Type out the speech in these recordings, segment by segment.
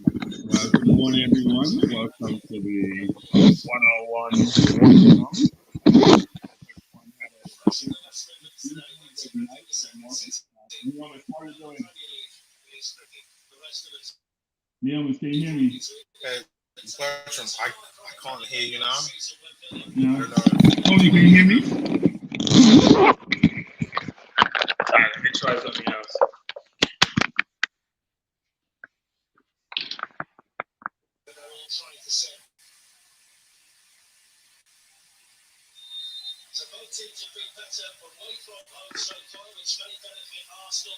Good morning, everyone. Welcome to the 101 Everyone had a good night this morning. Neil, as far as going, Neil, can you hear me? Bertrand, I can't hear you now. No. Tony, can you hear me? All right, let me try something else. So both teams have been better away from home so far, which may benefit Arsenal.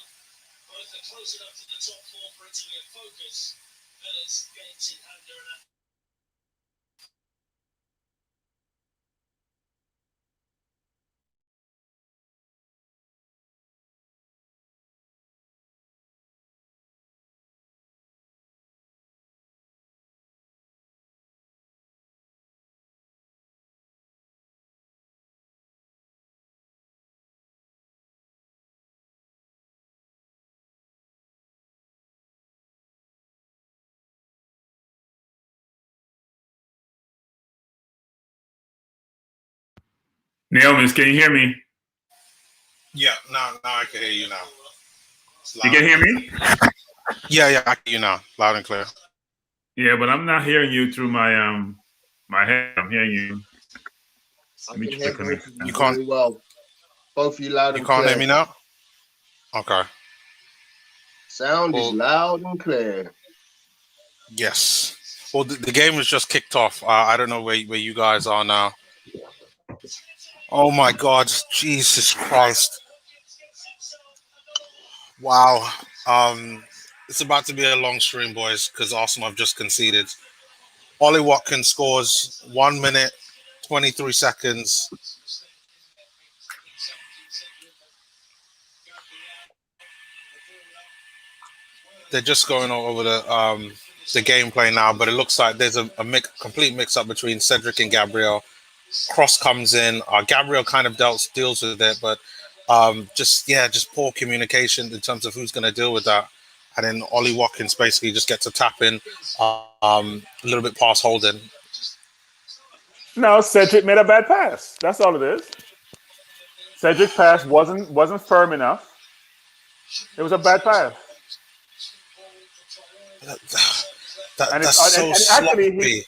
Both are close enough to the top four for it to be a focus. Villa's games in hand are an Neil, can you hear me? Yeah, now I can hear you now. You can hear me? Yeah, I can hear you now, loud and clear. Yeah, but I'm not hearing you through my head. I'm hearing you. I can hear both of you very well. Both of you loud and clear. You can't clear. hear me now? Okay. Sound is loud and clear. Yes. Well, the game was just kicked off. I don't know where you guys are now. Oh my God, Jesus Christ! Wow. It's about to be a long stream, boys, because Arsenal have just conceded. Ollie Watkins scores 1 minute, 23 seconds. They're just going over the gameplay now, but it looks like there's a complete mix-up between Cedric and Gabriel. Cross comes in. Gabriel kind of deals with it, but just poor communication in terms of who's going to deal with that. And then Ollie Watkins basically just gets a tap in a little bit past Holden. No, Cedric made a bad pass. That's all it is. Cedric pass wasn't firm enough. It was a bad pass. That's so sloppy.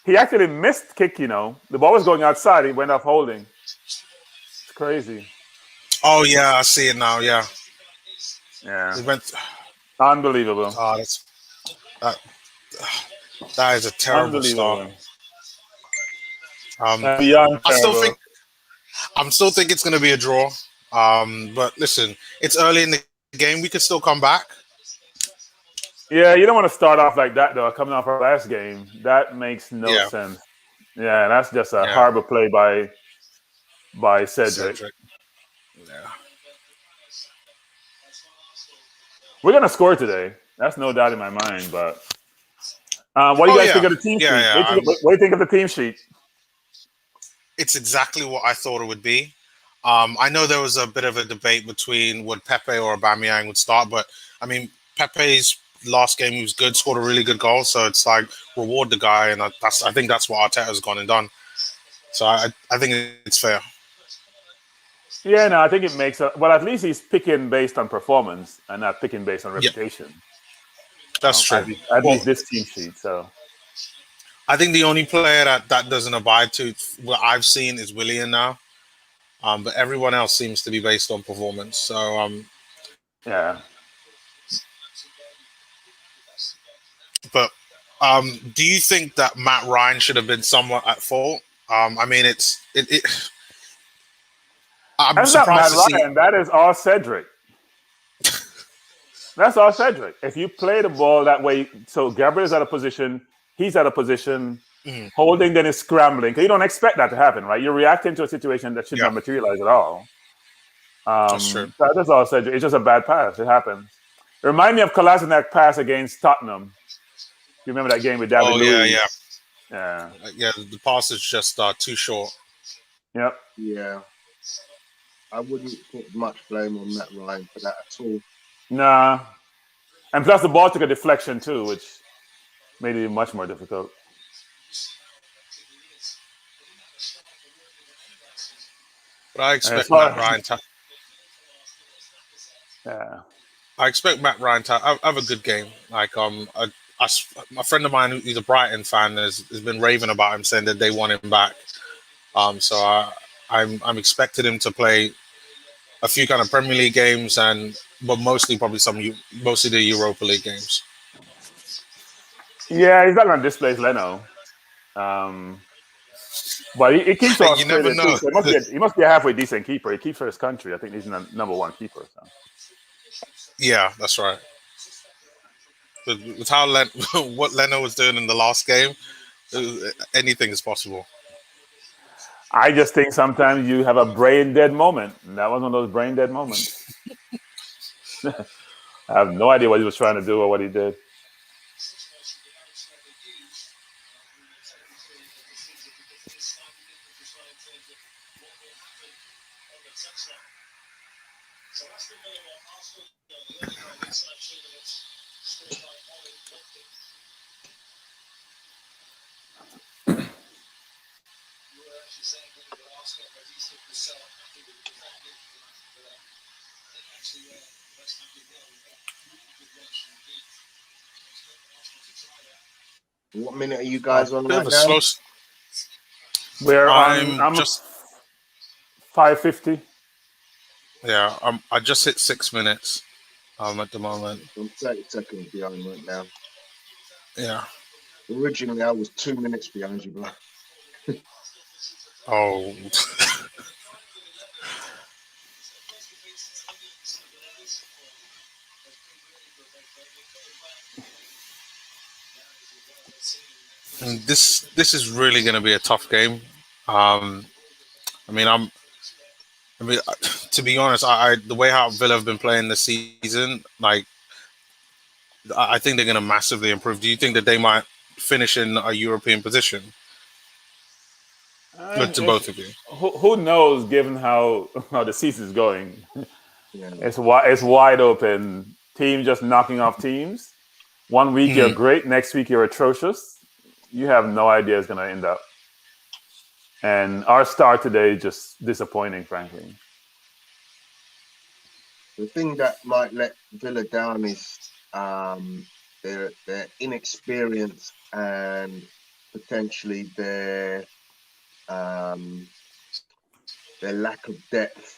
He actually missed kick, you know. The ball was going outside. He went off holding. It's crazy. Oh, yeah, I see it now, yeah. Yeah. It went... Unbelievable. Oh, that is a terrible start. I'm still thinking it's going to be a draw. But listen, it's early in the game. We could still come back. Yeah, you don't want to start off like that, though, coming off our last game. That makes no sense. Yeah, that's just a horrible play by Cedric. Yeah. We're going to score today. That's no doubt in my mind. But what do you guys think of the team sheet? What do you think of the team sheet? It's exactly what I thought it would be. I know there was a bit of a debate between would Pepe or Aubameyang would start, but I mean, Pepe's last game he was good, scored a really good goal, so it's like reward the guy, and I think that's what Arteta's gone and done. So I think it's fair. Yeah, no, I think it makes well. At least he's picking based on performance and not picking based on reputation. That's true. At least this team sheet. So I think the only player that doesn't abide to what I've seen is Willian now. But everyone else seems to be based on performance. So yeah. But do you think that Mat Ryan should have been somewhat at fault? I mean, I'm That's surprised not to Matt Ryan. That is all Cedric. That's all Cedric. If you play the ball that way, so Gabriel's out of position, he's out of position, Holding then is scrambling. Because you don't expect that to happen, right? You're reacting to a situation that should not materialize at all. That's true. That's all Cedric. It's just a bad pass. It happens. It reminds me of Kolasinac pass against Tottenham. You remember that game with David Luiz? Yeah. The pass is just too short. Yep. Yeah. I wouldn't put much blame on Mat Ryan for that at all. Nah. And plus the ball took a deflection too, which Made it much more difficult. But I expect Matt Ryan to. Yeah. I expect Matt Ryan to have a good game. Like a friend of mine who's a Brighton fan has been raving about him, saying that they want him back. So I'm expecting him to play a few kind of Premier League games, but mostly probably mostly the Europa League games. Yeah, he's not going to displace Leno. But he keeps Hey, on you never know. So he must be a halfway decent keeper. He keeps for his country. I think he's the number one keeper. So. Yeah, that's right. With how what Leno was doing in the last game, anything is possible. I just think sometimes you have a brain dead moment. And that was one of those brain dead moments. I have no idea what he was trying to do or what he did. What minute are you guys on right now? We're I'm just 5:50. Yeah, I just hit 6 minutes. At the moment. I'm 30 seconds behind right now. Yeah. Originally, I was 2 minutes behind you, bro. Oh. And this is really going to be a tough game. To be honest, the way how Villa have been playing this season, like, I think they're going to massively improve. Do you think that they might finish in a European position? To both of you. Who knows, given how the season's going. Yeah. It's wide open. Team just knocking off teams. 1 week you're great, next week you're atrocious. You have no idea it's going to end up. And our start today is just disappointing, frankly. The thing that might let Villa down is their inexperience and potentially their lack of depth,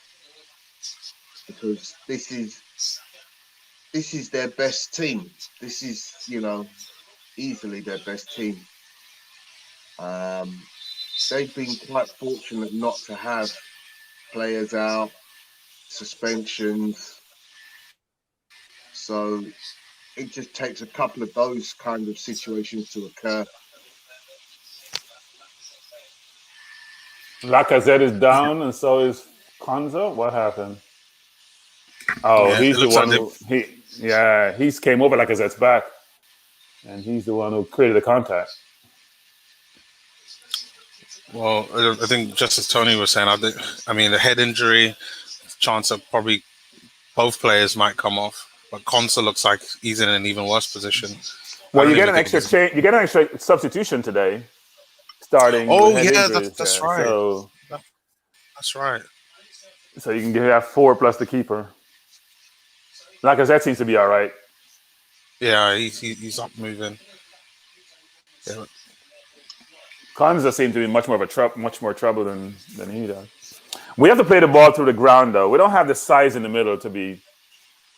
because this is their best team. This is, easily their best team. They've been quite fortunate not to have players out, suspensions. So it just takes a couple of those kind of situations to occur. Lacazette is down, and so is Konza. What happened? Oh, yeah, he's the one he's came over Lacazette's back, and he's the one who created the contact. Well, I think just as Tony was saying, the head injury, chance that probably both players might come off, but Konza looks like he's in an even worse position. Well, you get an extra change. You get an extra substitution today. Starting. Oh yeah, that's right. So, that's right. So you can have 4 plus the keeper. Lacazette seems to be all right. Yeah, he's up moving. Yeah. Konza seems to be much more trouble than he does. We have to play the ball through the ground, though. We don't have the size in the middle to be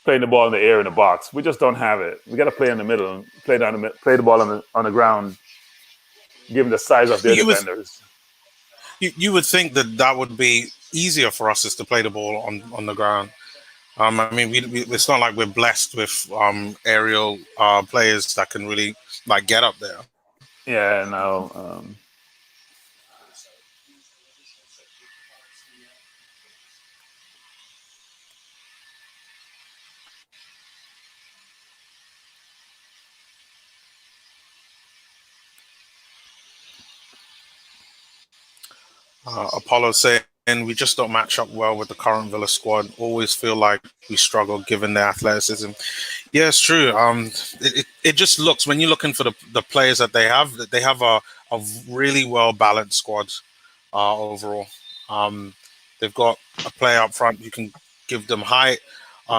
playing the ball in the air in the box. We just don't have it. We got to play in the middle and play the ball on the ground. Given the size of their defenders. You would think that would be easier for us is to play the ball on the ground. It's not like we're blessed with aerial players that can really get up there. Yeah, no. Apollo saying we just don't match up well with the current Villa squad. Always feel like we struggle given their athleticism. Yeah, it's true. It just looks, when you're looking for the players that they have a really well balanced squad overall. They've got a player up front you can give them height.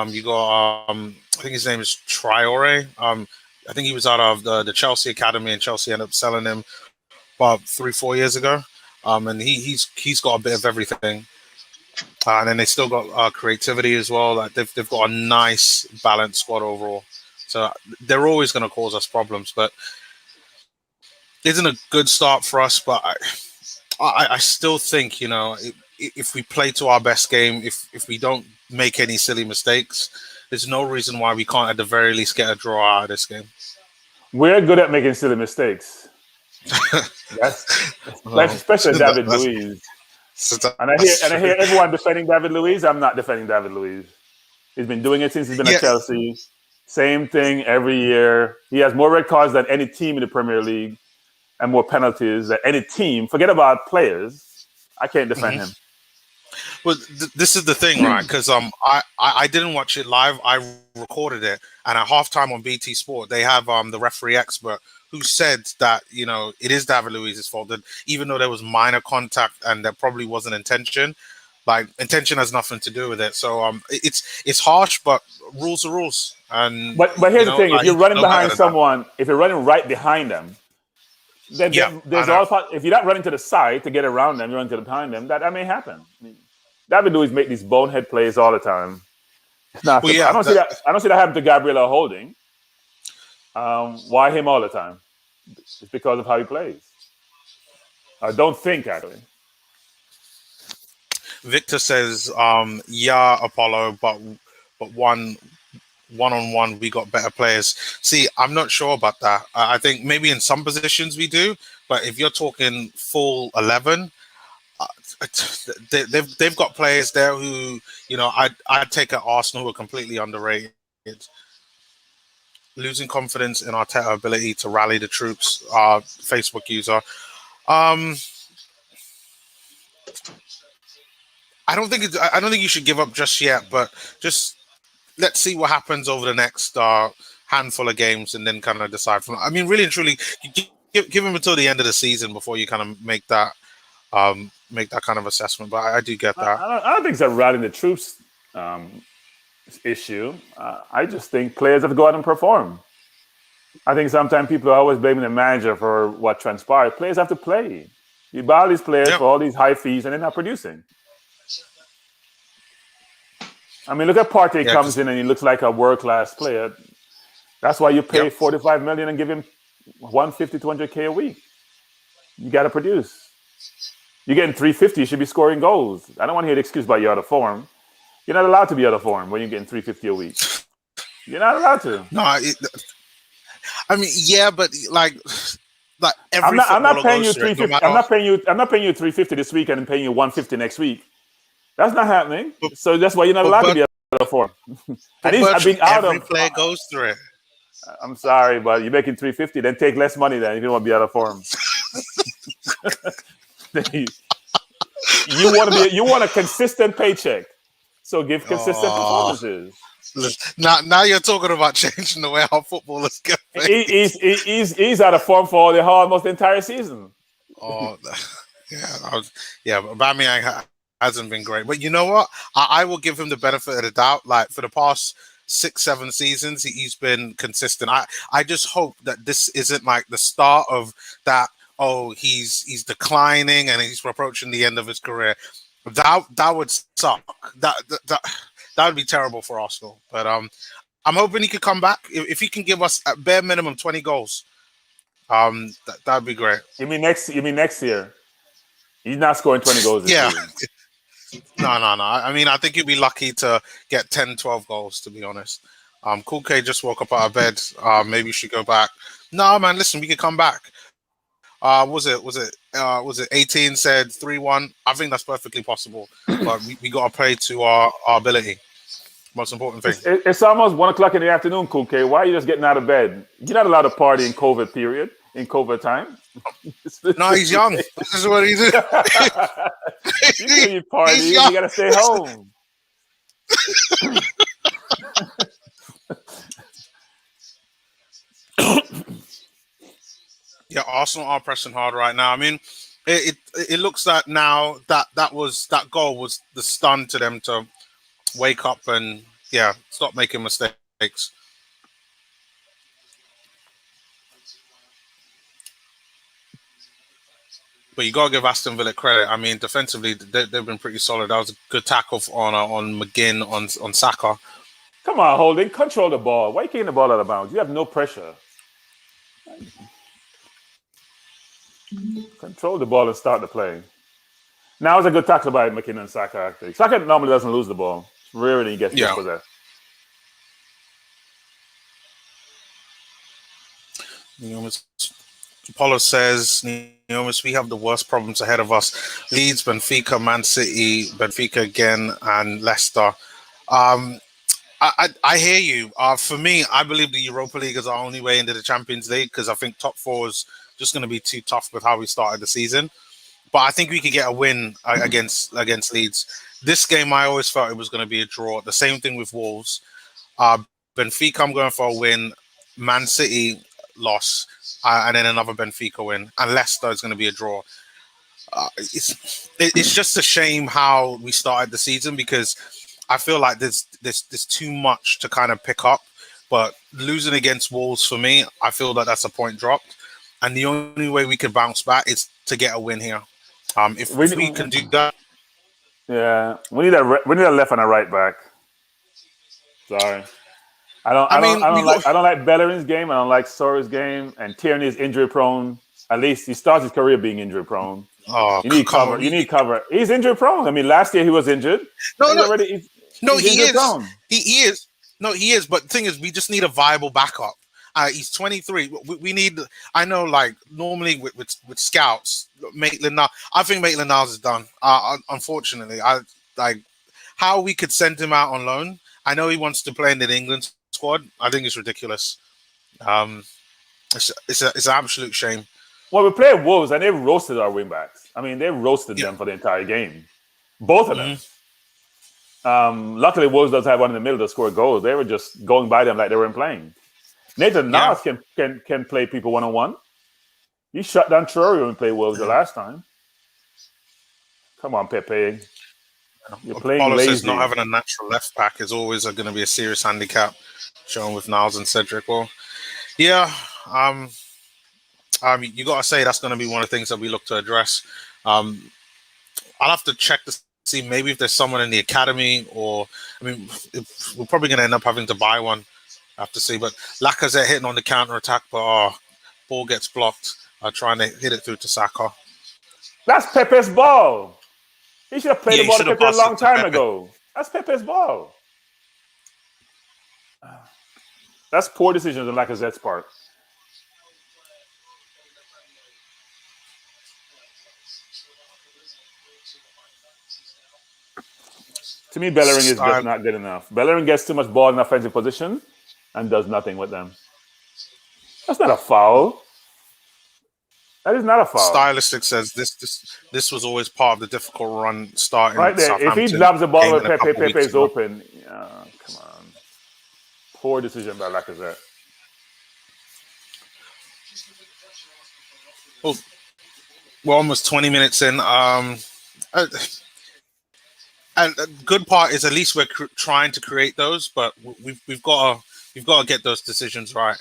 You got I think his name is Traore. I think he was out of the Chelsea academy, and Chelsea ended up selling him about 3-4 years ago. And he's got a bit of everything. And then they still got creativity as well. Like they've got a nice balanced squad overall. So they're always going to cause us problems, but isn't a good start for us. But I still think, you know, if we play to our best game, if we don't make any silly mistakes, there's no reason why we can't at the very least get a draw out of this game. We're good at making silly mistakes. That's especially David Luiz. And I hear everyone defending David Luiz. I'm not defending David Luiz. He's been doing it since he's been at Chelsea. Same thing every year. He has more red cards than any team in the Premier League and more penalties than any team. Forget about players. I can't defend him. Well, this is the thing, right? Because I didn't watch it live. I recorded it, and at halftime on BT Sport, they have the referee expert who said that, you know, it is David Luiz's fault, that even though there was minor contact and there probably wasn't intention, like intention has nothing to do with it. So it's harsh, but rules are rules. And but here's the thing: if you're running behind someone, if you're running right behind them, then there's all. If you're not running to the side to get around them, you're running behind them. That may happen. I mean, David Luiz make these bonehead plays all the time. It's not. Well, I don't see that happen to Gabriel Holding. Why him all the time? It's because of how he plays. I don't think, actually. Victor says, yeah, Apollo, but one-on-one, we got better players. See, I'm not sure about that. I think maybe in some positions we do, but if you're talking full 11, they've got players there who, you know, I'd take at Arsenal who are completely underrated. Losing confidence in Arteta's ability to rally the troops. Facebook user. I don't think you should give up just yet, but just let's see what happens over the next handful of games, and then kind of decide from. I mean, really and truly, give him until the end of the season before you kind of make that kind of assessment. But I do get that. I don't think it's a rallying the troops issue. I just think players have to go out and perform. I think sometimes people are always blaming the manager for what transpired. Players have to play. You buy all these players for all these high fees and they're not producing. I mean, look at Partey comes in and he looks like a world-class player. That's why you pay $45 million and give him 150, 200K a week. You got to produce. You're getting 350, you should be scoring goals. I don't want to hear the excuse about you're out of form. You're not allowed to be out of form when you're getting 350 a week. You're not allowed to. No, I mean, yeah, but like every I'm not paying you 350. I'm not paying you 350 this week and paying you 150 next week. That's not happening. So that's why you're not allowed to be out of form. Every player goes through it. I'm sorry, but you're making 350. Then take less money. Then if you don't want to be out of form. You want a consistent paycheck. So give consistent performances. Now you're talking about changing the way our footballers get paid. He's out of form for almost the entire season. Oh, yeah. Aubameyang hasn't been great, but you know what? I will give him the benefit of the doubt. Like for the past 6-7 seasons, he's been consistent. I just hope that this isn't like the start of that. Oh, he's declining and he's approaching the end of his career. That would suck. That would be terrible for Arsenal. But I'm hoping he could come back. If he can give us at bare minimum 20 goals, that'd be great. You mean next year? He's not scoring 20 goals this year. No. I mean, I think you'd be lucky to get 10, 12 goals, to be honest. Cool K just woke up out of bed. Maybe you should go back. No, man, listen, we could come back. Was it 18 said 3-1? I think that's perfectly possible. But we got to play to our ability. Most important thing. It's almost 1 o'clock in the afternoon, Cool K. Why are you just getting out of bed? You're not allowed to party in COVID period, in COVID time. No, he's young. This is what he's doing. You party, you got to stay home. Yeah, Arsenal are pressing hard right now. I mean, it looks that now that goal was the stun to them to wake up and stop making mistakes. But you gotta give Aston Villa credit. I mean, defensively they've been pretty solid. That was a good tackle on McGinn on Saka. Come on, Holding, control the ball. Why are you kicking the ball out of bounds? You have no pressure. Control the ball and start the play. Now it's a good tackle by McKinnon and Saka, actually. Saka normally doesn't lose the ball. Rarely he gets dispossessed. Apollo says, we have the worst problems ahead of us. Leeds, Benfica, Man City, Benfica again, and Leicester. I hear you. For me, I believe the Europa League is our only way into the Champions League because I think top four is just going to be too tough with how we started the season. But I think we could get a win against Leeds. This game, I always felt it was going to be a draw. The same thing with Wolves. Benfica, I'm going for a win. Man City, loss. And then another Benfica win. And Leicester is going to be a draw. It's just a shame how we started the season because I feel like there's too much to kind of pick up. But losing against Wolves, for me, I feel that that's a point dropped. And the only way we could bounce back is to get a win here. If we can do that. Yeah, we need a left and a right back. Sorry. I don't like Bellerin's game. I don't like Sora's game. And Tierney is injury prone. At least he starts his career being injury prone. Oh, you need cover. You need cover. He's injury prone. I mean, last year he was injured. He is. Prone. He is. No, he is. But the thing is, we just need a viable backup. He's 23. We need. I know, like normally with scouts, Maitland-Niles. I think Maitland-Niles is done. Unfortunately, I like how we could send him out on loan. I know he wants to play in the England squad. I think it's ridiculous. It's an absolute shame. Well, we played Wolves and they roasted our wingbacks. I mean, they roasted them for the entire game. Both of them. Luckily, Wolves does have one in the middle to score goals. They were just going by them like they weren't playing. Nathan Niles can play people one-on-one. He shut down Traore when we played Wolves the last time. Come on, Pepe. You're playing Paulo lazy. Says not having a natural left back is always going to be a serious handicap, shown with Niles and Cedric. Well, yeah, you got to say that's going to be one of the things that we look to address. I'll have to check to see maybe if there's someone in the academy or, we're probably going to end up having to buy one. I have to see. But Lacazette hitting on the counter attack, but ball gets blocked. Trying to hit it through to Saka. That's Pepe's ball. He should have played the ball to Pepe a long time ago. That's Pepe's ball. That's poor decisions on Lacazette's part. To me, Bellerin is just not good enough. Bellerin gets too much ball in offensive position and does nothing with them. That's not a foul. That is not a foul. Stylistic says this was always part of the difficult run starting. Right there. If he lobs the ball with Pepe is open. Come on. Poor decision by Lacazette. Well, we're almost 20 minutes in. And the good part is at least we're trying to create those, but we've got to get those decisions right.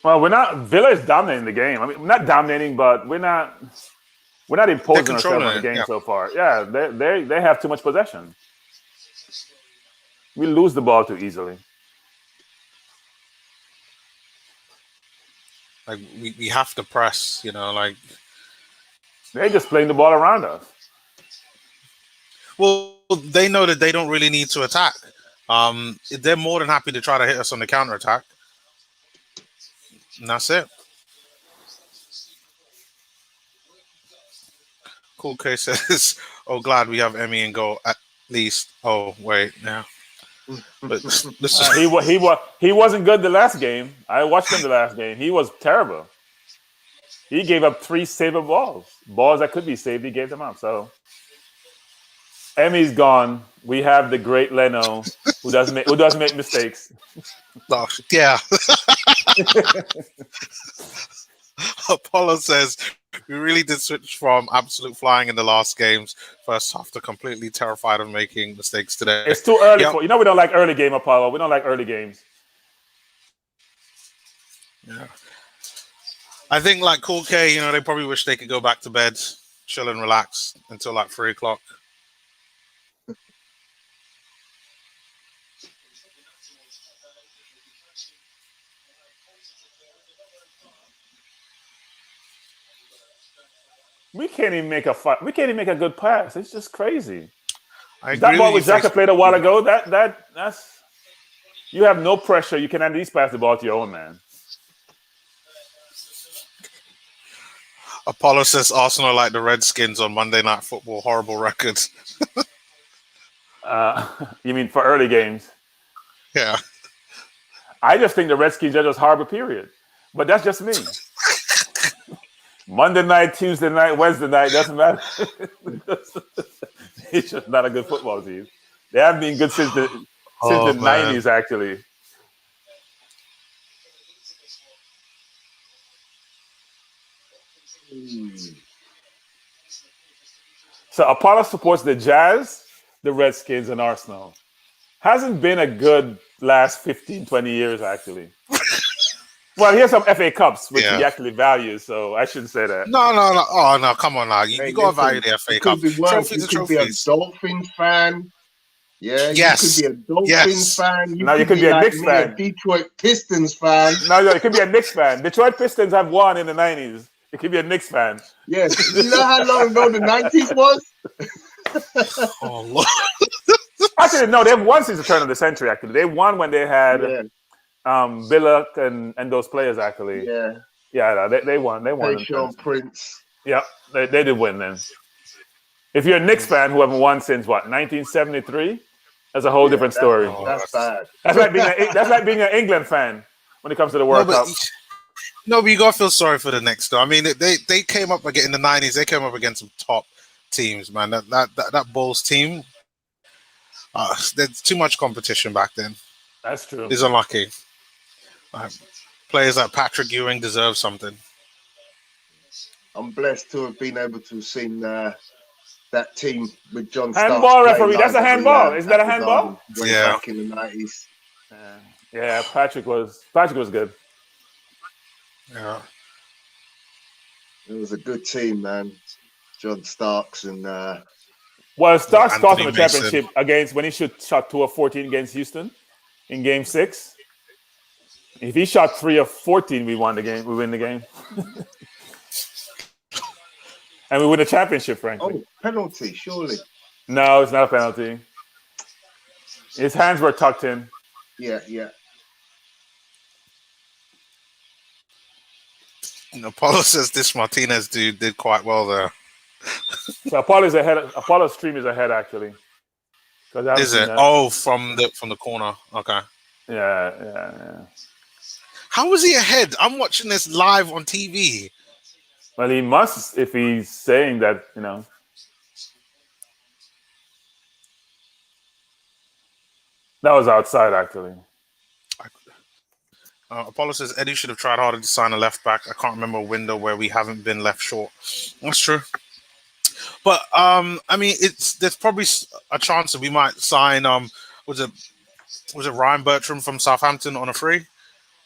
Well, Villa is dominating the game. We're not dominating, but we're not imposing ourselves on the game so far. Yeah, they have too much possession. We lose the ball too easily. Like we have to press, like they're just playing the ball around us. Well, they know that they don't really need to attack. They're more than happy to try to hit us on the counter attack. And that's it. Cool K says, glad we have Emmy in goal at least. Oh, wait, yeah. But he wasn't good the last game. I watched him the last game. He was terrible. He gave up 3 savable balls that could be saved. He gave them up. So Emmy's gone. We have the great Leno, who doesn't make mistakes. Oh, yeah. Apollo says we really did switch from absolute flying in the last games first half to completely terrified of making mistakes today. It's too early for we don't like early game, Apollo. We don't like early games. Yeah. I think like Cool K, they probably wish they could go back to bed, chill and relax until like 3 o'clock. We can't even make a good pass. It's just crazy. That ball which Xhaka played a while ago, that's you have no pressure. You can at least pass the ball to your own man. Apollo says Arsenal like the Redskins on Monday Night Football. Horrible records. You mean for early games? Yeah. I just think the Redskins are just horrible, period. But that's just me. Monday night, Tuesday night, Wednesday night, doesn't matter. It's just not a good football team. They haven't been good since the 90s, actually. So Apollo supports the Jazz, the Redskins, and Arsenal. Hasn't been a good last 15, 20 years, actually. Well, he has some FA Cups, which he actually values, so I shouldn't say that. No. Oh, no, come on now. You got to value the FA Cup. Trophies are trophies. Be a Dolphins fan. Yeah, yes. You could be a Dolphins fan. You could be a Knicks fan. A Detroit Pistons fan. No, you could be a Knicks fan. Detroit Pistons have won in the 90s. You could be a Knicks fan. Yes. You know how long ago the 90s was? Oh, Lord. Actually, no, they've won since the turn of the century, actually. They won when they had... Villa and those players actually. They won. They won. Sean Prince. Yeah, they did win then. If you're a Knicks fan who haven't won since 1973, that's a whole different story. That's bad. That's like being an England fan when it comes to the World Cup. No, but you gotta feel sorry for the Knicks though. I mean, they came up again in the 90s. They came up against some top teams, man. That Bulls team. There's too much competition back then. That's true. He's unlucky. Players like Patrick Ewing deserve something. I'm blessed to have been able to have seen that team with John Starks. Handball referee. That's a handball. Is that a handball? Back in the 90s. Yeah, Patrick was good. Yeah. It was a good team, man. John Starks and Starks got in the Mason. championship against when he shot 2 of 14 against Houston in Game 6. If he shot 3 of 14, we win the game. And we win the championship, frankly. Oh, penalty, surely. No, it's not a penalty. His hands were tucked in. Yeah. Apollo says this Martinez dude did quite well there. So Apollo's ahead. Apollo's stream is ahead, actually. Is it? Oh, from the corner. Okay. Yeah. How was he ahead? I'm watching this live on TV. Well, he must if he's saying that, That was outside, actually. Apollo says Eddie should have tried harder to sign a left back. I can't remember a window where we haven't been left short. That's true. But there's probably a chance that we might sign. Was it Ryan Bertram from Southampton on a free?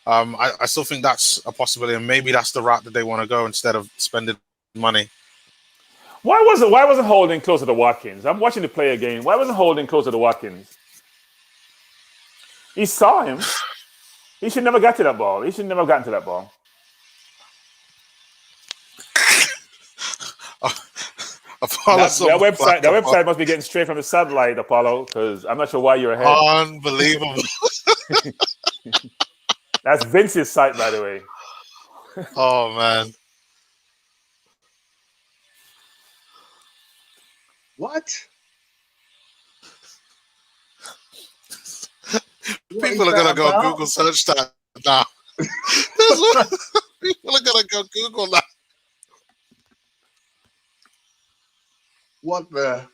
I still think that's a possibility, and maybe that's the route that they want to go instead of spending money. Why wasn't Holding closer to Watkins? I'm watching the play again. Why wasn't Holding closer to Watkins? He saw him. He should never got to that ball. He should never have gotten to that ball. That website must be getting straight from the satellite, Apollo, because I'm not sure why you're ahead. Unbelievable. That's Vince's site, by the way. Oh, man. What? People are going to go Google search that now. People are going to go Google that. What the?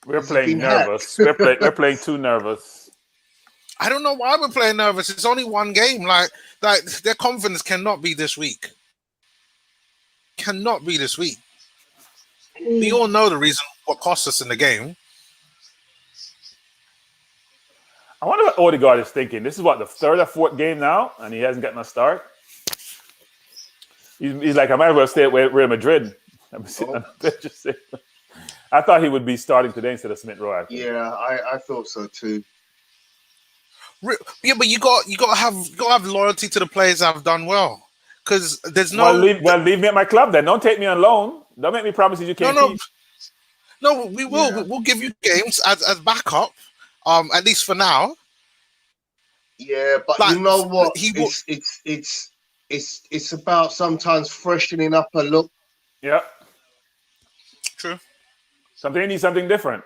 We're Has he playing been nervous. hacked? We're playing too nervous. I don't know why we're playing nervous. It's only one game. Like their confidence cannot be this week. Cannot be this week. We all know the reason what cost us in the game. I wonder what Odegaard is thinking. This is what, the third or fourth game now, and he hasn't gotten a start. He's like, I might as well stay at Real Madrid. I'm sitting on the bench just saying. I thought he would be starting today instead of Smith Rowe. Yeah, I thought so too. Yeah, but you got to have loyalty to the players that have done well. Because there's no. Well, leave me at my club then. Don't take me on loan. Don't make me promises you can't keep. No, we will. Yeah. We'll give you games as backup. At least for now. Yeah, but Like, you know what? It's about sometimes freshening up a look. Yeah. True. Something needs something different.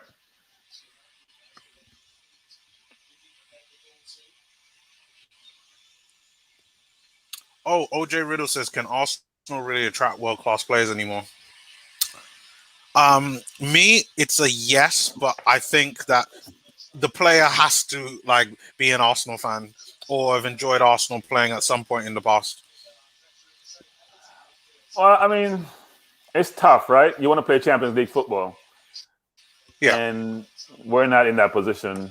Oh, OJ Riddle says, can Arsenal really attract world-class players anymore? Me, it's a yes, but I think that the player has to be an Arsenal fan or have enjoyed Arsenal playing at some point in the past. Well, I mean, it's tough, right? You want to play Champions League football. Yeah. And we're not in that position.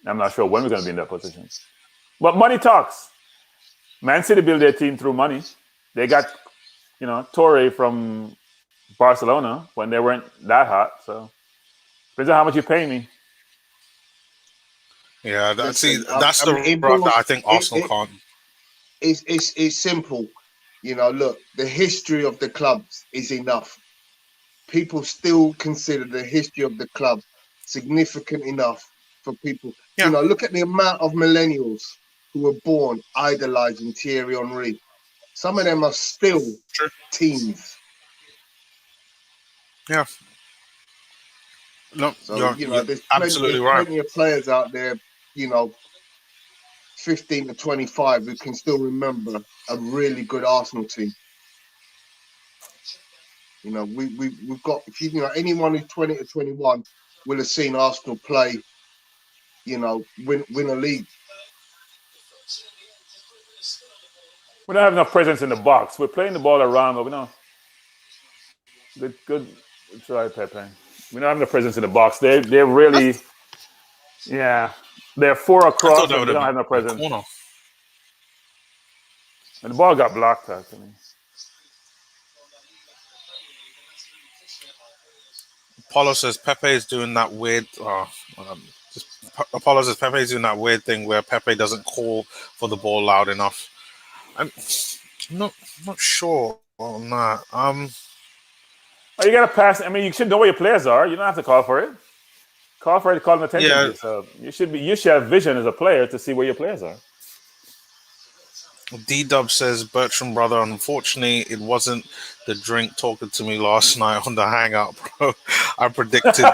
I'm not sure when we're going to be in that position. But money talks. Man City built their team through money. They got, Torre from Barcelona when they weren't that hot. So depends on how much you pay me. Yeah, that's the rub that I think Arsenal can't. It's simple. Look, the history of the club is enough. People still consider the history of the club significant enough for people. Yeah. Look at the amount of millennials who were born idolizing Thierry Henry. Some of them are still teens. Yeah. No, So, there's plenty of players out there, 15 to 25 who can still remember a really good Arsenal team. We've got, anyone who's 20 to 21 will have seen Arsenal play, win a league. We don't have enough presence in the box. We're playing the ball around, but we don't. Good try, Pepe. We don't have enough presence in the box. They're really, they're four across. And we don't have enough presence. And the ball got blocked, actually. Apollo says Pepe is doing that weird. Apollo says Pepe is doing that weird thing where Pepe doesn't call for the ball loud enough. I'm not sure on that. You gotta pass. I mean, you should know where your players are. You don't have to call for it. Call for it to call them attention. Yeah. So you should have vision as a player to see where your players are. D-Dub says, Bertram, brother, unfortunately, it wasn't the drink talking to me last night on the hangout, bro. I predicted 2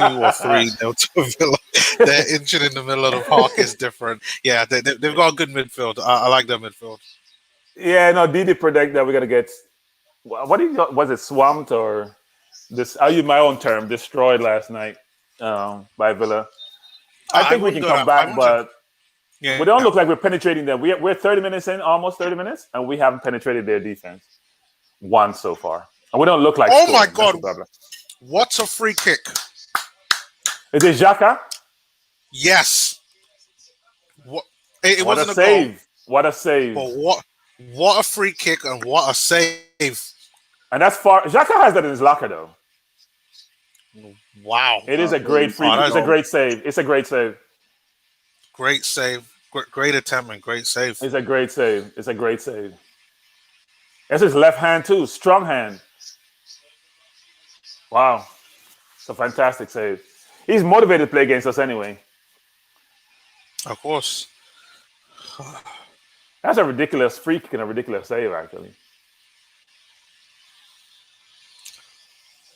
or 3 nil to Villa. They're injured in the middle of the park is different. Yeah, they've got a good midfield. I like their midfield. Yeah, no, Didi predict that we're going to get, was it swamped or, this? I'll use my own term, destroyed last night by Villa. I think we can come back, but... Yeah, we don't look like we're penetrating them. We're 30 minutes in, almost 30 minutes, and we haven't penetrated their defense once so far. And we don't look like. Oh my God! What's a free kick? Is it Xhaka? Yes. It what wasn't a save! Goal. What a save! But what a free kick and what a save! And that's far. Xhaka has that in his locker, though. Wow! It is a great free. It's a great save. It's a great save. Great save. Great attempt and great save. It's a great save. It's a great save. That's his left hand, too. Strong hand. Wow. It's a fantastic save. He's motivated to play against us anyway. Of course. That's a ridiculous free kick and a ridiculous save, actually.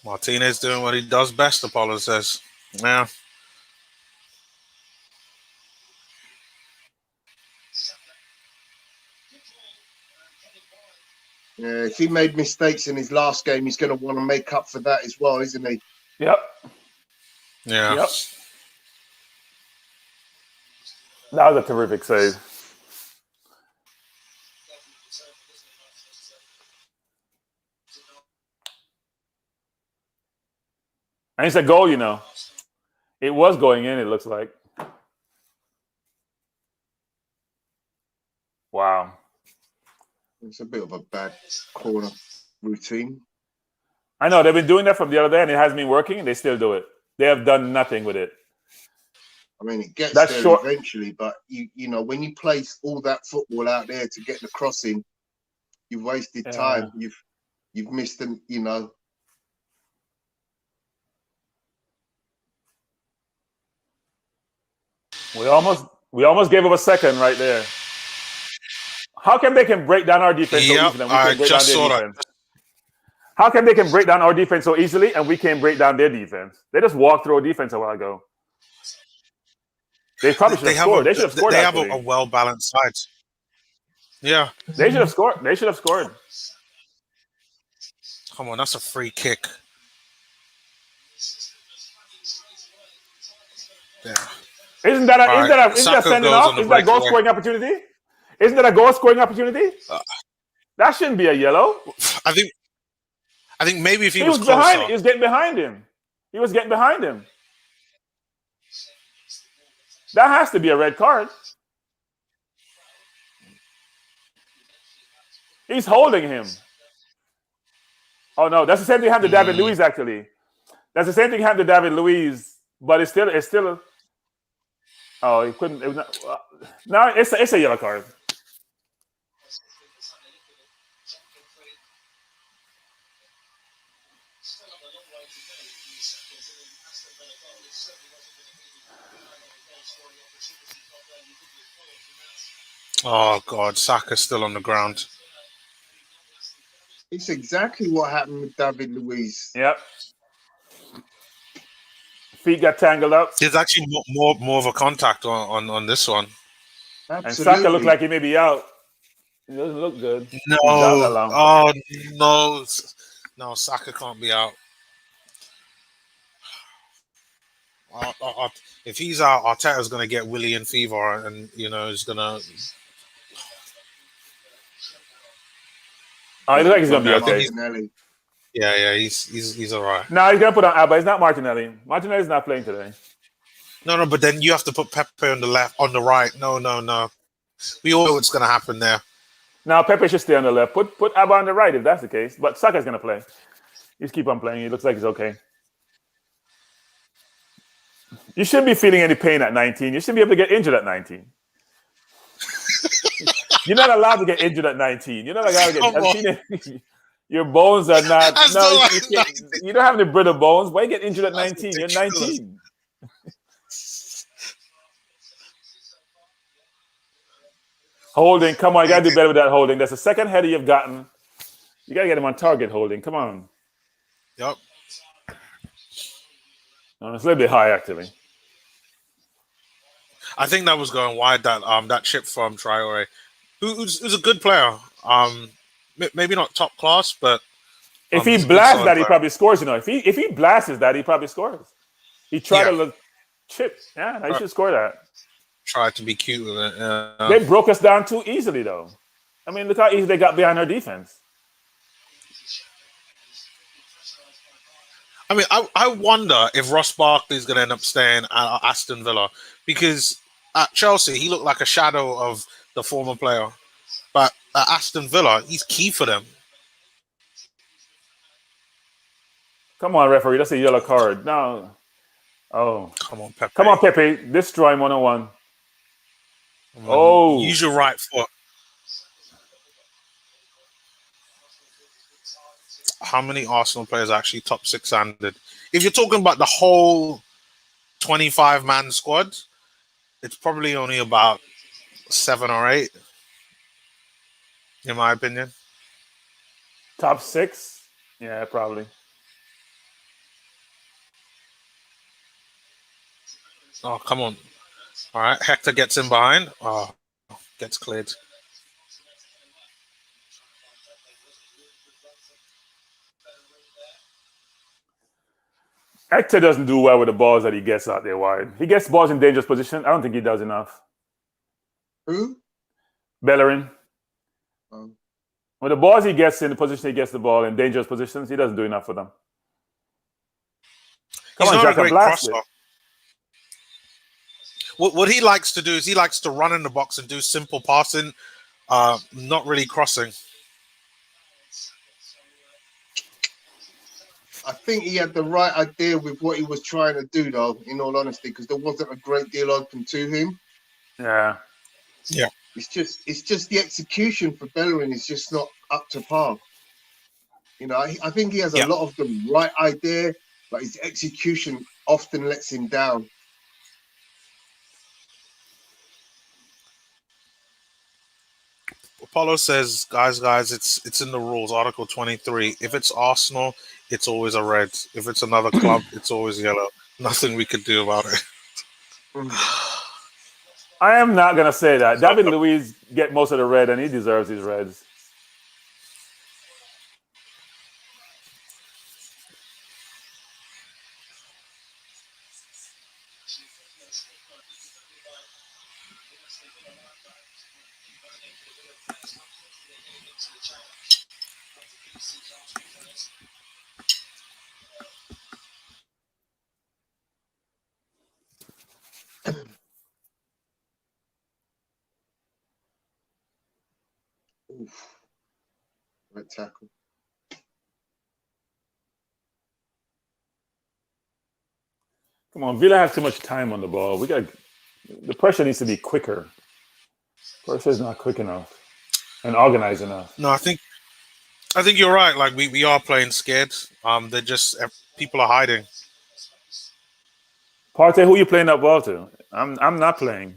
Martinez doing what he does best, Apollo says. Yeah. If he made mistakes in his last game, he's going to want to make up for that as well, isn't he? Yep. Yeah. Yep. That was a terrific save. And it's a goal, you know. It was going in, it looks like. Wow. It's a bit of a bad corner routine. I know they've been doing that from the other day, and it hasn't been working. And they still do it. They have done nothing with it. I mean, it gets That's there short. eventually, but you know, when you place all that football out there to get the crossing, you've wasted time. You've missed them. You know. We almost gave up a second right there. How come they can break down our defense so easily and we can break down their defense? How come they can break down our defense so easily and we can't break down their defense? They just walked through our defense a while ago. They probably should have scored. They should have scored. They have a well-balanced side. Yeah. They should have scored. They should have scored. Come on, that's a free kick. Yeah. Isn't that sending off? Isn't that a goal scoring opportunity? Isn't that a goal scoring opportunity? That shouldn't be a yellow. I think maybe if he was closer. behind, he was getting behind him. That has to be a red card. He's holding him. Oh no, that's the same thing happened to David Luiz. Actually, that's the same thing happened to David Luiz, but it's still. Oh, he couldn't. It was not. No, it's a yellow card. Oh God, Saka's still on the ground. It's exactly what happened with David Luiz. Yep. Feet got tangled up. There's actually more of a contact on this one. Absolutely. And Saka looked like he may be out. He doesn't look good. No. Oh no, Saka can't be out. If he's out, Arteta's going to get Willian fever, and he's going to. Oh, he looks like he's going to be okay. Martinelli. Yeah, he's all right. No, he's going to put on Alba. It's not Martinelli. Martinelli's not playing today. No, but then you have to put Pepe on the left, on the right. No. We all know what's going to happen there. Now Pepe should stay on the left. Put Alba on the right if that's the case. But Saka's going to play. Just keep on playing. He looks like he's okay. You shouldn't be feeling any pain at 19. You shouldn't be able to get injured at 19. You're not allowed to get injured at 19. You're not allowed to get. Your bones are not. You don't have any brittle bones. Why you get injured at 19? You're 19. Holding, come on, you gotta do better with that holding. That's the second header you've gotten. You gotta get him on target. Holding, come on. Yep. It's a little bit high, actually. I think that was going wide. That chip from Traore, who's a good player. Maybe not top class, but if he blasts that, he probably scores. If he blasts that, he probably scores. He tried to chip. Yeah, he should score that. Tried to be cute with it. Yeah. They broke us down too easily, though. I mean, look how easy they got behind our defense. I mean, I wonder if Ross Barkley's going to end up staying at Aston Villa, because at Chelsea he looked like a shadow of the former player, but at Aston Villa he's key for them. Come on, referee, that's a yellow card. No. Oh, come on, Pepe. Come on, Pepe. Destroy him 1-on-1. Oh, use your right foot. How many Arsenal players are actually top 600? If you're talking about the whole 25-man squad, it's probably only about 7 or 8, in my opinion. Top 6? Yeah, probably. Oh, come on. All right, Hector gets in behind. Oh, gets cleared. Hector doesn't do well with the balls that he gets out there wide. He gets balls in dangerous position. I don't think he does enough. Who? Bellerin. Um, With the balls he gets in the position he gets the ball in dangerous positions, he doesn't do enough for them. Come He's on, not a Jack, great blast crosser. it. What he likes to do is he likes to run in the box and do simple passing, not really crossing. I think he had the right idea with what he was trying to do, though, in all honesty, because there wasn't a great deal open to him. Yeah. It's just the execution for Bellerin is just not up to par. You know, I think he has a lot of the right idea, but his execution often lets him down. Apollo says, guys, it's in the rules, Article 23. If it's Arsenal, it's always a red. If it's another club, it's always yellow. Nothing we could do about it. I am not going to say that. David Luiz get most of the red, and he deserves his reds. Oof. Right tackle. Come on, Villa has too much time on the ball. The pressure needs to be quicker. Pressure is not quick enough and organized enough. No, I think you're right. Like we are playing scared. They're just people are hiding. Partey, who you playing that ball to? I'm not playing.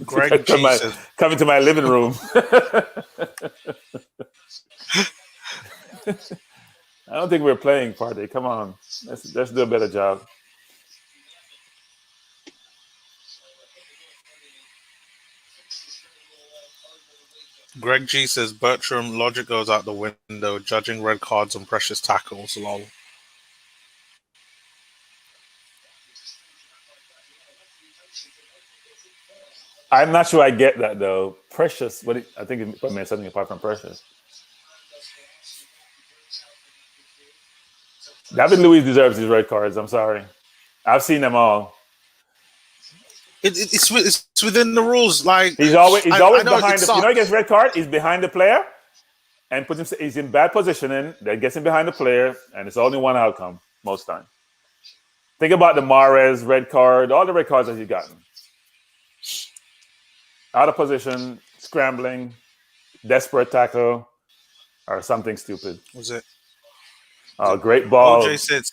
Greg Jesus. Coming to my living room. I don't think we're playing, Partey. Come on, let's do a better job. Greg G says Bertram logic goes out the window, judging red cards on precious tackles. Lol. I'm not sure I get that though. Precious, I think it meant something apart from precious. David Luiz deserves his red cards. I'm sorry, I've seen them all. It's within the rules. Like he's always behind. You know, he gets red card. He's behind the player, and he's in bad positioning. That gets him behind the player, and it's only one outcome most time. Think about the Mahrez red card. All the red cards that he's gotten. Out of position, scrambling, desperate tackle, or something stupid. Was it? Oh, great ball. OJ says.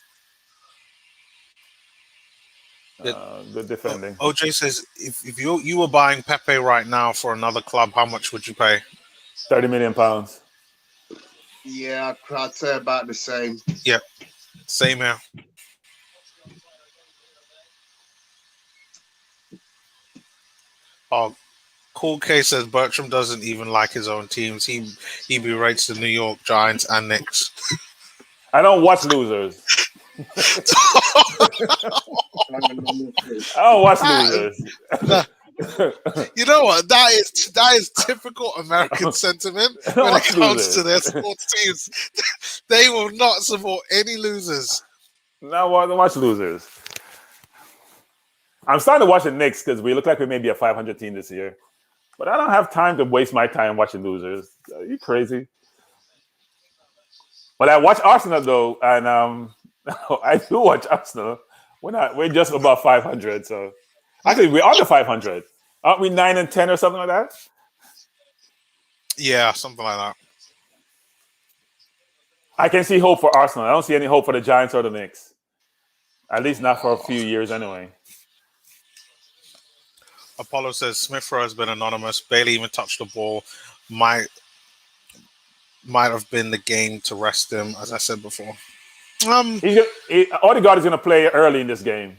Good defending. OJ says, if you were buying Pepe right now for another club, how much would you pay? £30 million. Yeah, I'd say about the same. Yeah, same here. Oh, Cool K says Bertram doesn't even like his own teams. He berates the New York Giants and Knicks. I don't watch losers. I don't watch losers. You know what? That is typical American sentiment when it comes to their sports teams. They will not support any losers. No, I don't watch losers. I'm starting to watch the Knicks because we look like we may be a 500 team this year. But I don't have time to waste my time watching losers. Are you crazy? But I watch Arsenal though, and I do watch Arsenal. We're just about 500. So actually, we're under 500. Aren't we 9 and 10 or something like that? Yeah, something like that. I can see hope for Arsenal. I don't see any hope for the Giants or the Knicks. At least not for a few years anyway. Apollo says Smith Rowe has been anonymous. Bailey even touched the ball. Might have been the game to rest him, as I said before. Odegaard is going to play early in this game.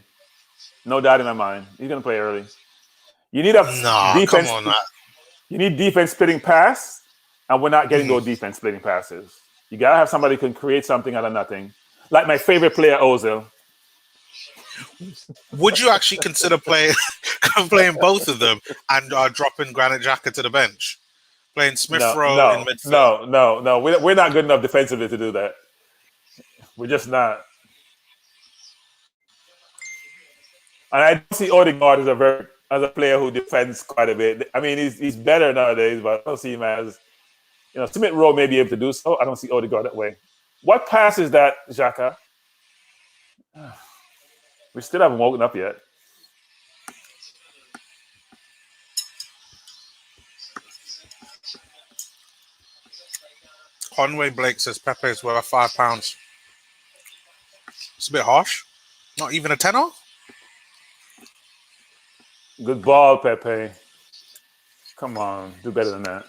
No doubt in my mind. He's going to play early. You need defense. Come on, you need defense splitting pass, and we're not getting those defense splitting passes. You got to have somebody who can create something out of nothing. Like my favorite player, Ozil. Would you actually consider playing both of them and dropping Granit Xhaka to the bench? Playing Smith Rowe in midfield? No. We're not good enough defensively to do that. We're just not. And I don't see Odegaard as a player who defends quite a bit. I mean, he's better nowadays, but I don't see him as, Smith Rowe may be able to do so. I don't see Odegaard that way. What pass is that, Xhaka? We still haven't woken up yet. Conway Blake says Pepe is worth £5. It's a bit harsh. Not even a tenner? Good ball, Pepe. Come on, do better than that.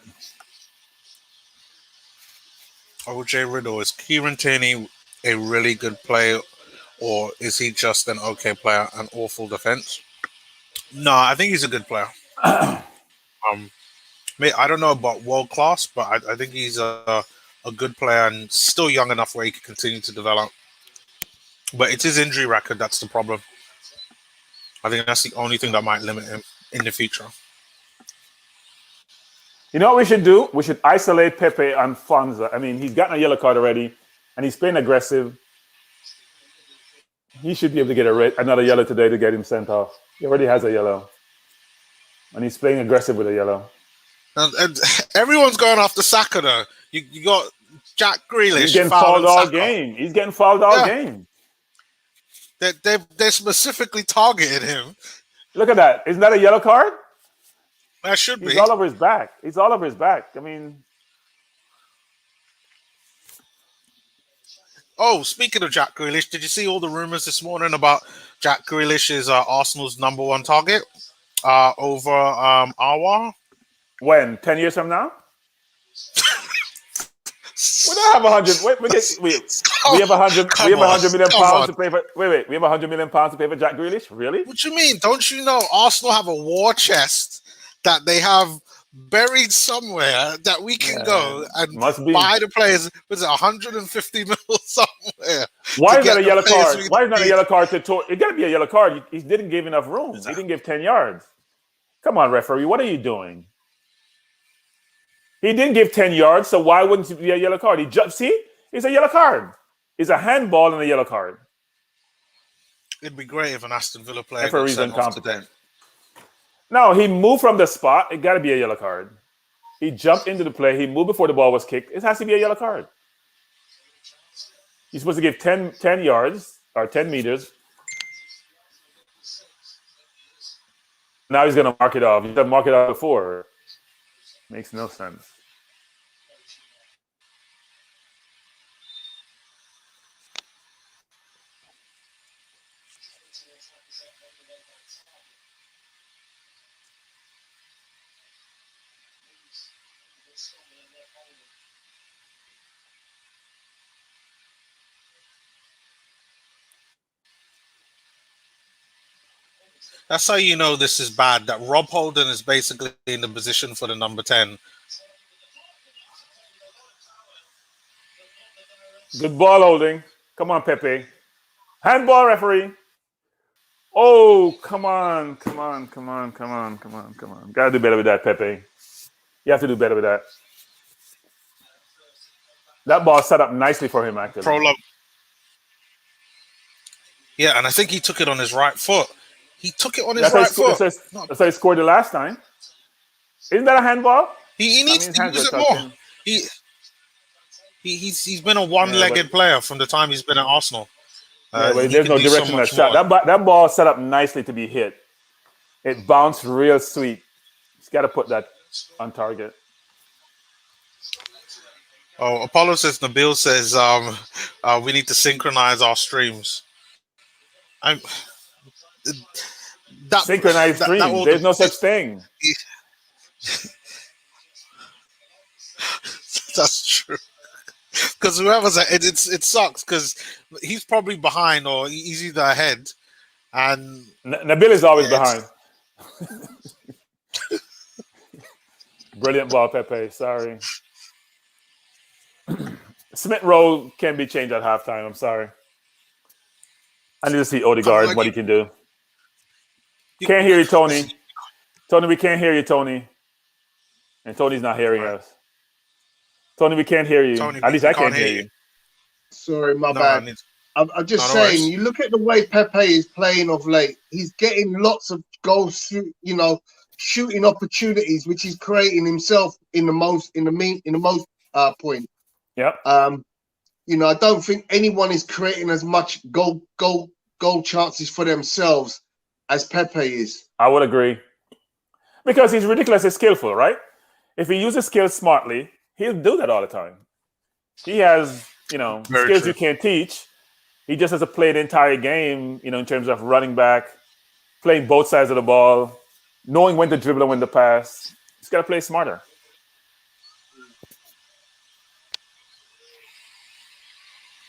OJ Riddle, is Kieran Tierney a really good player, or is he just an okay player, an awful defense? No, I think he's a good player. I don't know about world class, but I think he's a good player and still young enough where he can continue to develop. But it's his injury record that's the problem. I think that's the only thing that might limit him in the future. You know what we should do? We should isolate Pepe and Fonza. I mean, he's gotten a yellow card already, and he's playing aggressive. He should be able to get another yellow today to get him sent off. He already has a yellow. And he's playing aggressive with a yellow. And everyone's going after Saka, though. You got Jack Grealish. He's getting fouled all game. He's getting fouled all game. They specifically targeted him. Look at that. Isn't that a yellow card? That should be. He's all over his back. I mean... Oh, speaking of Jack Grealish, did you see all the rumors this morning about Jack Grealish is Arsenal's number one target over Aouar? When? 10 years from now? We don't have 100. We have 100. We have 100 million pounds to pay for. Wait. We have 100 million pounds to pay for Jack Grealish. Really? What you mean? Don't you know Arsenal have a war chest that they have buried somewhere that we can go and buy the players? Was it 150 mil somewhere? Why is that a yellow card? Why is that a yellow card to Tor? It got to be a yellow card. He didn't give enough room. He didn't give 10 yards. Come on, referee. What are you doing? He didn't give 10 yards, so why wouldn't it be a yellow card? He jumped. See? It's a yellow card. It's a handball and a yellow card. It'd be great if an Aston Villa player referee's incompetent. No, he moved from the spot. It got to be a yellow card. He jumped into the play. He moved before the ball was kicked. It has to be a yellow card. You're supposed to give 10 yards or 10 meters. Now he's going to mark it off. He's going to mark it off before. Makes no sense. That's how you know this is bad. That Rob Holding is basically in the position for the number 10. Good ball holding. Come on, Pepe. Handball, referee. Oh, come on. Gotta do better with that, Pepe. You have to do better with that. That ball set up nicely for him, actually. Prologue. Yeah, and I think he took it on his right foot. He took it on his right foot. That's how he scored the last time. Isn't that a handball? He needs to use it more. He's been a one-legged player from the time he's been at Arsenal. There's no direction in that shot. That ball set up nicely to be hit. It bounced real sweet. He's got to put that on target. Oh, Apollo says, Nabil says, we need to synchronize our streams. Synchronized streams. There's no such thing. That's true. Because whoever's it sucks because he's probably behind or he's either ahead, and Nabil is always behind. Brilliant ball, Pepe. Sorry. Smith Rowe can be changed at halftime. I'm sorry. I need to see Odegaard, Like what he can do. you- Can't hear you, Tony. listen, Tony, we can't hear you, Tony. And Tony's not hearing Right. us. Tony, we can't hear you. Tony, At least we I can't can't hear hear you. you. Sorry, my No, bad. I'm just no saying, worries. you look at the way Pepe is playing of late. He's getting lots of goals through, shooting opportunities, which he's creating himself in the most point. Yep. I don't think anyone is creating as much goal chances for themselves as Pepe is. I would agree. Because he's ridiculously skillful, right? If he uses skills smartly, he'll do that all the time. He has, Very skills true. you can't teach. He just has to play the entire game, in terms of running back, playing both sides of the ball, knowing when to dribble and when to pass. He's got to play smarter.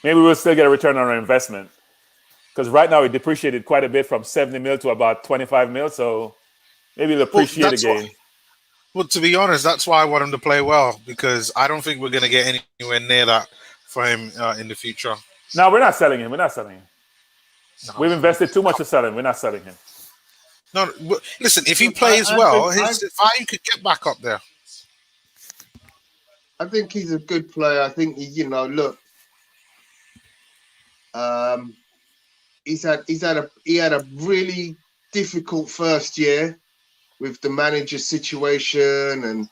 Maybe we'll still get a return on our investment. Because right now, we depreciated quite a bit from 70 mil to about 25 mil. So maybe we'll appreciate that's again. Well, to be honest, that's why I want him to play well, because I don't think we're going to get anywhere near that for him in the future. No, we're not selling him. No. We've invested too much to sell him. We're not selling him. No, but listen, if he plays well, his value could get back up there. I think he's a good player. I think he had a really difficult first year with the manager situation and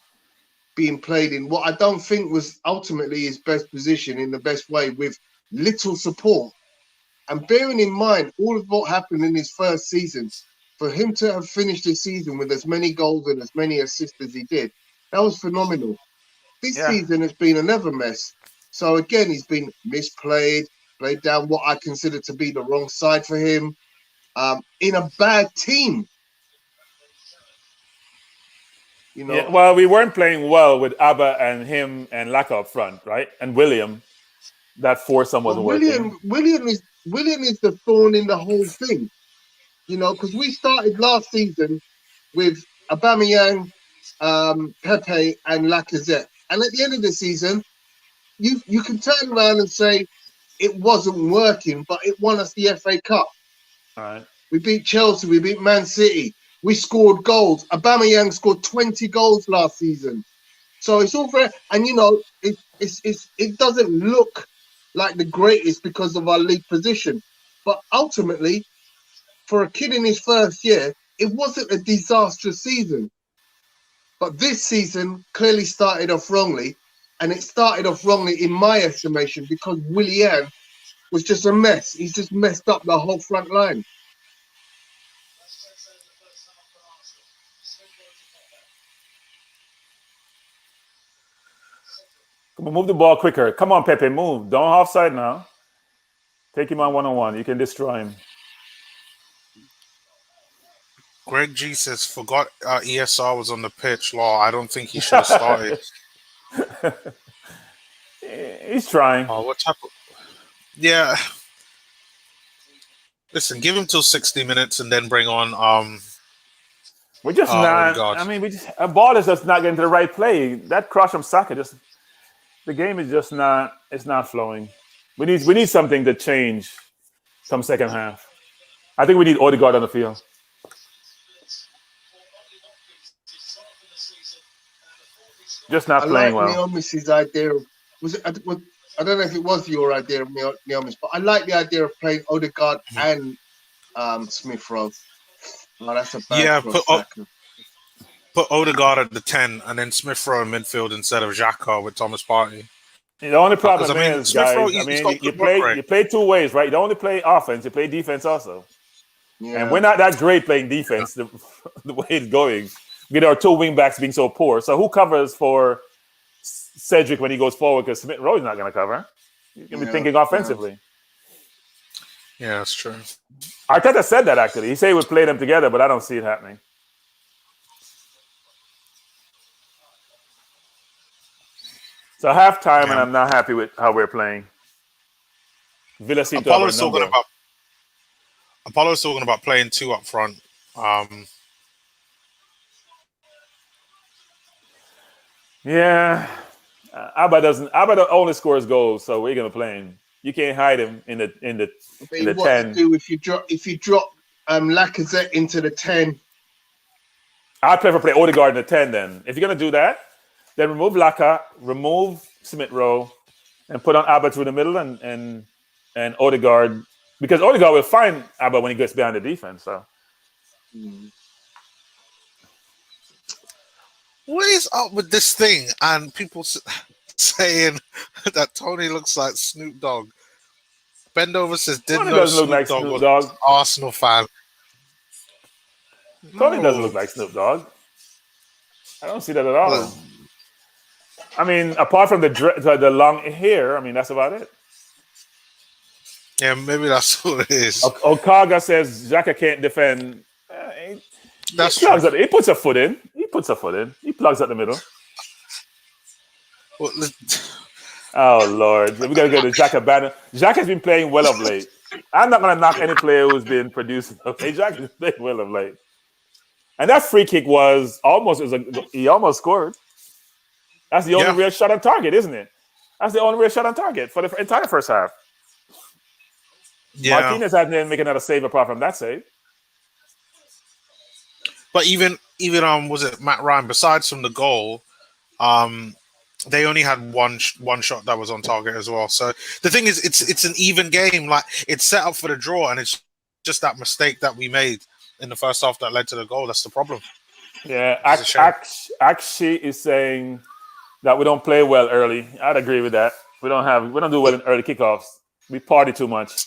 being played in what I don't think was ultimately his best position in the best way, with little support. And bearing in mind all of what happened in his first season, for him to have finished the season with as many goals and as many assists as he did, that was phenomenal. This season has been another mess. So again, he's been misplayed, played down what I consider to be the wrong side for him, in a bad team. Yeah, well, we weren't playing well with Abba and him and Laka up front, right? And William, that foursome wasn't working. William is the thorn in the whole thing, because we started last season with Aubameyang, Pepe, and Lacazette, and at the end of the season, you can turn around and say it wasn't working, but it won us the FA Cup. All right. We beat Chelsea, we beat Man City, we scored goals. Aubameyang scored 20 goals last season. So it's all fair. And, it doesn't look like the greatest because of our league position. But ultimately, for a kid in his first year, it wasn't a disastrous season. But this season clearly started off wrongly. And it started off wrongly in my estimation because Willian was just a mess. He's just messed up the whole front line. Come on, move the ball quicker. Come on, Pepe, move. Don't offside now. Take him on one-on-one. You can destroy him. Greg G says, forgot ESR was on the pitch. Law, I don't think he should have started. He's trying. Oh, what type of... Yeah. Listen, give him till 60 minutes and then bring on... We're just not... Odegaard. I mean, a ball is just not getting to the right play. That cross from Saka just... The game is just not... It's not flowing. We need something to change come second half. I think we need Odegaard on the field. Just not playing well. Neomis's idea of... I don't know if it was your idea of Neomis, but I like the idea of playing Odegaard and Smith Rowe. Oh, that's a bad put Odegaard at the 10 and then Smith Rowe in midfield instead of Xhaka with Thomas Partey. The only problem is, Smith Rowe, guys, you play two ways, right? You don't only play offense, you play defense also. Yeah. And we're not that great playing defense the way it's going. With our two wing backs being so poor. So who covers for Cedric when he goes forward? Because Smith Rowe is not going to cover. You're going to be thinking offensively. Yeah, that's true. Arteta said that, actually. He said he would play them together, but I don't see it happening. So halftime, and I'm not happy with how we're playing. Villa seem to have a number. Apollo's talking about playing two up front. Yeah. Abba only scores goals, so we're going to play him. You can't hide him in the What 10. to do if you drop Lacazette into the 10? I'd prefer play Odegaard in the 10 then. If you're gonna do that, then remove Laka, remove Smith Rowe, and put on Abba through the middle and Odegaard, because Odegaard will find Abba when he gets behind the defense. So What is up with this thing? And people saying that Tony looks like Snoop Dogg. Bendover says, didn't Tony know doesn't look Snoop like Dogg Snoop was Dogg. an Arsenal fan. Tony doesn't No. look like Snoop Dogg. I don't see that at all. Well, I mean, apart from the long hair, I mean, that's about it. yeah, maybe that's what it is. Okaga says Xhaka can't defend. That's He plugs true. it. He puts a foot in. He plugs at the middle. Well, Oh, Lord. We got to go to Xhaka banner. Xhaka has been playing well of late. I'm not going to knock any player who's been producing. Okay, Xhaka has played well of late. And that free kick he almost scored. That's the only real shot on target, isn't it? That's the only real shot on target for the entire first half. yeah. Martinez hasn't make another save apart from that save. But even was it Mat Ryan? Besides from the goal, they only had one shot that was on target as well. So the thing is, it's an even game. Like, it's set up for the draw, and it's just that mistake that we made in the first half that led to the goal. That's the problem. Yeah, It's a Akshi is saying that we don't play well early. I'd agree with that. We don't do well in early kickoffs. We party too much.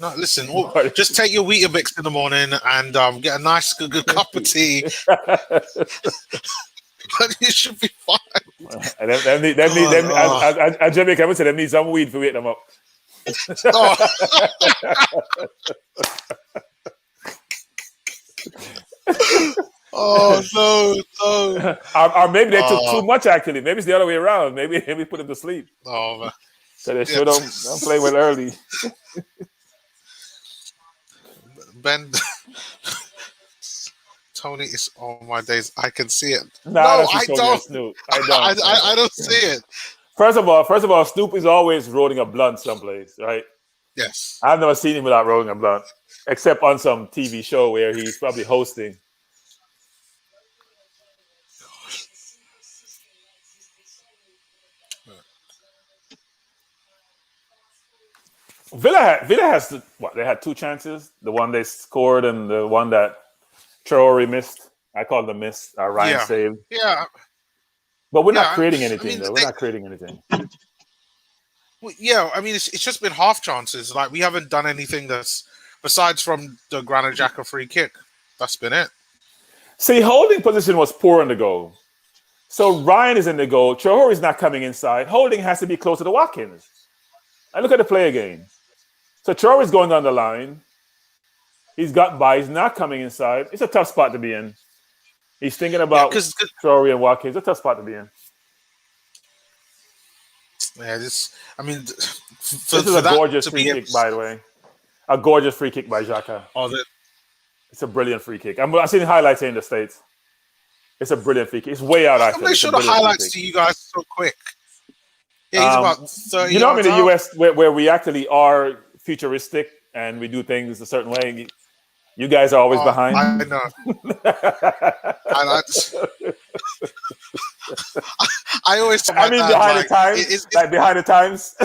No, listen. Just take your Weetabix in the morning and get a nice good cup of tea. And you should be fine. And then Jamaica would say they need some weed to wake them up. Oh no. Or maybe they took too much. Actually, maybe it's the other way around. Maybe put them to sleep. Oh man. So they sure don't play well early. Ben. Tony is on my days. I can see it. Nah, No, that's I just Tony don't. and Snoop. I don't. I don't see it. First of all, Snoop is always rolling a blunt someplace, right? Yes. I've never seen him without rolling a blunt, except on some TV show where he's probably hosting. Villa has what? They had two chances. The one they scored and the one that Traore missed. I call the miss. Ryan saved. Yeah. But we're not Yeah, creating I anything, mean, though. We're not creating anything. Well, yeah, I mean, it's just been half chances. Like, we haven't done anything that's besides from the Granit Xhaka free kick. That's been it. See, holding position was poor in the goal. So Ryan is in the goal. Traore is not coming inside. Holding has to be closer to Watkins. And look at the play again. So Traore is going down the line. He's got by. He's not coming inside. It's a tough spot to be in. He's thinking about Traore and Watkins. It's a tough spot to be in. Yeah, this is a gorgeous free kick, by the way. A gorgeous free kick by Xhaka. It's a brilliant free kick. I've seen highlights here in the States. It's a brilliant free kick. It's way out, actually. Make sure the highlights to you guys so quick. Yeah, he's about 30 You know, I'm in the out. US where we actually are futuristic and we do things a certain way. You guys are always behind. I know. I always tell my dad, behind the times. Behind the times.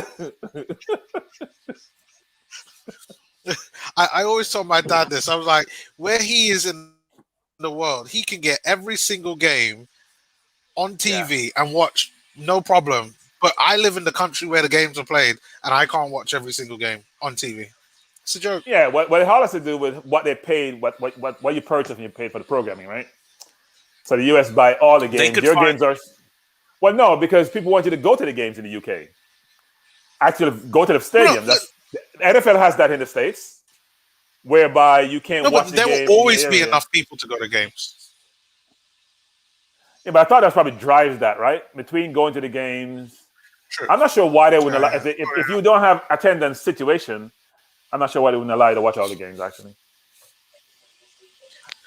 I always told my dad this. I was like, where he is in the world, he can get every single game on TV and watch, no problem. But I live in the country where the games are played, and I can't watch every single game on TV. It's a joke. Yeah, what it has to do with what they paid, what you purchase and you pay for the programming, right? So the US buy all the games. Your games are... Well, no, because people want you to go to the games in the UK. Actually, go to the stadium. The NFL has that in the States, whereby you can't watch the game. There will always be enough people to go to games. Yeah, but I thought that's probably drives that, right? Between going to the games. True. I'm not sure why they wouldn't allow... If you don't have attendance situation, I'm not sure why they wouldn't allow you to watch all the games, actually.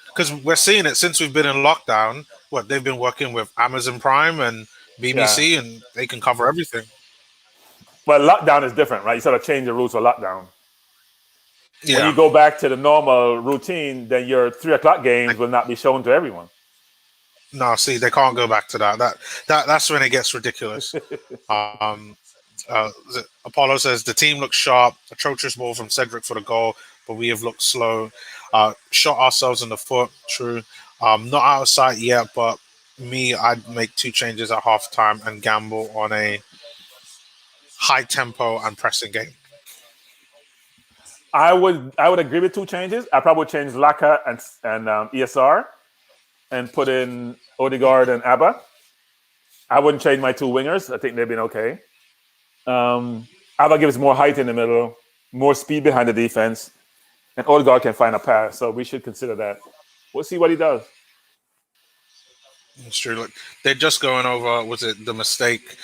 Because we're seeing it since we've been in lockdown. They've been working with Amazon Prime and BBC, and they can cover everything. But lockdown is different, right? You sort of change the rules for lockdown. Yeah. When you go back to the normal routine, then your 3:00 games will not be shown to everyone. No, see, they can't go back to that. That's when it gets ridiculous. Apollo says the team looks sharp. Atrocious ball from Cedric for the goal, but we have looked slow. Shot ourselves in the foot. True. Not out of sight yet, but I'd make 2 changes at halftime and gamble on a high tempo and pressing game. I would agree with 2 changes. I probably would change Laka and ESR and put in Odegaard and Abba. I wouldn't change my 2 wingers. I think they've been okay. Abba gives more height in the middle, more speed behind the defense, and Odegaard can find a pass. So we should consider that. We'll see what he does. It's true. Look, they're just going over. Was it the mistake?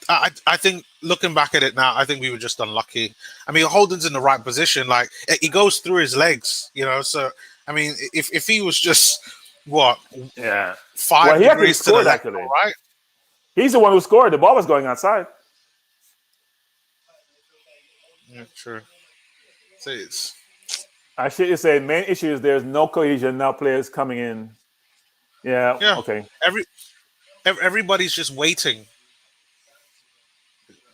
I think looking back at it now, I think we were just unlucky. I mean, Holden's in the right position. Like he goes through his legs, So I mean, if he was just 5 degrees to the left, right? He's the one who scored. The ball was going outside. Yeah, true. See, I should say main issue is there's no cohesion now. Players coming in. Yeah. Okay. Everybody's just waiting.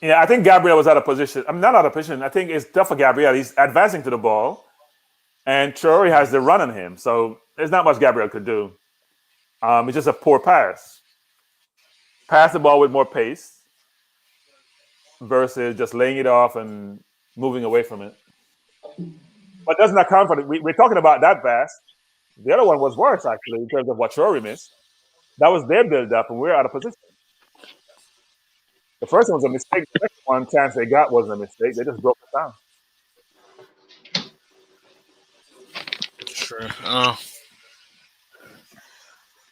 Yeah, I think Gabriel was out of position. I'm not out of position. I think it's tough for Gabriel. He's advancing to the ball, and Traore has the run on him. So there's not much Gabriel could do. It's just a poor pass. Pass the ball with more pace versus just laying it off and moving away from it. But doesn't account for it. We're talking about that pass. The other one was worse, actually, in terms of what Traore missed. That was their build-up, and we're out of position. The first one was a mistake. The second one chance they got wasn't a mistake. They just broke it down. True.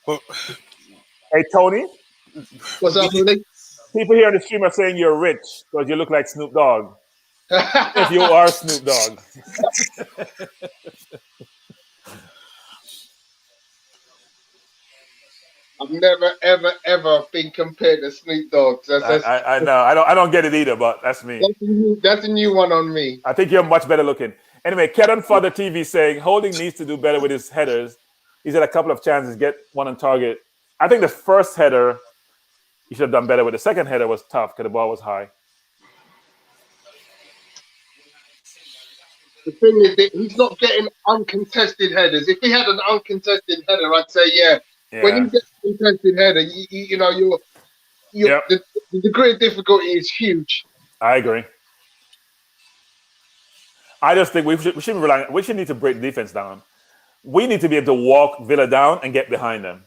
Well, hey, Tony. What's up, Willie? People here on the stream are saying you're rich because you look like Snoop Dogg. If you are Snoop Dogg. I've never, ever been compared to Snoop Dogg. I know. I don't get it either, but that's me. That's a new one on me. I think you're much better looking. Anyway, Kieran Father TV saying Holding needs to do better with his headers. He's had a couple of chances, get one on target. I think the first header he should have done better with. The second header was tough because the ball was high. The thing is that he's not getting uncontested headers. If he had an uncontested header, I'd say yeah. When you get a contested header, the degree of difficulty is huge. I agree. I just think we shouldn't rely. We should need to break defense down. We need to be able to walk Villa down and get behind them.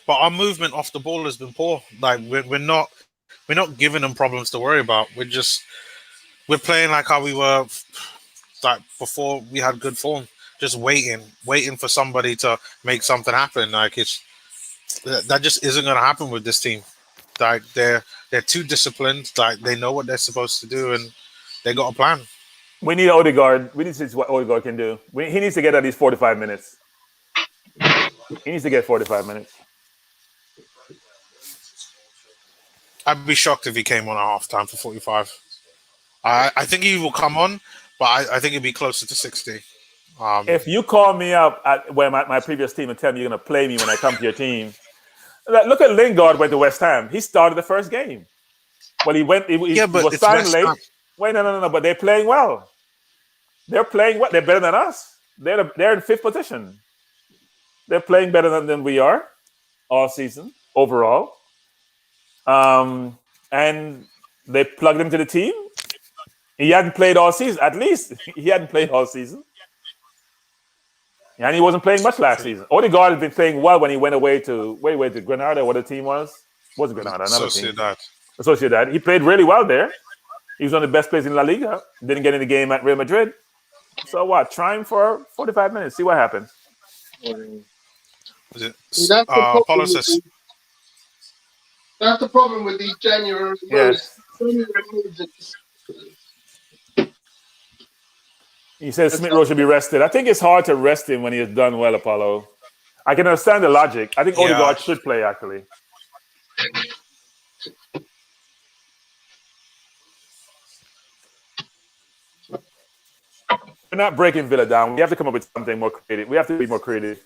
But our movement off the ball has been poor. Like we're not giving them problems to worry about. We're playing like how we were like before we had good form. Just waiting for somebody to make something happen. Like that just isn't going to happen with this team. Like they're too disciplined. Like they know what they're supposed to do, and they got a plan. We need Odegaard. We need to see what Odegaard can do. He needs to get at least 45 minutes. He needs to get 45 minutes. I'd be shocked if he came on at halftime for 45. I think he will come on, but I think it'd be closer to 60. If you call me up at my previous team and tell me you're going to play me when I come to your team, look at Lingard went to West Ham. He started the first game. Well, he was signed late. Wait, no. But they're playing well. They're playing well. They're better than us. They're in 5th position. They're playing better than we are all season overall. And they plugged him to the team. He hadn't played all season. At least he hadn't played all season. And he wasn't playing much last season. Odegaard has been playing well when he went away to Granada, what the team was. Wasn't Granada, another team. Sociedad. He played really well there. He was one of the best players in La Liga. Didn't get in the game at Real Madrid. So what? Try him for 45 minutes. See what happens. Is it? Apollo says. That's the problem with these January moves. Yes. He says Smith Rowe should be rested. I think it's hard to rest him when he has done well, Apollo. I can understand the logic. I think Odegaard should play, actually. We're not breaking Villa down. We have to come up with something more creative. We have to be more creative.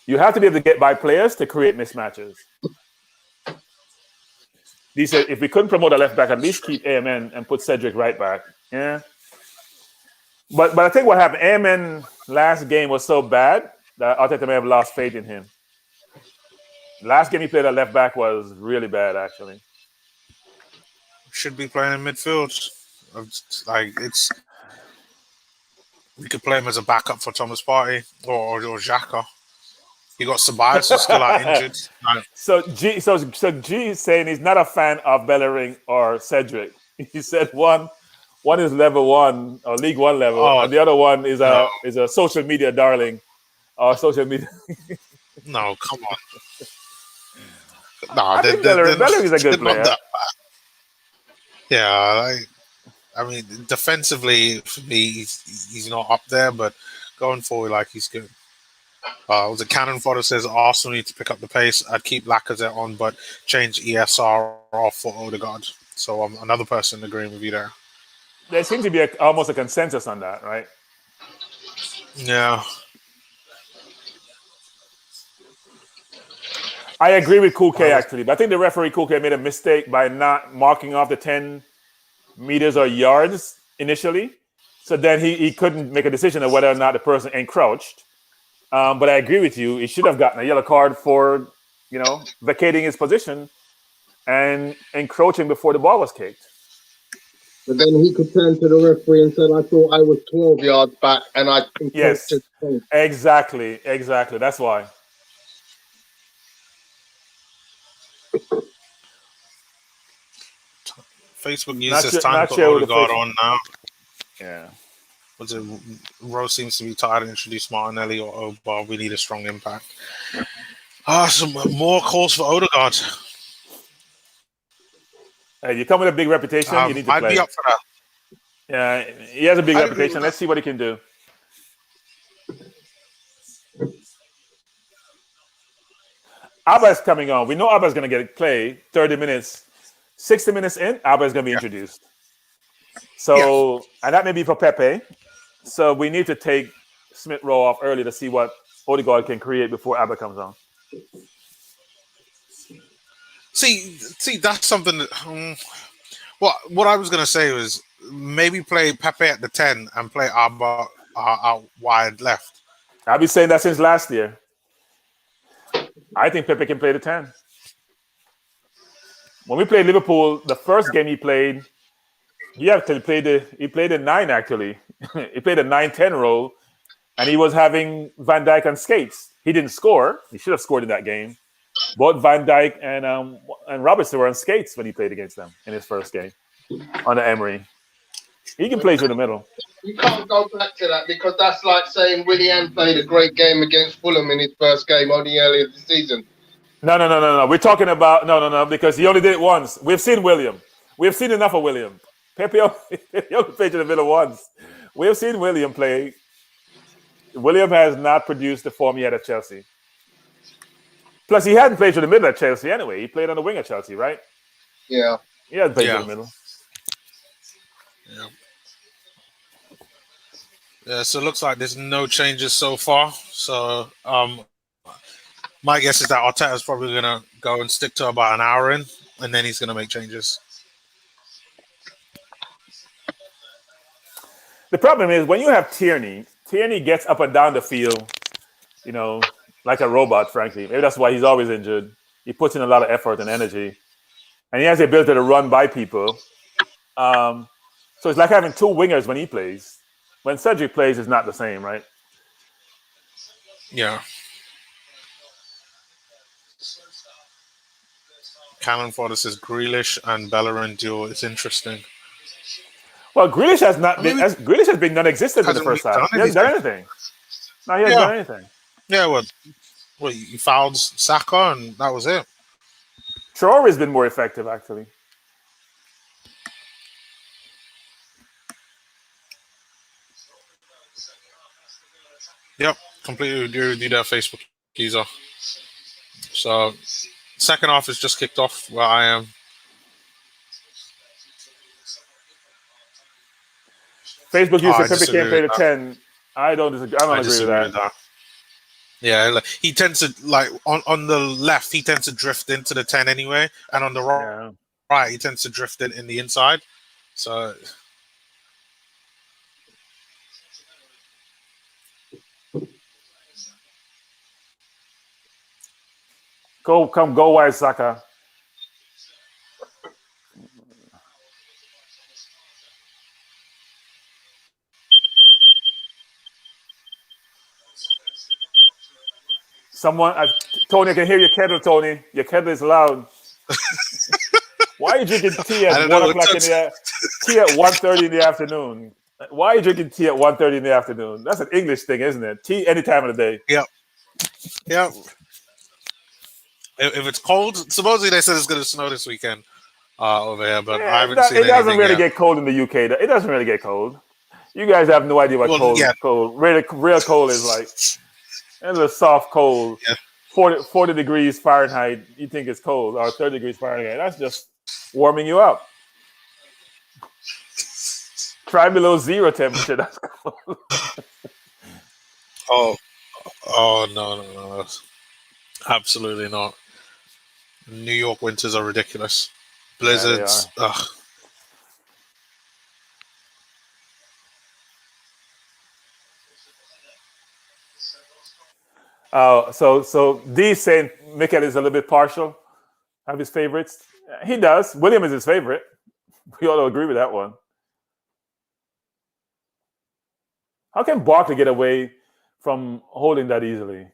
You have to be able to get by players to create mismatches. He said, if we couldn't promote a left back, at least keep AMN and put Cedric right back. Yeah. But I think what happened, AMN last game was so bad that Arteta may have lost faith in him. Last game he played at left back was really bad, actually. Should be playing in midfield. We could play him as a backup for Thomas Partey or Xhaka. You got Ceballos who's still out injured. So G is saying he's not a fan of Bellerin or Cedric. He said one is level 1 or League 1 level, and the other one is a social media darling or social media. No, come on. I think Bellerin is a good player. Yeah, I mean, defensively for me, he's not up there, but going forward, he's good. Was it Cannon Fodder says Arsenal need to pick up the pace. I'd keep Lacazette on, but change ESR off for Odegaard. So I'm another person agreeing with you there. There seems to be almost a consensus on that, right? Yeah. I agree with Kuke actually, but I think the referee Kuke made a mistake by not marking off the 10 meters or yards initially. So then he couldn't make a decision of whether or not the person encroached. But I agree with you. He should have gotten a yellow card for, vacating his position and encroaching before the ball was kicked. But then he could turn to the referee and say, I thought I was 12 yards back and I... Yes, exactly. That's why. Facebook uses time to put Odegaard on now. Yeah. Rose seems to be tired of introduce Martinelli or Oba. We need a strong impact. Some more calls for Odegaard. Hey, you come with a big reputation, you need to play. I'd be up for that. Yeah, he has a big reputation. Let's see what he can do. Abba's coming on. We know Abba's going to get play 30 minutes. 60 minutes in, Abba's going to be introduced. So, and that may be for Pepe. So we need to take Smith Rowe off early to see what Odegaard can create before Abba comes on. See, that's something that... what I was going to say was maybe play Pepe at the 10 and play Abba out wide left. I've been saying that since last year. I think Pepe can play the 10. When we played Liverpool, the first game he played, he played the 9 actually. He played a 9-10 role, and he was having Van Dijk on skates. He didn't score. He should have scored in that game. Both Van Dijk and Robertson were on skates when he played against them in his first game under Emery. He can play through the middle. You can't go back to that because that's like saying Willian played a great game against Fulham in his first game only earlier this season. No. We're talking about no, because he only did it once. We've seen William. We've seen enough of William. Pepe only played to the middle once. We've seen William play. William has not produced the form he had at Chelsea. Plus, he hadn't played to the middle at Chelsea anyway. He played on the wing at Chelsea, right? Yeah. He hadn't played to the middle. Yeah, so it looks like there's no changes so far. So my guess is that Arteta's probably going to go and stick to about an hour in, and then he's going to make changes. The problem is when you have Tierney gets up and down the field, like a robot, frankly. Maybe that's why he's always injured. He puts in a lot of effort and energy. And he has the ability to run by people. So it's like having two wingers when he plays. When Cedric plays, it's not the same, right? Yeah. Cannon Fodder says Grealish and Bellerin duel is interesting. Well, Grealish has been non-existent in the first half. He hasn't done anything. No, he hasn't done anything. Yeah, well, he fouled Saka, and that was it. Traore has been more effective, actually. Yep, completely agree with you there, Facebook user. So, second half is just kicked off where I am. Facebook Oh, user I Pepe can't disagree play with the that. 10. I don't disagree. I don't agree with that. Yeah, like, he tends to like on the left. He tends to drift into the 10 anyway, and on the Yeah. right, he tends to drift in the inside. So Go wide, Saka. Someone, Tony, I can hear your kettle, Tony. Your kettle is loud. Why are you drinking tea I at don't 1 know. o'clock tea at 1:30 in the afternoon? Why are you drinking tea at 1:30 in the afternoon? That's an English thing, isn't it? Tea any time of the day. Yep. Yep. If it's cold, supposedly they said it's going to snow this weekend over here, but I haven't seen It doesn't anything really yet. get cold in the UK. It doesn't really get cold. You guys have no idea what Well, yeah. really real cold is like. It's a soft cold. Yeah. 40 degrees Fahrenheit. You think it's cold, or 30 degrees Fahrenheit. That's just warming you up. Try below zero temperature. That's cold. Oh no. Absolutely not. New York winters are ridiculous. Blizzards. Yeah, Ugh. So D saying Mikel is a little bit partial. Have his favorites. He does. William is his favorite. We all agree with that one. How can Barkley get away from holding that easily?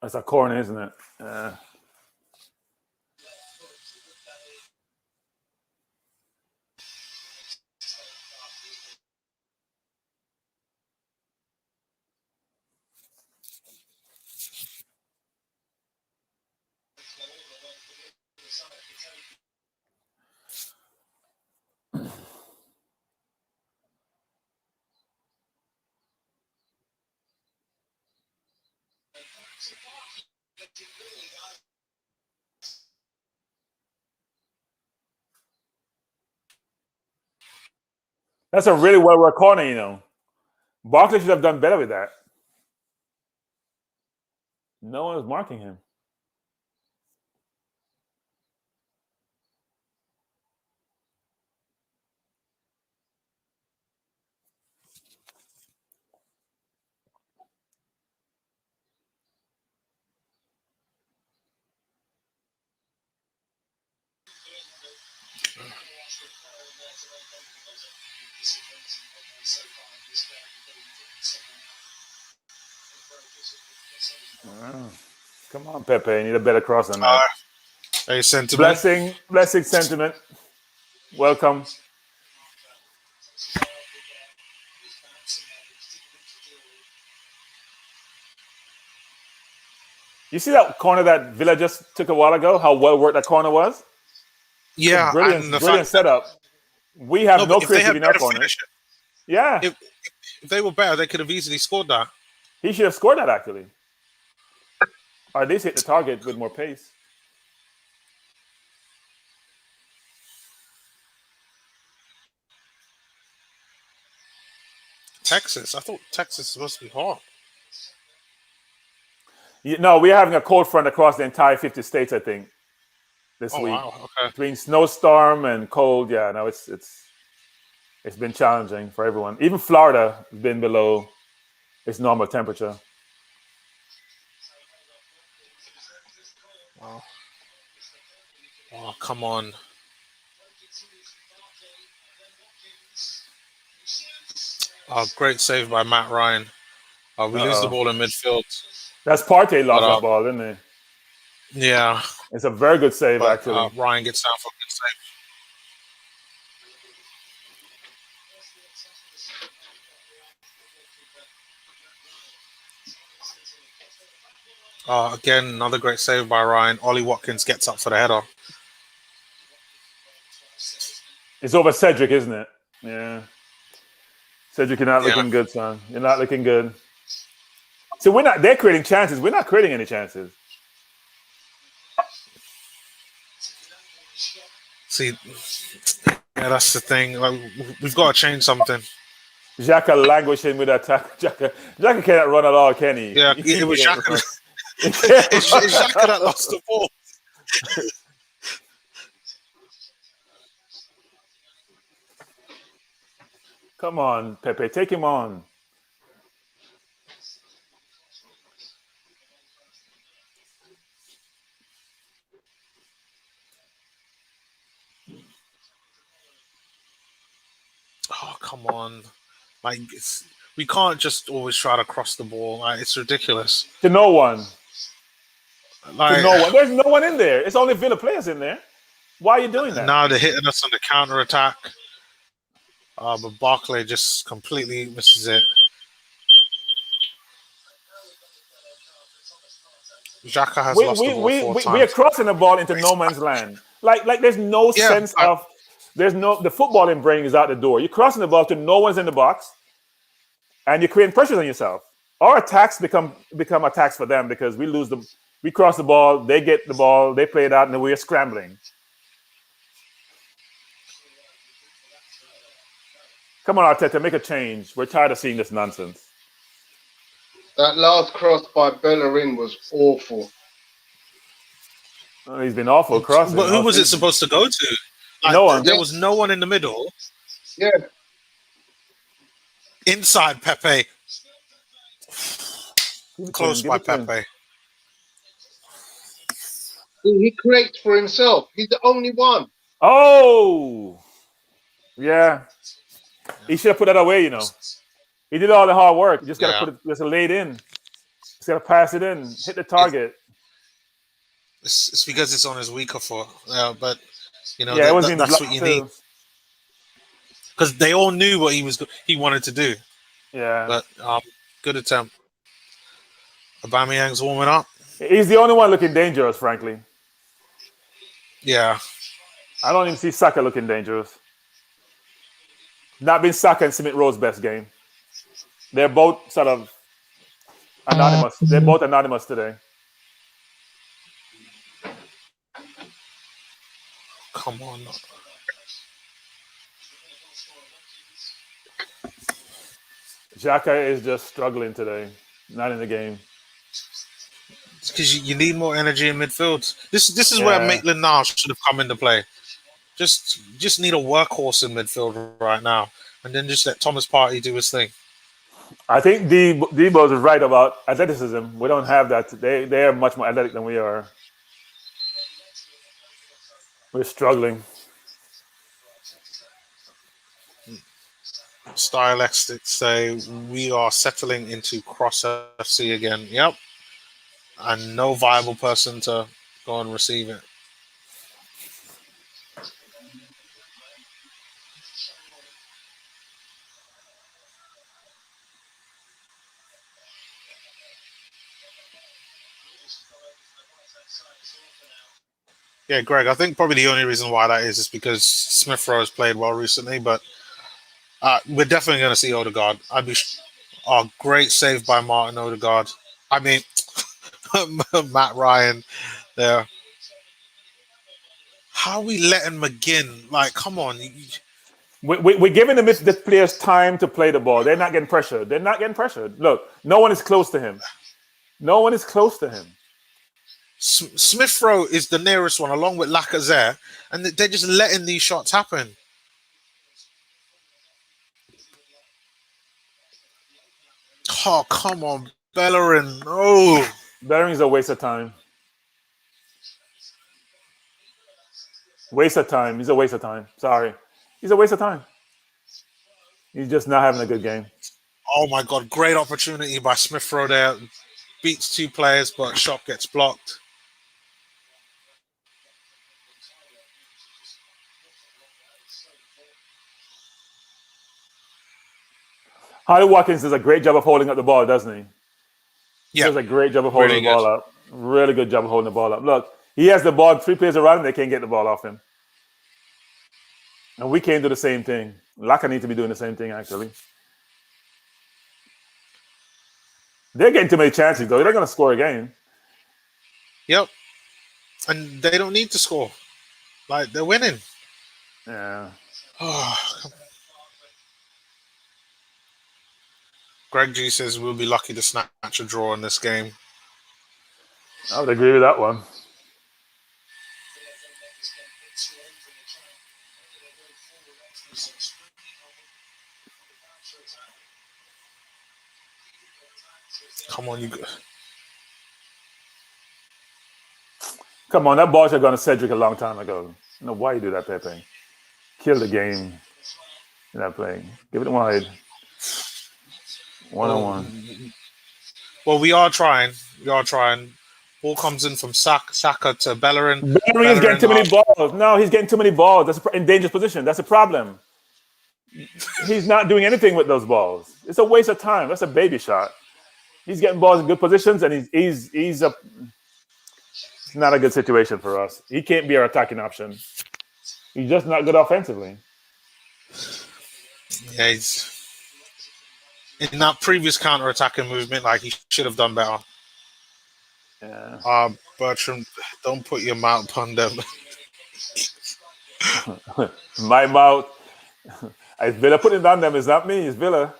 That's a corner, isn't it? That's a really well-worked corner, you know. Barkley should have done better with that. No one was marking him. Come on, Pepe. You need a better cross than that. Hey, sentiment. Blessing sentiment. Welcome. You see that corner that Villa just took a while ago? How well worked that corner was? Yeah, brilliant setup. We have no creativity in our corner. Yeah. If they were better, they could have easily scored that. He should have scored that, actually. Or at least hit the target with more pace. Texas? I thought Texas was supposed to be hot. No, we're having a cold front across the entire 50 states, I think, this week. Wow. Okay. Between snowstorm and cold, yeah, no, it's been challenging for everyone. Even Florida has been below its normal temperature. Oh, come on. Oh, great save by Mat Ryan. We lose the ball in midfield. That's Partey lost that ball, didn't he? Yeah. It's a very good save, actually. Ryan gets down for a good save. Again, another great save by Ryan. Ollie Watkins gets up for the header. It's over Cedric, isn't it? Yeah. Cedric, you're not looking good, son. You're not looking good. So they're creating chances. We're not creating any chances. See, yeah, that's the thing. Like, we've got to change something. Xhaka languishing with that tackle. Xhaka cannot run at all, can he? Yeah, He it was can't Xhaka. run. It's Xhaka that lost the ball. Come on, Pepe, take him on. Oh, come on. Like, we can't just always try to cross the ball. Like, it's ridiculous. To no one. Like, To no one. There's no one in there. It's only Villa players in there. Why are you doing that? now they're hitting us on the counter attack. But Barkley just completely misses it. Xhaka has lost the ball 4 times. We are crossing the ball into no man's land. Like there's no sense of the footballing brain is out the door. You're crossing the ball to no one's in the box, and you're creating pressures on yourself. Our attacks become attacks for them because we cross the ball, they get the ball, they play it out, and then we're scrambling. Come on, Arteta, make a change. We're tired of seeing this nonsense. That last cross by Bellerin was awful. Oh, he's been awful crossing. But who was it supposed to go to? Like, no one. There was no one in the middle. Yeah. Inside Pepe. Close by Pepe. He creates for himself. He's the only one. Oh! Yeah. He should have put that away, you know. He did all the hard work. You just got to just lay it in. Just got to pass it in, hit the target. It's because it's on his weaker foot. But, you know, that's what you need. Because they all knew what he wanted to do. Yeah. But good attempt. Aubameyang's warming up. He's the only one looking dangerous, frankly. Yeah. I don't even see Saka looking dangerous. Not been Saka and Smith Rowe's best game. They're both sort of anonymous. They're both anonymous today. Come on. Xhaka is just struggling today. Not in the game. Because you need more energy in midfield. This is where Maitland-Niles should have come into play. Just need a workhorse in midfield right now, and then just let Thomas Partey do his thing. I think Debo's is right about athleticism. We don't have that. They are much more athletic than we are. We're struggling. Stylistics say we are settling into Cross FC again. Yep. And no viable person to go and receive it. Yeah, Greg, I think probably the only reason why that is because Smith Rowe has played well recently, but we're definitely going to see Odegaard. Great save by Martin Odegaard. I mean, Mat Ryan there. How are we letting McGinn? Like, come on. We're giving the players time to play the ball. They're not getting pressured. Look, no one is close to him. Smith Rowe is the nearest one, along with Lacazette, and they're just letting these shots happen. Oh, come on, Bellerin. Oh. Bellerin's a waste of time. He's a waste of time. Sorry. He's a waste of time. He's just not having a good game. Oh, my God. Great opportunity by Smith Rowe there. Beats 2 players, but shot gets blocked. Harley Watkins does a great job of holding up the ball, doesn't he? Yeah. He does a great job of holding the ball up. Really good job of holding the ball up. Look, he has the ball, 3 players around him, they can't get the ball off him. And we can't do the same thing. Laka needs to be doing the same thing, actually. They're getting too many chances, though. They're going to score again. Yep. And they don't need to score. Like, they're winning. Yeah. Greg G says we'll be lucky to snatch a draw in this game. I would agree with that one. Come on, you. Come on, that ball should have gone to Cedric a long time ago. I don't know why you do that, Pepe. Kill the game in that play. Give it wide. One-on-one. Well, we are trying. Ball comes in from Saka to Bellerin. Bellerin is getting too many balls. No, he's getting too many balls. That's in dangerous position. That's a problem. He's not doing anything with those balls. It's a waste of time. That's a baby shot. He's getting balls in good positions, and he's it's not a good situation for us. He can't be our attacking option. He's just not good offensively. Yeah, he's in that previous counter-attacking movement, like, he should have done better. Yeah. Bertram, don't put your mouth upon them. My mouth. It's Villa putting it on them. It's not me. It's Villa.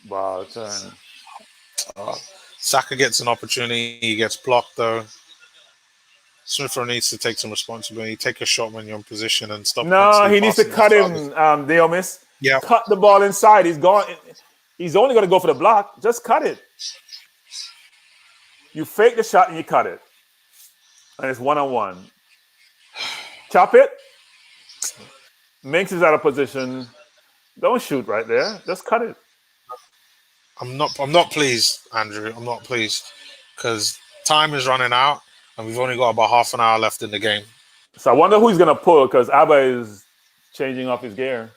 Wow, turn. Saka gets an opportunity. He gets blocked, though. Smith Rowe needs to take some responsibility. Take a shot when you're in position and stop. No, he needs to cut him, Diomis. Yeah. Cut the ball inside. He's gone. He's only going to go for the block. Just cut it. You fake the shot and you cut it. And it's one-on-one. Chop it. Minx is out of position. Don't shoot right there. Just cut it. I'm not pleased, Andrew. I'm not pleased because time is running out and we've only got about half an hour left in the game. So I wonder who he's going to pull because Abba is changing off his gear.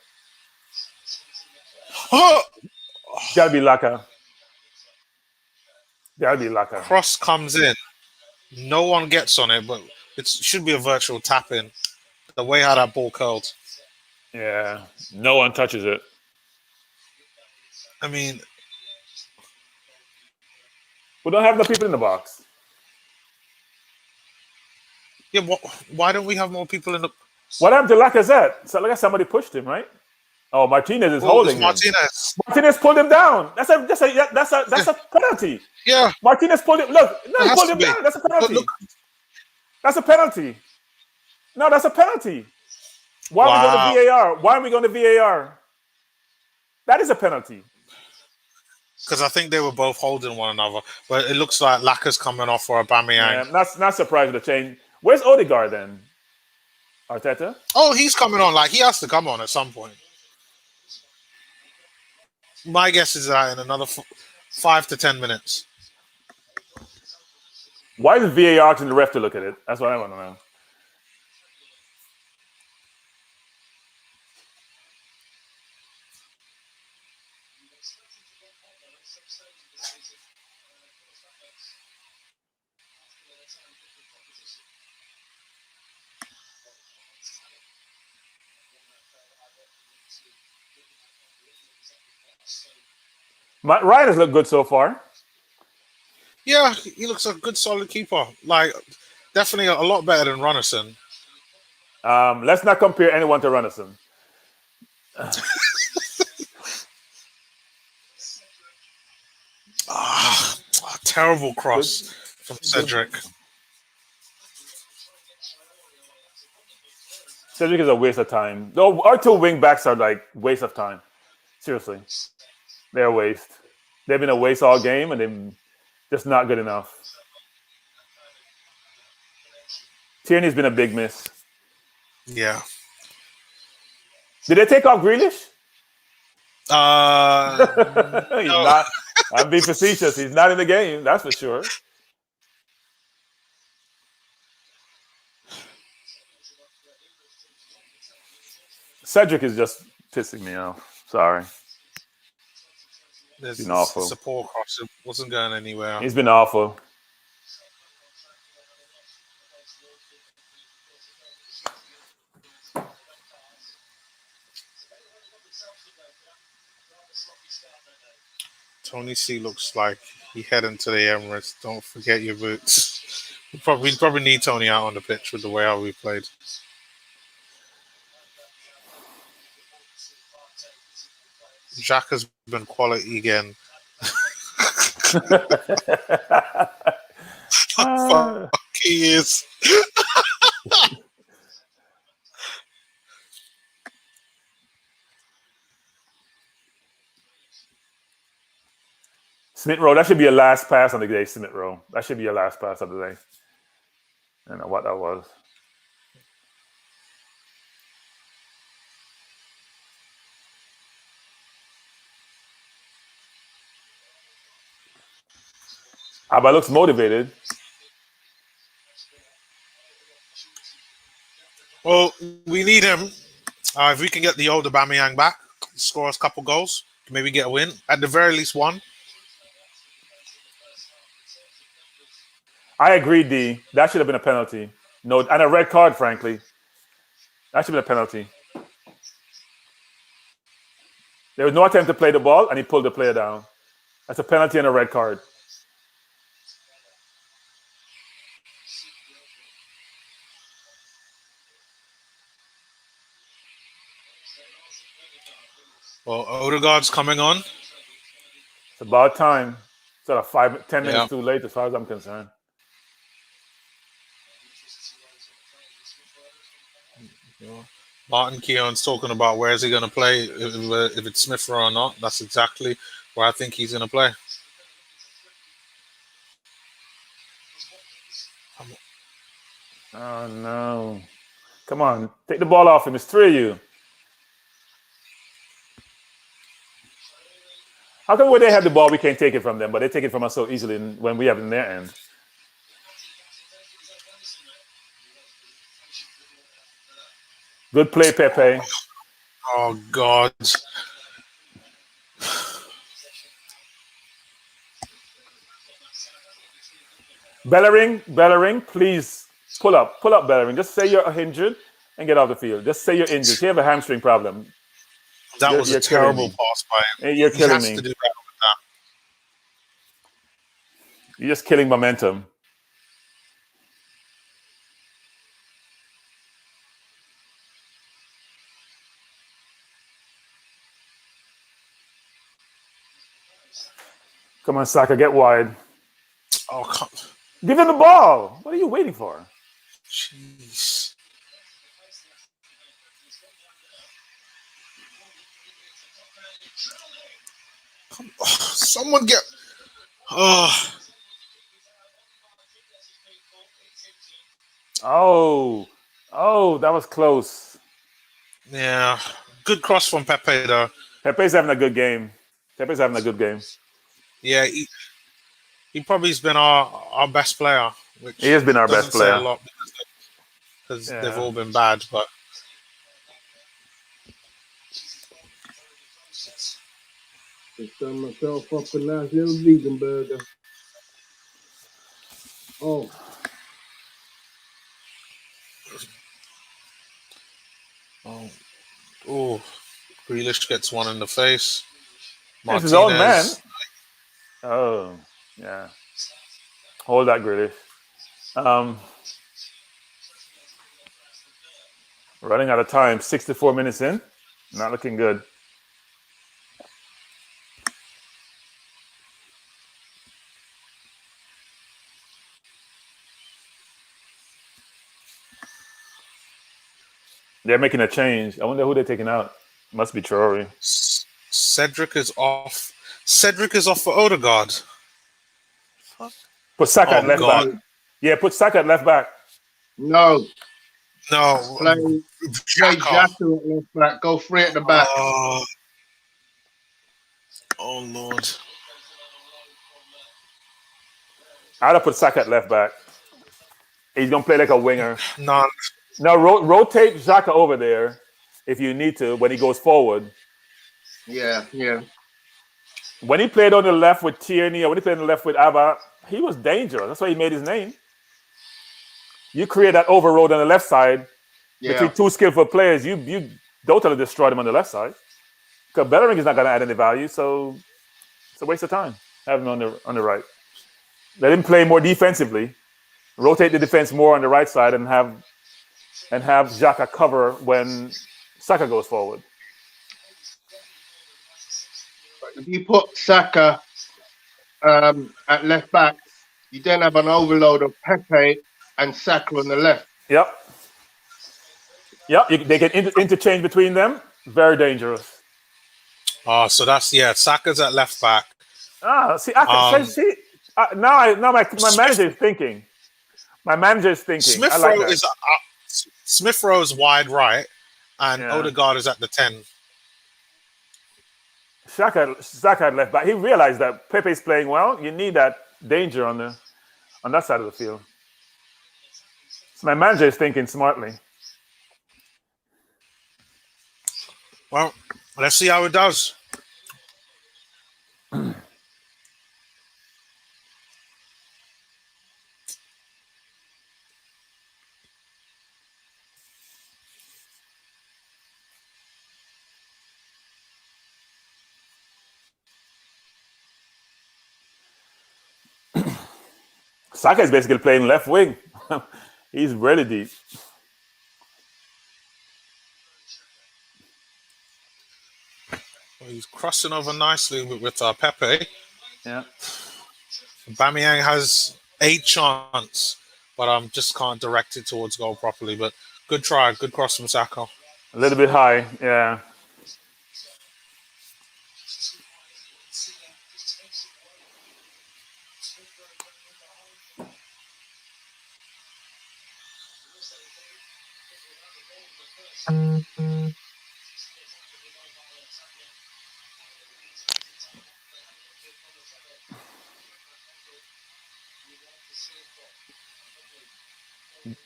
Gotta be Laka. Cross comes in. No one gets on it, but it should be a virtual tap-in. The way how that ball curled. Yeah. No one touches it. I mean, we don't have the people in the box. yeah. Why don't we have more people in the? What happened to Lacazette? So like somebody pushed him, right? Oh, Martinez is holding him. Martinez pulled him down. That's a penalty. Yeah. Martinez pulled him. Look, no, he pulled him down. That's a penalty. That's a penalty. No, that's a penalty. Why are we going to VAR? Why are we going to VAR? That is a penalty. Because I think they were both holding one another. But it looks like Laka's coming off for Aubameyang. Yeah, not surprised with the change. Where's Odegaard then? Arteta? Oh, he's coming on. Like, he has to come on at some point. My guess is that in another 5 to 10 minutes. Why is VAR asking the ref to look at it? That's what I want to know. Mat Ryan has looked good so far. Yeah, he looks a good, solid keeper. Like, definitely a lot better than Runarsson. Let's not compare anyone to Runarsson. Terrible cross from Cedric. Cedric is a waste of time. No, our two wing backs are like waste of time. Seriously. They're a waste. They've been a waste all game and they're just not good enough. Tierney's been a big miss. Yeah. Did they take off Grealish? He's not. I'm being facetious. He's not in the game, that's for sure. Cedric is just pissing me off. Sorry. It's been awful. It's a poor cross. It wasn't going anywhere. He's been awful. Tony C looks like he heading to the Emirates. Don't forget your boots. We probably need Tony out on the pitch with the way how we played. Jack has been quality again. Fuck, he is. Smith Rowe, that should be your last pass on the day, Smith Rowe. That should be your last pass of the day. I don't know what that was. Abba looks motivated. Well, we need him. If we can get the old Aubameyang back, score us a couple goals, maybe get a win. At the very least, one. I agree, D. That should have been a penalty. No, and a red card, frankly. That should have been a penalty. There was no attempt to play the ball, and he pulled the player down. That's a penalty and a red card. Well, Odegaard's coming on. It's about time. It's sort of 10 minutes too late as far as I'm concerned. Martin Keown's talking about where is he going to play, if it's Smith Rowe or not. That's exactly where I think he's going to play. Oh, no. Come on. Take the ball off him. It's three of you. How come when they have the ball, we can't take it from them, but they take it from us so easily when we have it in their end? Good play, Pepe. Oh, God. Bellerin, please pull up, Bellerin. Just say you're injured and get off the field. Just say you're injured. You have a hamstring problem. That was a terrible pass by him. You're killing me. me. To do better with that. You're just killing momentum. Come on, Saka, get wide. Oh, come. Give him the ball. What are you waiting for? Jeez. Come on. Someone get. Oh, that was close. yeah. Good cross from Pepe, though. Pepe's having a good game. Yeah, he probably's been our best player. Which he has been our best player. A lot because they've all been bad, but. Just done myself up a nice little vegan burger. Oh. Oh, Grealish gets one in the face. It's his own man. Oh, yeah. Hold that, Grealish. Running out of time. 64 minutes in. Not looking good. They're making a change. I wonder who they're taking out. Must be Traore. Cedric is off. Cedric is off for Odegaard. Put Saka at left back. Yeah, put Saka at left back. No. Play Jacko at left back. Go free at the back. Oh, Lord. I'd have put Saka at left back. He's going to play like a winger. No. Now, rotate Xhaka over there if you need to when he goes forward. Yeah. When he played on the left with Tierney or when he played on the left with Abba, he was dangerous. That's why he made his name. You create that overload on the left side between two skillful players. You totally destroy them on the left side. Because Bellerin is not going to add any value, so it's a waste of time having him on the right. Let him play more defensively rotate the defense more on the right side and have Xhaka cover when Saka goes forward. If you put Saka at left back, you then have an overload of Pepe and Saka on the left. Yep. They can interchange between them. Very dangerous. Oh, so that's Saka's at left back. Now my manager is thinking. My manager is thinking. Smith I like Rowe that. is Smith Rowe's wide right, and Odegaard is at the 10. Saka at left back. He realized that Pepe's playing well. You need that danger on that side of the field. So my manager is thinking smartly. Well, let's see how it does. Saka is basically playing left wing. He's really deep. Well, he's crossing over nicely with Pepe. Yeah. Aubameyang has a chance, but just can't direct it towards goal properly. But good try, good cross from Saka. A little bit high, yeah.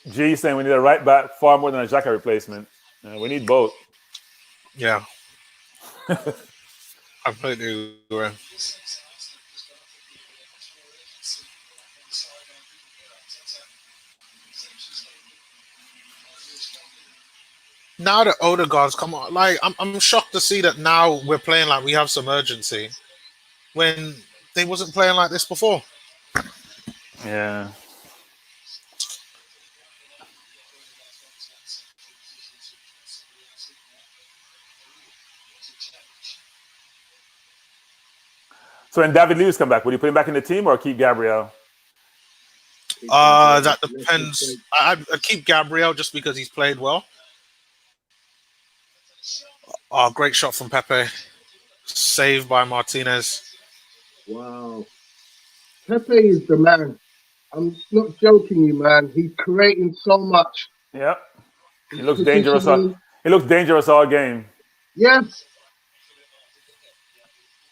G saying we need a right back far more than a Xhaka replacement. We need both. Yeah. I completely agree. Now that Odegaard's come on, like I'm shocked to see that now we're playing like we have some urgency when they wasn't playing like this before. Yeah. So when David Luiz come back, would you put him back in the team or keep Gabriel? That depends. I'd keep Gabriel just because he's played well. Oh, great shot from Pepe. Saved by Martinez. Wow. Pepe is the man. I'm not joking you, man. He's creating so much. Yeah. He looks dangerous. He looks dangerous all game. Yes.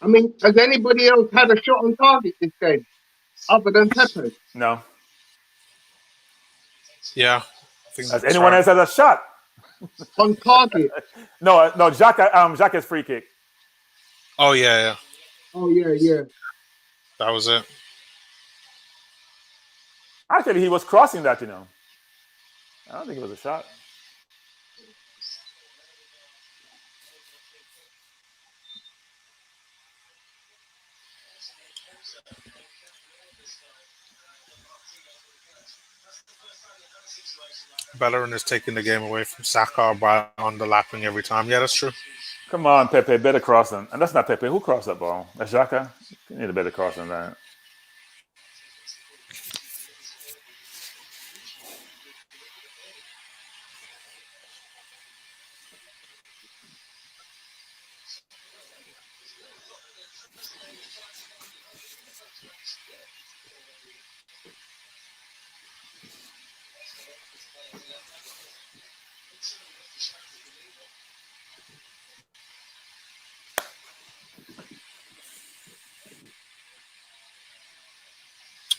I mean, has anybody else had a shot on target this game other than Pepe? No. Yeah. Has anyone else had a shot? On target? No, Xhaka's free kick. Oh, yeah. Oh, yeah. That was it. Actually, he was crossing that, I don't think it was a shot. Bellerin is taking the game away from Saka by underlapping every time. Yeah, that's true. Come on, Pepe, better cross than. And that's not Pepe. Who crossed that ball? That's Xhaka? You need a better cross than that.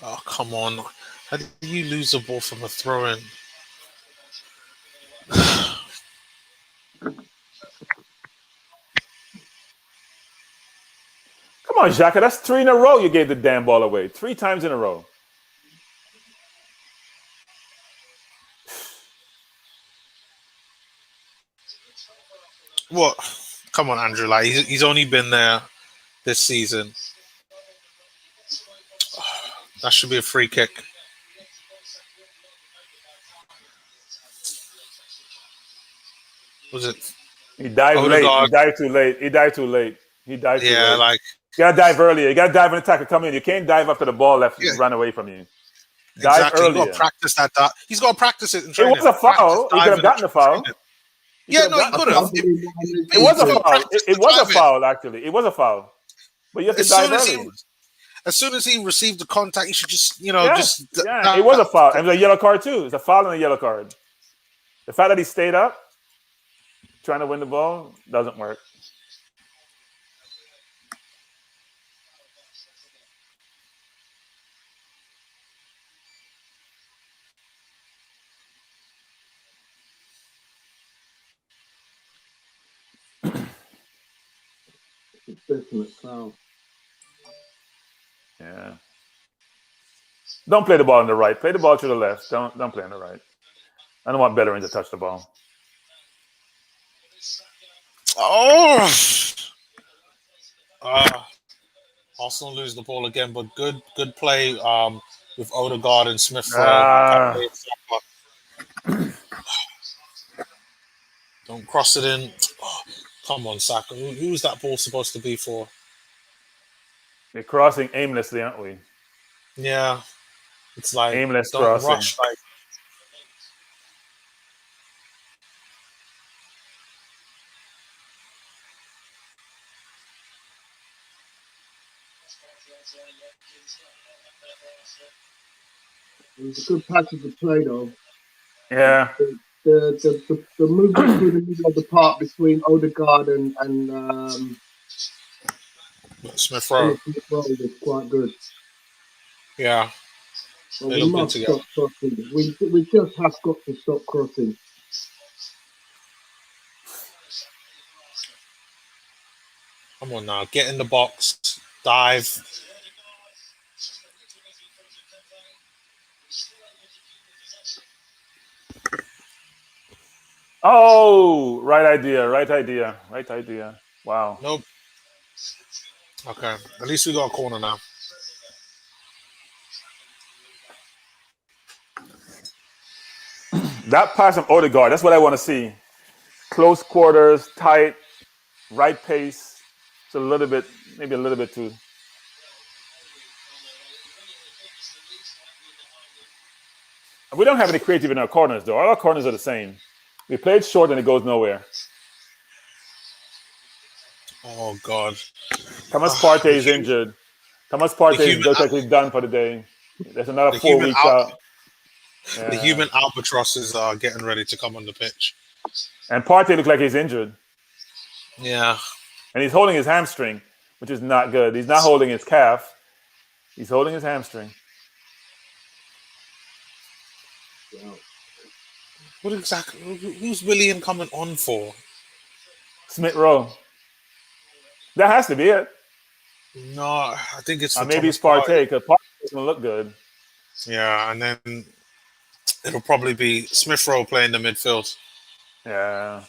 Oh, come on. How did you lose the ball from a throw-in? Come on, Xhaka. That's 3 in a row you gave the damn ball away. 3 times in a row. What? Come on, Andrew. Like he's only been there this season. That should be a free kick. Was it He dived late. He Odegaard? dived too late. He dived too late. He dived too Yeah, late. like You gotta dive earlier. You gotta dive when the attacker come in. You can't dive after the ball left yeah, run away from you. Dive exactly. You got earlier. to practice that. He's got to practice it in It training. was a foul. He could have Diving gotten the foul. training. He Yeah, could have no, he gotten the could I have. foul. can't believe what I It listened was a He's to. got to foul. practice It the was a diving. foul, actually. It was a foul. But you have to As dive soon as early. he received the contact, he should just Yes. Yeah, it was a foul. And it was a yellow card, too. It's a foul and a yellow card. The fact that he stayed up, trying to win the ball, doesn't work. Definite foul. Yeah. Don't play the ball on the right. Play the ball to the left. Don't play on the right. I don't want Bellerin to touch the ball. Oh, Arsenal lose the ball again, but good play with Odegaard and Smith Rowe. Don't cross it in. Oh, come on, Saka. Who's that ball supposed to be for? We're crossing aimlessly, aren't we? Yeah, it's like Aimless don't crossing. rush. Like It was a good passage of play, though. Yeah. The movement through the middle of the park between Odegaard and Smith Rowe. was quite good. Yeah, But they we look good must together. stop crossing. We just have got to stop crossing. Come on now, get in the box, dive. Oh, right idea. Wow. Nope. Okay, at least we got a corner now. That pass from Odegaard, that's what I want to see. Close quarters, tight, right pace. It's maybe a little bit too. We don't have any creative in our corners, though. All our corners are the same. We played short and it goes nowhere. Oh God. Thomas Partey is injured. Thomas Partey looks like he's done for the day. There's another 4 weeks out. Yeah. The human albatrosses are getting ready to come on the pitch. And Partey looks like he's injured. Yeah. And he's holding his hamstring, which is not good. He's not holding his calf. He's holding his hamstring. What exactly? Who's William coming on for? Smith Rowe. That has to be it. No, I think it's for maybe it's Thomas Partey, because Partey doesn't look good. Yeah, and then it'll probably be Smith Rowe playing the midfield. Yeah.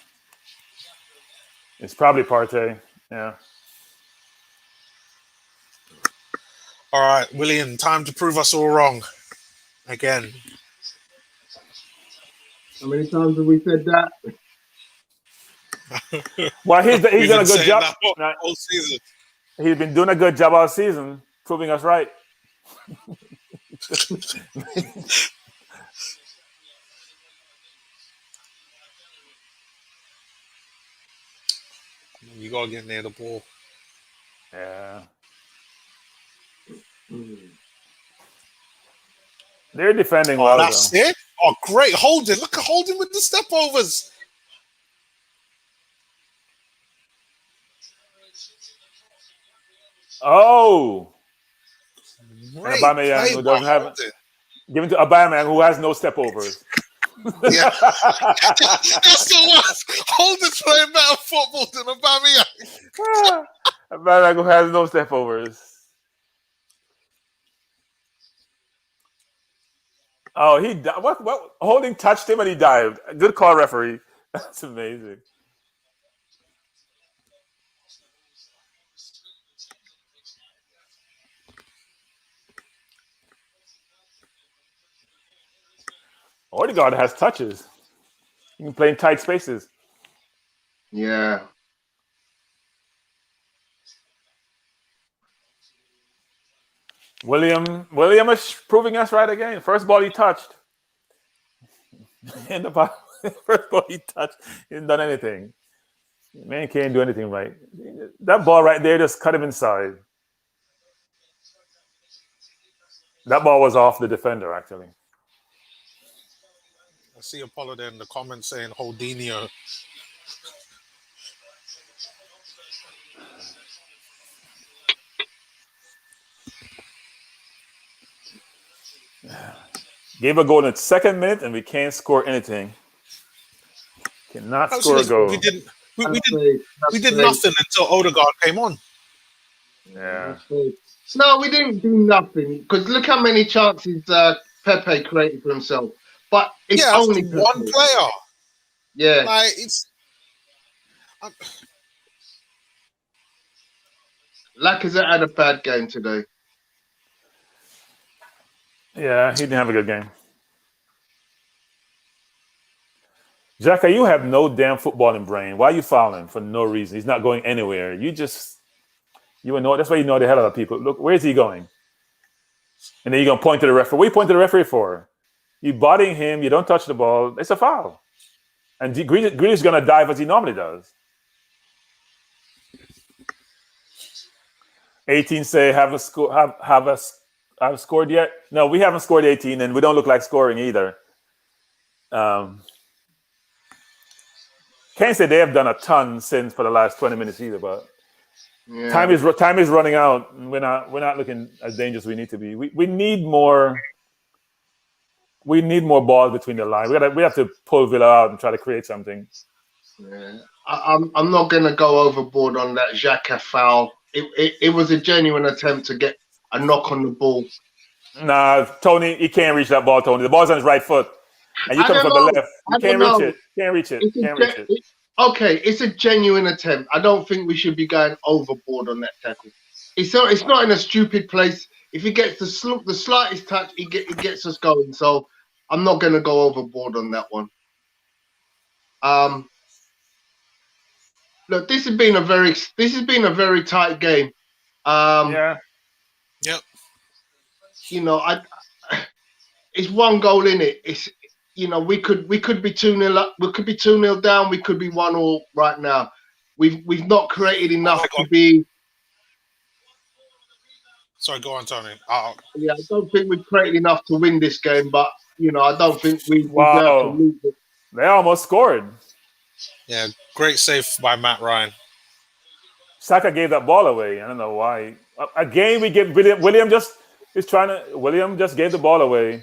It's probably Partey. Yeah. All right, William, time to prove us all wrong. Again. How many times have we said that? Well, he's done a good job. All season. He's been doing a good job all season, proving us right. You gotta get near the ball. Yeah. They're defending well. That's it. Oh, great holding! Look at holding with the step overs. Oh. Great And Aubameyang, who doesn't have it. Give it to Aubameyang, who has no step overs. Yeah. That's the worst. Holden's playing better football than Aubameyang. Aubameyang, who has no step overs. Oh, he what? Holding touched him and he dived. Good call, referee. That's amazing. Odegaard has touches. He can play in tight spaces. Yeah. William is proving us right again. First ball he touched. In the first ball he touched, he didn't done anything. Man can't do anything right. That ball right there just cut him inside. That ball was off the defender, actually. I see Apollo there in the comments saying Holdinho. Gave a goal in the second minute, and we can't score anything. Cannot score a goal. We did nothing until Odegaard came on. Yeah. No, we didn't do nothing because look how many chances Pepe created for himself. But it's only one player. Yeah. Like it's. Lacazette had a bad game today. Yeah, he didn't have a good game. Xhaka, you have no damn footballing brain. Why are you fouling for no reason? He's not going anywhere. You annoy. That's why you know the hell out of people. Look, where's he going? And then you're going to point to the referee. What are you pointing to the referee for? You bodying him. You don't touch the ball. It's a foul. And Grealish is going to dive as he normally does. 18 say, have scored yet? No, we haven't scored 18, and we don't look like scoring either. Can't say they have done a ton since for the last 20 minutes either, but yeah. Time is running out. And we're not looking as dangerous as we need to be. We need more. We need more balls between the lines. We have to pull Villa out and try to create something. Yeah. I'm not going to go overboard on that Xhaka foul. It was a genuine attempt to get a knock on the ball. Nah, Tony, he can't reach that ball, Tony. The ball's on his right foot. And you come from the left. You can't reach it. Can't reach it. Okay, it's a genuine attempt. I don't think we should be going overboard on that tackle. It's not in a stupid place. If he gets the slightest touch, it gets us going. So I'm not going to go overboard on that one. Look, this has been a very tight game. Yeah. Yep. You know, it's one goal in it. It's we could be 2-0 up. We could be 2-0 down. We could be 1-1 right now. We've not created enough to be. Sorry, go on, Tony. Yeah, I don't think we've created enough to win this game, but I don't think we deserve to lose it. They almost scored. Yeah, great save by Mat Ryan. Saka gave that ball away. I don't know why. Again, we get William just gave the ball away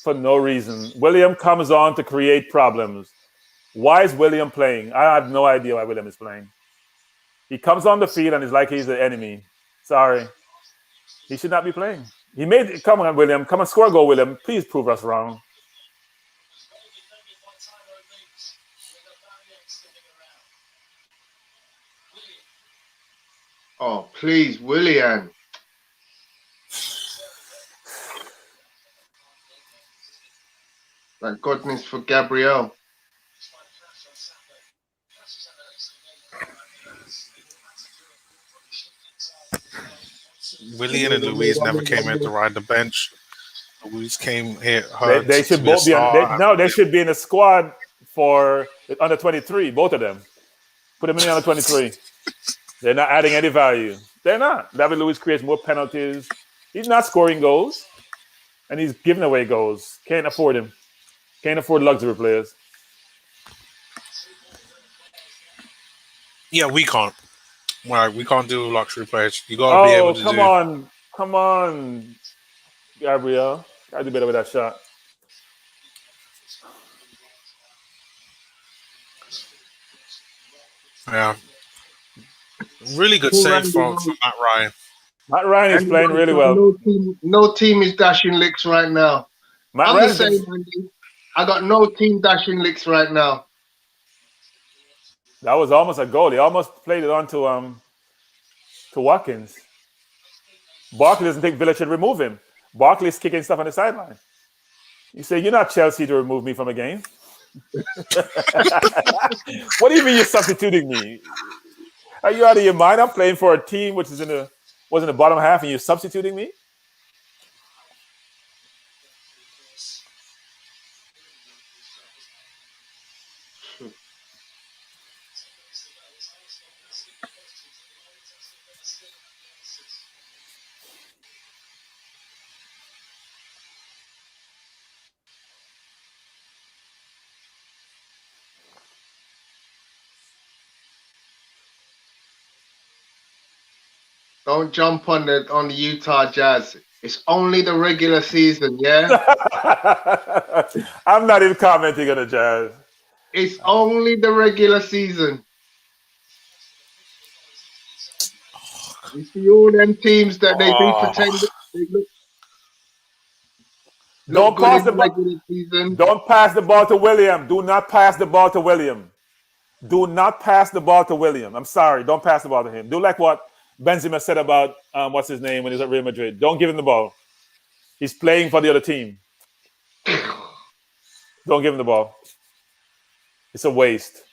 for no reason. William comes on to create problems. Why is William playing? I have no idea why William is playing. He comes on the field and it's like he's the enemy. Sorry. He should not be playing. Come on, William. Come and score a goal, William. Please prove us wrong. Oh, please, William. Thank goodness for Gabriel. Willian and Luiz never came here to ride the bench. Luiz came here. They should both be. They should be in a squad for under 23. Both of them. Put them in the under 23. They're not adding any value. They're not. David Luiz creates more penalties. He's not scoring goals, and he's giving away goals. Can't afford him. Can't afford luxury players. Yeah, we can't. Right, we can't do luxury players. You gotta be able to come on, Gabriel. Gotta do better with that shot. Yeah, really good save from Mat Ryan. Mat Ryan is playing really well. No team is dashing licks right now. I'm the same, Andy. I got no team dashing licks right now. That was almost a goal. He almost played it on to Watkins. Barkley doesn't think Villa should remove him. Barkley's kicking stuff on the sideline. You say, you're not Chelsea to remove me from a game. What do you mean you're substituting me? Are you out of your mind? I'm playing for a team which was in the bottom half, and you're substituting me? Don't jump on the Utah Jazz. It's only the regular season, yeah? I'm not even commenting on the Jazz. It's only the regular season. You see all them teams that they be pretending they look good in the regular season. Don't pass the ball to William. Do not pass the ball to William. Do not pass the ball to William. I'm sorry. Don't pass the ball to him. Do like what Benzema said about what's his name when he was at Real Madrid. Don't give him the ball. He's playing for the other team. Don't give him the ball. It's a waste.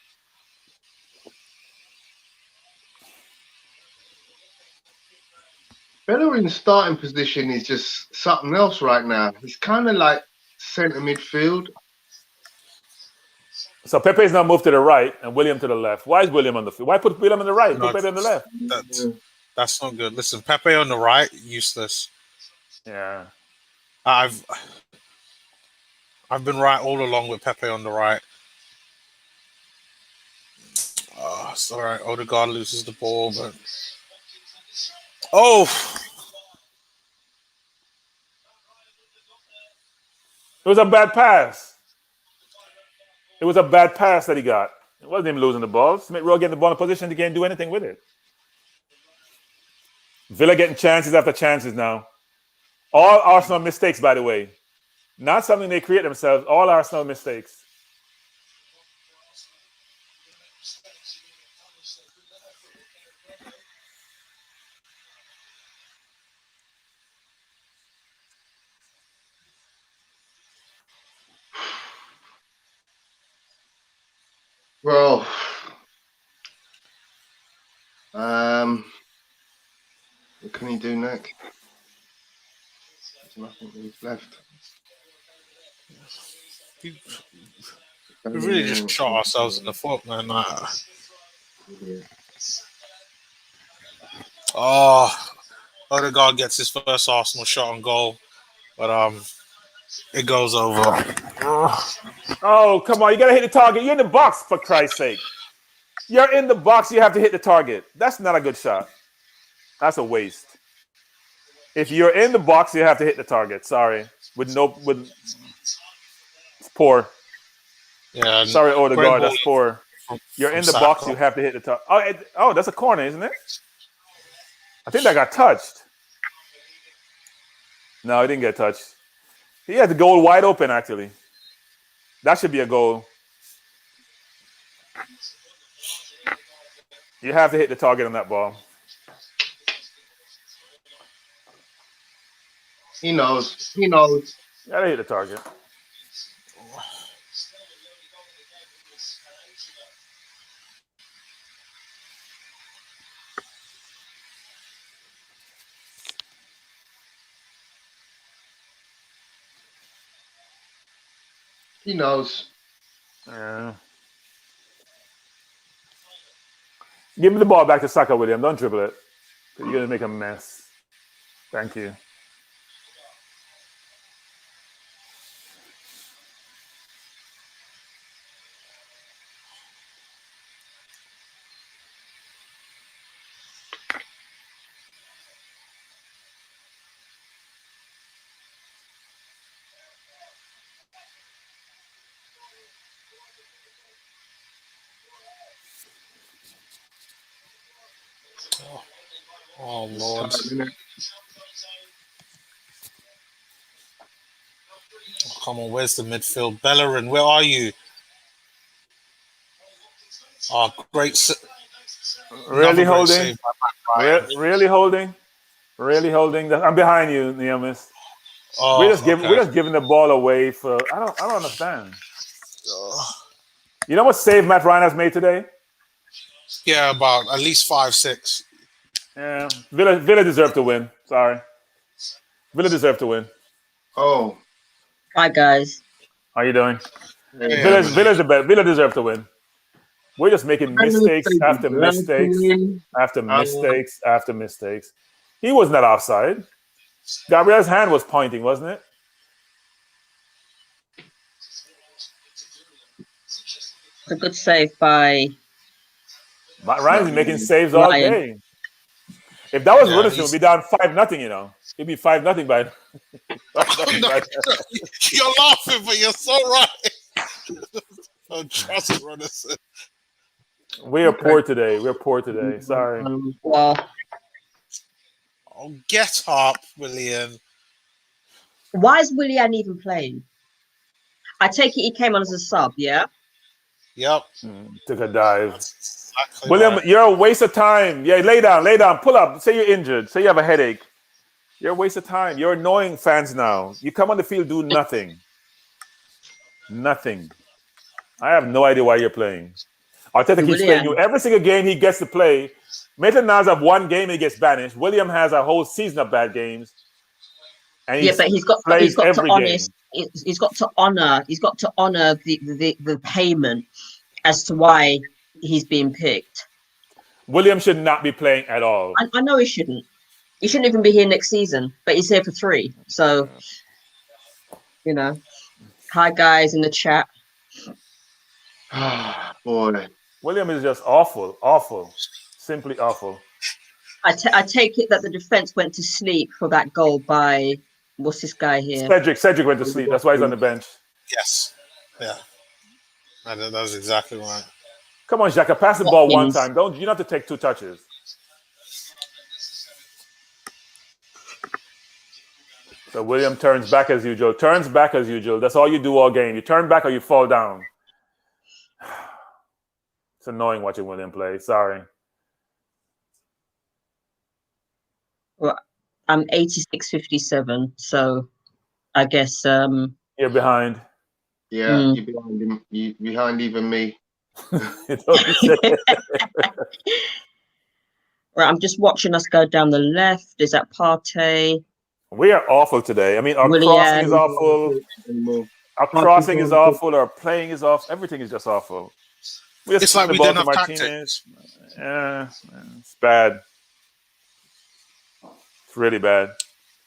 Bellerin's starting position is just something else right now. He's kind of like centre midfield. So Pepe's now moved to the right and William to the left. Why is William on the field? Why put William on the right? Put Pepe on the left. That's not good. Listen, Pepe on the right, useless. Yeah. I've been right all along with Pepe on the right. Oh, it's all right. Odegaard loses the ball, but it was a bad pass. It was a bad pass that he got. It wasn't him losing the ball. Smith Rowe getting the ball in position. He can't do anything with it. Villa getting chances after chances now. All Arsenal mistakes, by the way. Not something they create themselves. All Arsenal mistakes. Well, what can he do next? There's nothing left. we really just shot ourselves in the foot, man. Odegaard gets his first Arsenal shot on goal, but it goes over. Oh, come on. You got to hit the target. You're in the box, for Christ's sake. You're in the box. You have to hit the target. That's not a good shot. That's a waste. If you're in the box, you have to hit the target. Sorry. It's poor. Yeah. Sorry, Odegaard. That's poor. You're in the box. You have to hit the target. Oh, that's a corner, isn't it? I think that got touched. No, he didn't get touched. He had the goal wide open, actually. That should be a goal. You have to hit the target on that ball. He knows. He knows. You gotta hit the target. He knows. Yeah. Give me the ball back to Saka, William. Don't dribble it. You're going to make a mess. Thank you. Oh, Lord. Oh, come on, where's the midfield? Bellerin, where are you? Oh, great. Really holding? Really holding? Really holding? I'm behind you, Neomis. Oh, we're just giving the ball away for. I don't understand. You know what save Mat Ryan has made today? Yeah, about at least 5, 6. Yeah, Villa deserve to win. Sorry, Villa deserve to win. Oh, Hi guys. How you doing? Yeah, Villa deserve to win. We're just making mistakes after mistakes after mistakes after mistakes. He was not offside. Gabriel's hand was pointing, wasn't it? It's a good save by Ryan's making saves all day. If that was Runarsson, we'd be down 5-0. You know, it'd be 5-0 by. You're laughing, but you're so right. Don't trust Runarsson. We are poor today. We're poor today. Sorry. well, Oh, get up, William. why is Willian even playing? I take it he came on as a sub, yeah? Yep. Took a dive. Exactly William, right. you're a waste of time. Yeah, lay down, pull up. Say you're injured. Say you have a headache. You're a waste of time. You're annoying fans now. You come on the field, do nothing. Nothing. I have no idea why you're playing. Arteta keeps playing you every single game he gets to play. Maitland-Niles have one game he gets banished. William has a whole season of bad games. And But he's got to honor the payment as to why he's being picked. William should not be playing at all. I know he shouldn't. He shouldn't even be here next season, but he's here for 3. So, you know. Hi guys in the chat. boy. William is just awful. Simply awful. I take it that the defense went to sleep for that goal by what's this guy here? Cedric went to sleep. That's why he's on the bench. Yes. Yeah. That's exactly right. Come on, Xhaka, pass the ball one time. You don't have to take 2 touches. So William turns back as usual. That's all you do all game. You turn back or you fall down. It's annoying watching William play. Sorry. Well, I'm 86-57, so I guess you're behind. Yeah, you're behind him. You're behind even me. Right, I'm just watching us go down the left. Is that Partey? We are awful today. I mean, our crossing is awful. Our crossing is awful. Our playing is off. Everything is just awful. It's like we didn't have tactics. Yeah, it's bad. It's really bad.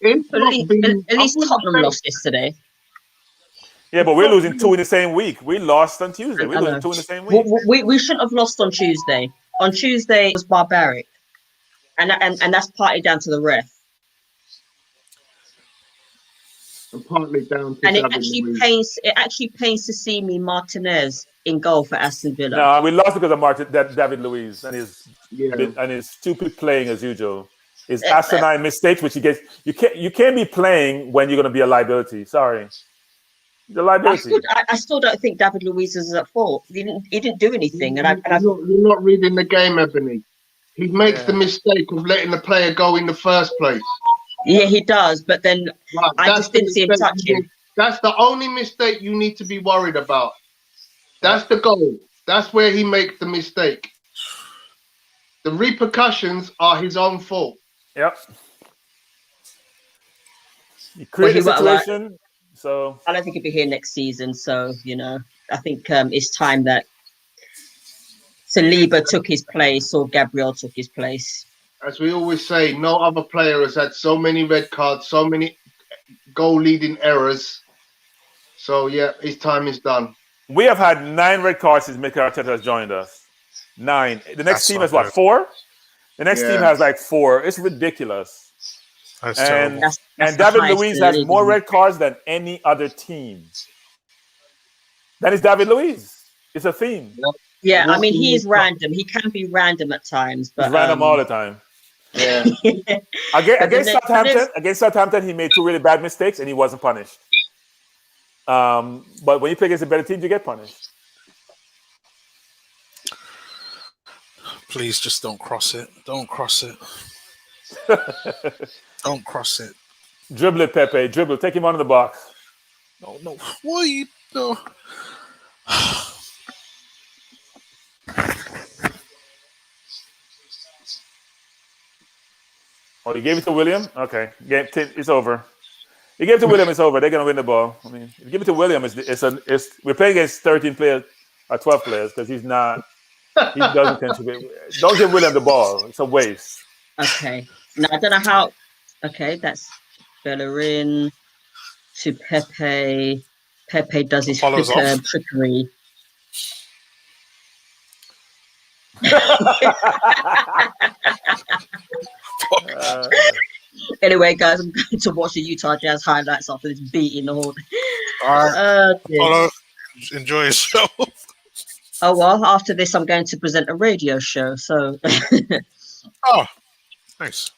At least Tottenham lost yesterday. Yeah, but we're losing 2 in the same week. We lost on Tuesday. We're losing 2 in the same week. We shouldn't have lost on Tuesday. On Tuesday, it was barbaric. And that's partly down to the ref. And partly down to it actually pains to see me Martinez in goal for Aston Villa. No, we lost because of David Luiz and his stupid playing as usual. His asinine mistakes, which he gets. You can't be playing when you're going to be a liability. Sorry, the liability. I still don't think David Luiz is at fault. He didn't do anything. You're not reading the game, Ebony. He makes the mistake of letting the player go in the first place. Yeah, he does. But then I just didn't see him touch him. That's the only mistake you need to be worried about. That's the goal. That's where he makes the mistake. The repercussions are his own fault. Yep. You create a situation, so I don't think he'll be here next season. So I think it's time that Saliba took his place or Gabriel took his place. As we always say, no other player has had so many red cards, so many goal-leading errors. So yeah, his time is done. We have had 9 red cards since Mikel Arteta has joined us. 9. The next team has 4? The next team has 4. It's ridiculous. That's and David Luiz has more red cards than any other team. That is David Luiz. It's a theme. Yeah, I mean, he is random. He can be random at times, but he's random all the time. Yeah. Against Southampton, he made 2 really bad mistakes and he wasn't punished. But when you play against a better team, you get punished. Please just don't cross it. Don't cross it. Don't cross it. Dribble it, Pepe. Dribble. Take him out of the box. No. Why you? No. Oh, he gave it to William? Okay. It's over. He gave it to William, it's over. They're going to win the ball. I mean, if you give it to William, we're playing against 13 players or 12 players because he doesn't contribute. Don't give William the ball. It's a waste. Okay. Now, I don't know how. Okay, that's Bellerin to Pepe. Pepe does his Follows off. trickery. Anyway, guys, I'm going to watch the Utah Jazz highlights after this beating the whole. All right. Dear. Follow. Enjoy yourself. Oh well, after this, I'm going to present a radio show. So. Oh, nice.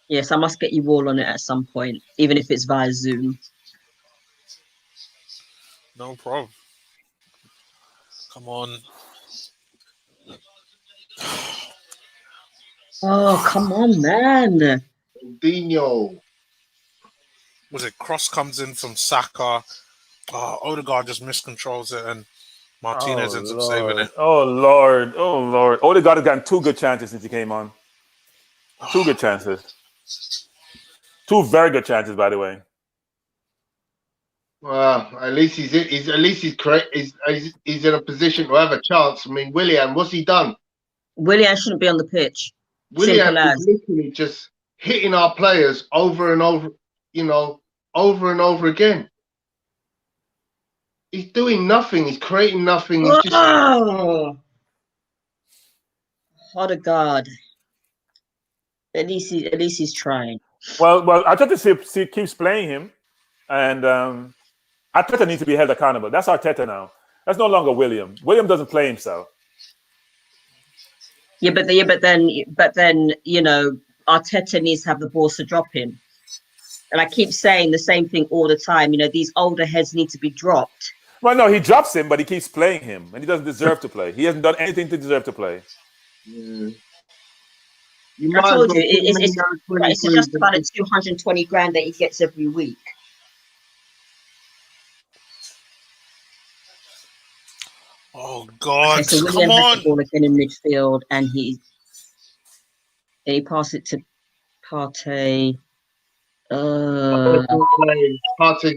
Yes, I must get you all on it at some point, even if it's via Zoom. No problem. Come on. Oh, come on, man. Dino. Was it cross comes in from Saka? Oh, Odegaard just miscontrols it and Martinez ends up saving it. Oh, Lord. Odegaard has gotten 2 good chances since he came on. 2 good chances. 2 very good chances, by the way. Well, at least he's correct. He's in a position to have a chance. I mean, Willian, what's he done? Willian shouldn't be on the pitch. Willian is literally just hitting our players over and over, over and over again. He's doing nothing. He's creating nothing. He's just... Odegaard. At least he's trying. Well, I thought to keeps playing him, and Arteta needs to be held accountable. That's Arteta now. That's no longer William. William doesn't play himself. But then, Arteta needs to have the balls to drop him. And I keep saying the same thing all the time. These older heads need to be dropped. Well, no, he drops him, but he keeps playing him, and he doesn't deserve to play. He hasn't done anything to deserve to play. Yeah. I told you, it's just about a 220 grand that he gets every week. Oh God! Okay, so Come William has on! the ball again in midfield, and he passes it to Partey. Partey's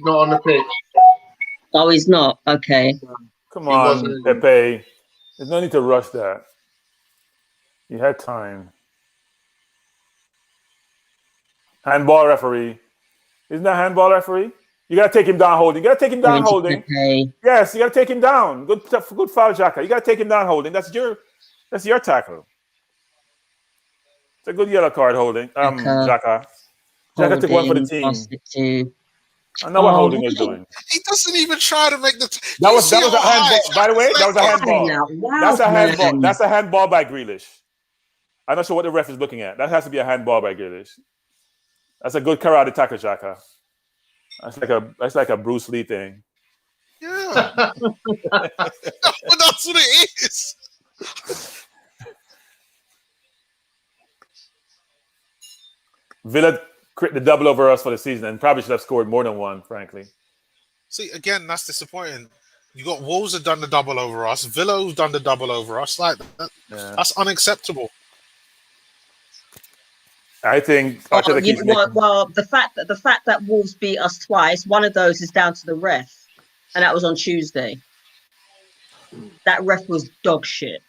not on the pitch. Oh, he's not. Okay. Come on, Pepe. There's no need to rush that. You had time. Handball referee. Isn't that handball referee? You got to take him down holding. You got to take him down holding. Yes, you got to take him down. Good foul, Xhaka. You got to take him down holding. That's your tackle. It's a good yellow card holding. Xhaka. Xhaka took one for the team. I know what Holding is doing. He doesn't even try to make the. That was a handball. By the way, that was a handball. Wow, that's a handball. That's a handball by Grealish. I'm not sure what the ref is looking at. That has to be a handball by Grealish. That's a good karate tackle, Xhaka. That's like a Bruce Lee thing. Yeah. But that's what it is. Villa crit the double over us for the season and probably should have scored more than one, frankly. See, again, that's disappointing. You got Wolves have done the double over us. Villa who's done the double over us. That's unacceptable. I think. The fact that Wolves beat us twice, one of those is down to the ref, and that was on Tuesday. That ref was dog shit.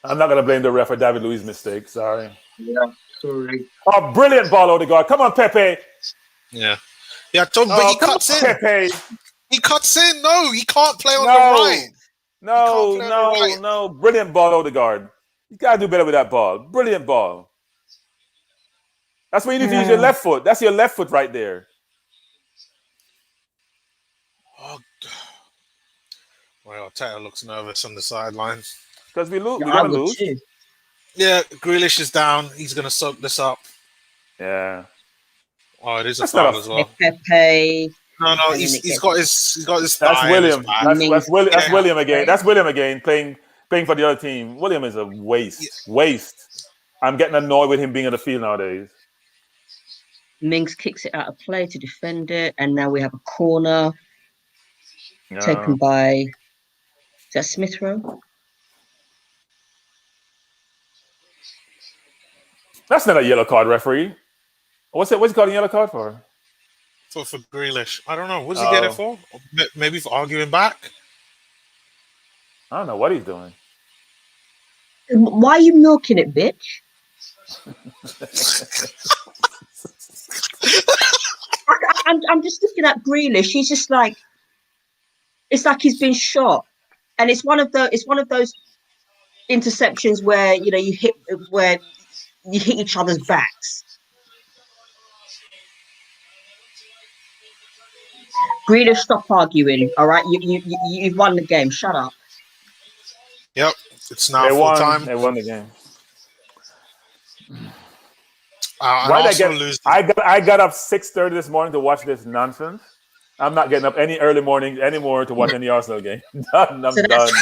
I'm not going to blame the ref for David Luiz's mistake. Sorry. Yeah, sorry. Oh, brilliant ball, Odegaard. Come on, Pepe. Yeah. Yeah, but he cuts in. Pepe. He cuts in. No, he can't play on the right. No. Brilliant ball, Odegaard. You got to do better with that ball. Brilliant ball. That's where you need to use your left foot. That's your left foot right there. Oh, well, Tata looks nervous on the sideline. Because we're going to lose. Too. Yeah, Grealish is down. He's going to soak this up. Yeah. Oh, it is a foul as well. Pepe. No, he's got his That's thigh. William. That's William again. That's William again playing for the other team. William is a waste. Waste. I'm getting annoyed with him being on the field nowadays. Mings kicks it out of play to defend it, and now we have a corner taken by. Is that Smith Rowe? That's not a yellow card, referee. What's he calling a yellow card for? For Grealish. I don't know. What's he get it for? Maybe for arguing back? I don't know what he's doing. Why are you milking it, bitch? I'm just looking at Grealish. He's just like, it's like he's been shot, and it's one of those interceptions where you hit each other's backs. Grealish, stop arguing. All right, you've won the game. Shut up. Yep, it's now full time. They won the game. Why did I get? Lose? I got up 6:30 this morning to watch this nonsense. I'm not getting up any early morning anymore to watch any Arsenal game. Done. I'm done. That's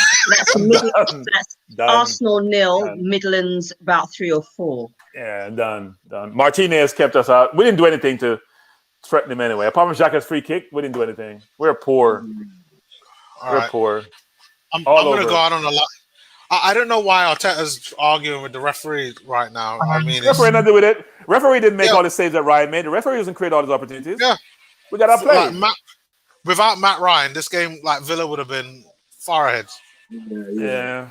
Arsenal 0, Midlands about 3 or 4. Yeah, done. Martinez kept us out. We didn't do anything to threaten him anyway. Apart from Xhaka's free kick, we didn't do anything. We're poor. We're poor. I'm going to go out on a lot. I don't know why Arteta's arguing with the referee right now. I mean, referee nothing with it. Referee didn't make all the saves that Ryan made. The referee doesn't create all those opportunities. Yeah. We got our play. Without Mat Ryan, this game, Villa would have been far ahead. Yeah.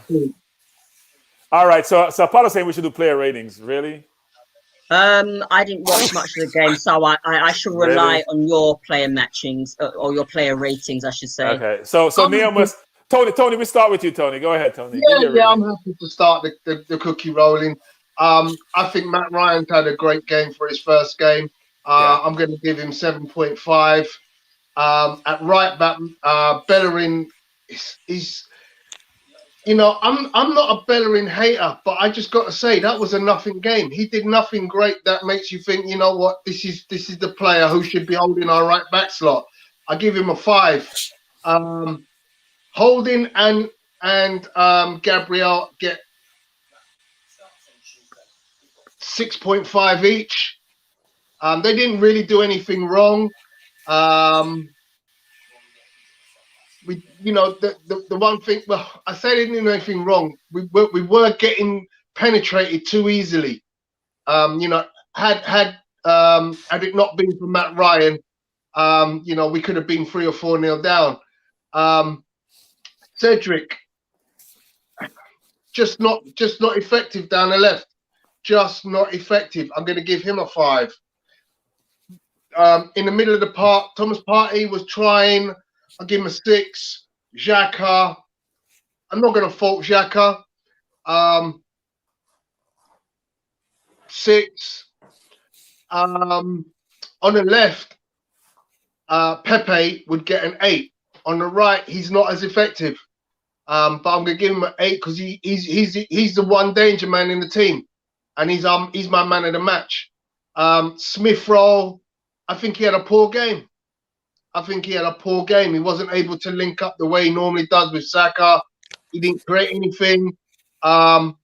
All right. So Apollo's saying we should do player ratings. Really? I didn't watch much of the game, so I should rely on your player matchings or your player ratings, I should say. Okay. So Neil must. Tony, we start with you, Tony. Go ahead, Tony. Yeah, I'm happy to start the cookie rolling. I think Mat Ryan's had a great game for his first game. I'm going to give him 7.5. At right back, Bellerin is I'm not a Bellerin hater, but I just got to say that was a nothing game. He did nothing great that makes you think, you know what, this is the player who should be holding our right back slot. I give him a 5. Holding and Gabriel get 6.5 each. They didn't really do anything wrong. The one thing. Well, I say they didn't do anything wrong. We were getting penetrated too easily. Had it not been for Mat Ryan, we could have been 3 or 4-0 down. Cedric, just not effective down the left. Just not effective. I'm going to give him a 5. In the middle of the park, Thomas Partey was trying. I'll give him a 6. Xhaka, I'm not going to fault Xhaka. 6. On the left, Pepe would get an 8. On the right, he's not as effective. But I'm going to give him an 8 because he's the one danger man in the team, and he's my man of the match. Smith Rowe, I think he had a poor game. He wasn't able to link up the way he normally does with Saka. He didn't create anything. I'm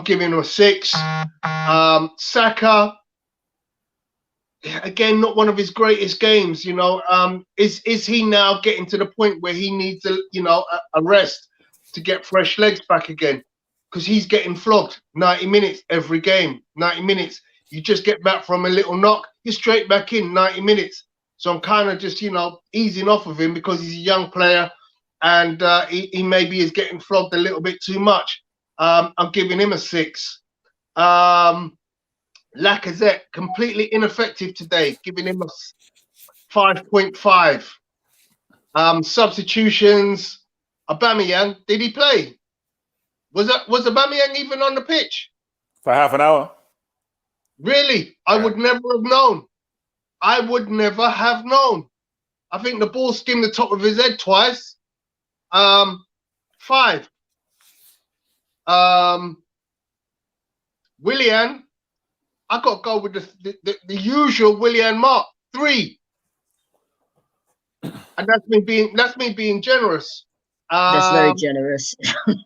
giving him a 6. Saka, again, not one of his greatest games. Is he now getting to the point where he needs a rest to get fresh legs back again? Because he's getting flogged 90 minutes every game. 90 minutes. You just get back from a little knock, you're straight back in 90 minutes. So I'm kind of just, easing off of him because he's a young player and he maybe is getting flogged a little bit too much. I'm giving him a 6. Lacazette, completely ineffective today, giving him a 5.5. Substitutions, Aubameyang, did he play? Was Aubameyang even on the pitch? For half an hour. Really? I would never have known. I think the ball skimmed the top of his head twice. 5. Willian, I got to go with the usual Willian mark, 3. And that's me being generous. That's very generous.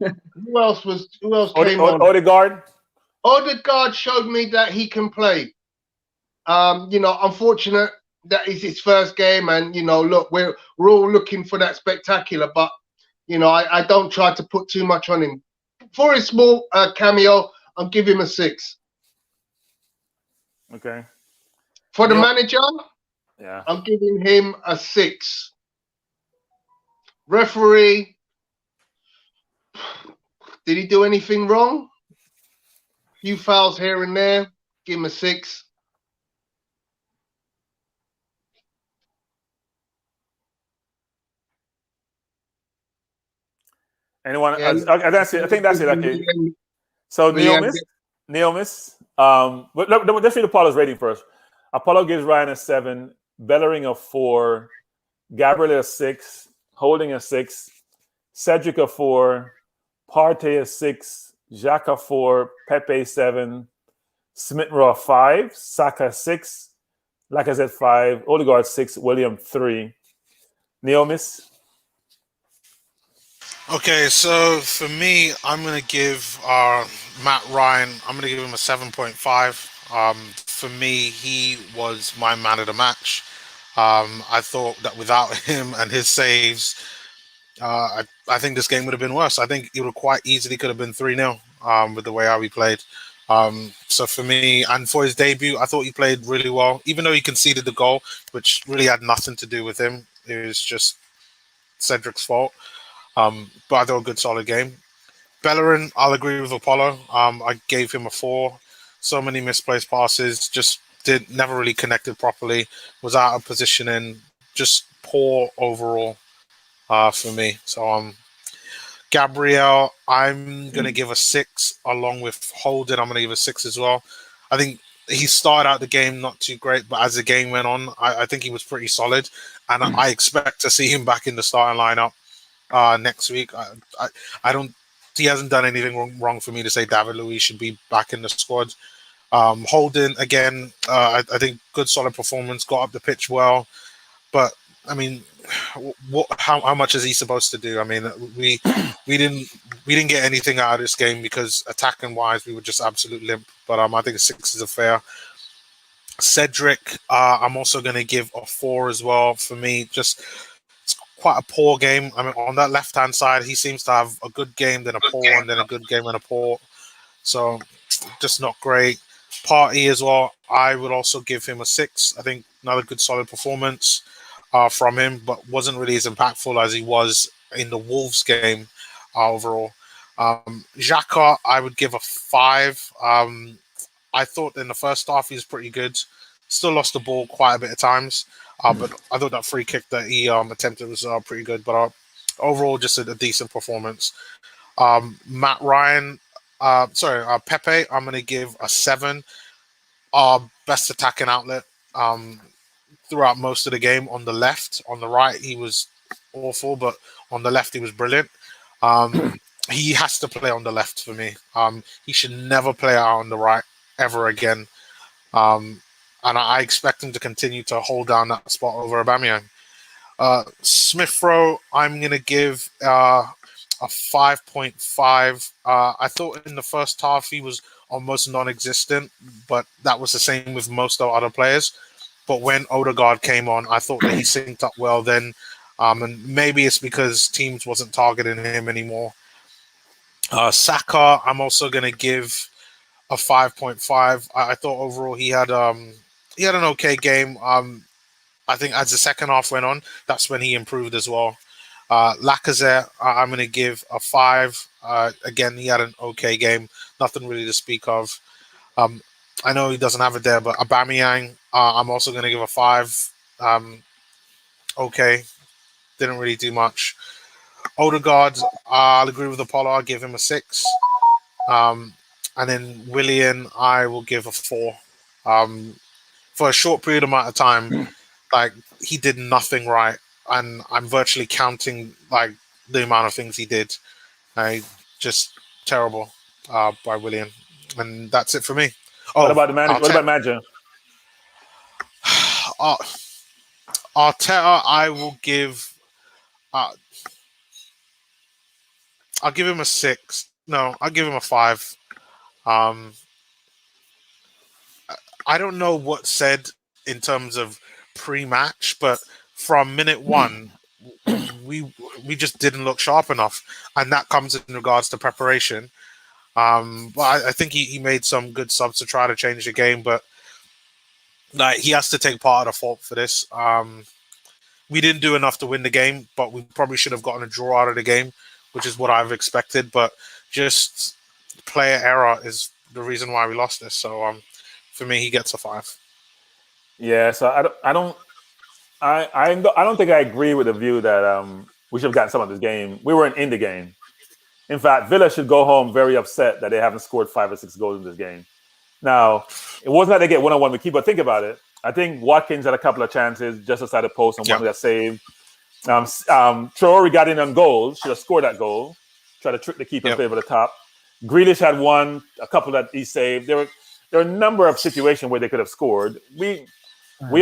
Who else came on? Odegaard. Odegaard showed me that he can play. Unfortunate that is his first game, and look, we're all looking for that spectacular, but I don't try to put too much on him. For his small cameo, I'll give him a 6. Okay. For the Neil? manager, Yeah. I'm giving him a 6. Referee, did he do anything wrong? Few fouls here and there. Give him a 6. Anyone? Yeah, That's it. I think that's it. Okay. So William, Neomis. But let's read Apollo's rating first. Apollo gives Ryan a 7, Bellerin a 4, Gabriel a 6, Holding a 6, Cedric a 4, Partey a 6, Jacques a 4, Pepe 7, Smith-Rowe 5, Saka 6, Lacazette 5, Odegaard 6, William 3. Neomis. Okay, so for me, I'm going to give Matt Ryan, I'm going to give him a 7.5. For me, he was my man of the match. I thought that without him and his saves, I think this game would have been worse. I think it would quite easily could have been 3-0 with the way how he played. So for me, and for his debut, I thought he played really well, even though he conceded the goal, which really had nothing to do with him. It was just Cedric's fault. But I thought a good solid game. Bellerin, I'll agree with Apollo. I gave him a 4. So many misplaced passes, just never really connected properly, was out of positioning, just poor overall for me. So Gabriel, I'm gonna give a 6 along with Holden. I'm gonna give a 6 as well. I think he started out the game not too great, but as the game went on, I think he was pretty solid, and I expect to see him back in the starting lineup next week. I don't. He hasn't done anything wrong for me to say David Luiz should be back in the squad. Holden again. I think good solid performance. Got up the pitch well, but I mean, how much is he supposed to do? I mean, we didn't get anything out of this game because attacking wise we were just absolute limp. But I think a 6 is a fair. Cedric, I'm also going to give a 4 as well. For me, just quite a poor game. I mean, on that left-hand side, he seems to have a good game, then a poor, and then a good game and a poor. So, just not great. Partey as well, I would also give him a 6. I think another good, solid performance from him, but wasn't really as impactful as he was in the Wolves game overall. Xhaka, I would give a 5. I thought in the first half he was pretty good. Still lost the ball quite a bit of times. But I thought that free kick that he attempted was pretty good. But overall, just a decent performance. Matt Ryan, Pepe, I'm going to give a 7. Best attacking outlet throughout most of the game on the left. On the right, he was awful, but on the left, he was brilliant. He has to play on the left for me. He should never play out on the right ever again. And I expect him to continue to hold down that spot over Aubameyang. Smith-Rowe, I'm going to give a 5.5. I thought in the first half he was almost non-existent, but that was the same with most of other players. But when Odegaard came on, I thought that he synced up well then. And maybe it's because teams wasn't targeting him anymore. Saka, I'm also going to give a 5.5. I thought overall he had an okay game. I think as the second half went on, that's when he improved as well. Lacazette, I'm going to give a 5. Again, he had an okay game. Nothing really to speak of. I know he doesn't have it there, but Aubameyang, I'm also going to give a 5. Okay. Didn't really do much. Odegaard, I'll agree with Apollo. I'll give him a 6. And then Willian, I will give a 4. For a short period amount of time, like he did nothing right, and I'm virtually counting like the amount of things he did. Just terrible by Willian, and that's it for me. What about the manager? What about manager? Arteta, I will give. I'll give him a 6. No, I'll give him a 5. I don't know what's said in terms of pre-match, but from minute 1, we just didn't look sharp enough, and that comes in regards to preparation. But I think he made some good subs to try to change the game, but Like, he has to take part of the fault for this. We didn't do enough to win the game, but we probably should have gotten a draw out of the game, which is what I've expected. But just player error is the reason why we lost this. So for me, he gets a 5. Yeah, so I don't think I agree with the view that we should have gotten some of this game. We weren't in the game. In fact, Villa should go home very upset that they haven't scored 5 or 6 goals in this game. Now, it wasn't that they get one-on-one with keeper. Think about it. I think Watkins had a couple of chances just outside the post and one got saved. Traore got in on goal. Should have scored that goal. Try to trick the keeper and play over the top. Grealish had a couple that he saved. There were a number of situations where they could have scored. We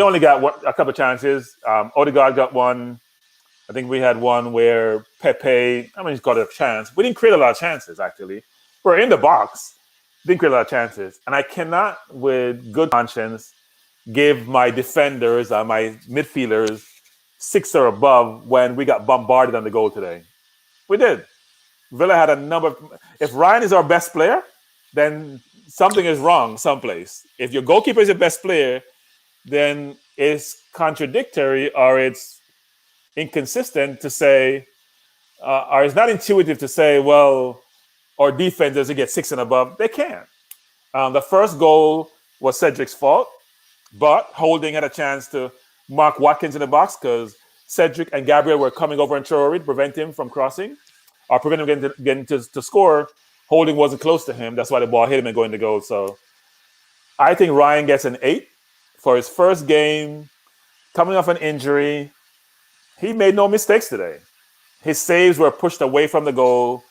only got a couple of chances. Odegaard got one. I think we had one where Pepe, he's got a chance. We didn't create a lot of chances, actually. We're in the box. Didn't create a lot of chances. And I cannot, with good conscience, give my defenders, my midfielders, 6 or above when we got bombarded on the goal today. We did. Villa had a number of... If Ryan is our best player, then something is wrong someplace. If your goalkeeper is your best player, then it's contradictory or it's inconsistent to say, or it's not intuitive to say, well, our defense doesn't get 6 and above. They can't. The first goal was Cedric's fault, but Holding had a chance to mark Watkins in the box because Cedric and Gabriel were coming over and Traore to prevent him from crossing or prevent him getting to score. Holding wasn't close to him. That's why the ball hit him and going to goal. So I think Ryan gets an 8 for his first game, coming off an injury. He made no mistakes today. His saves were pushed away from the goal,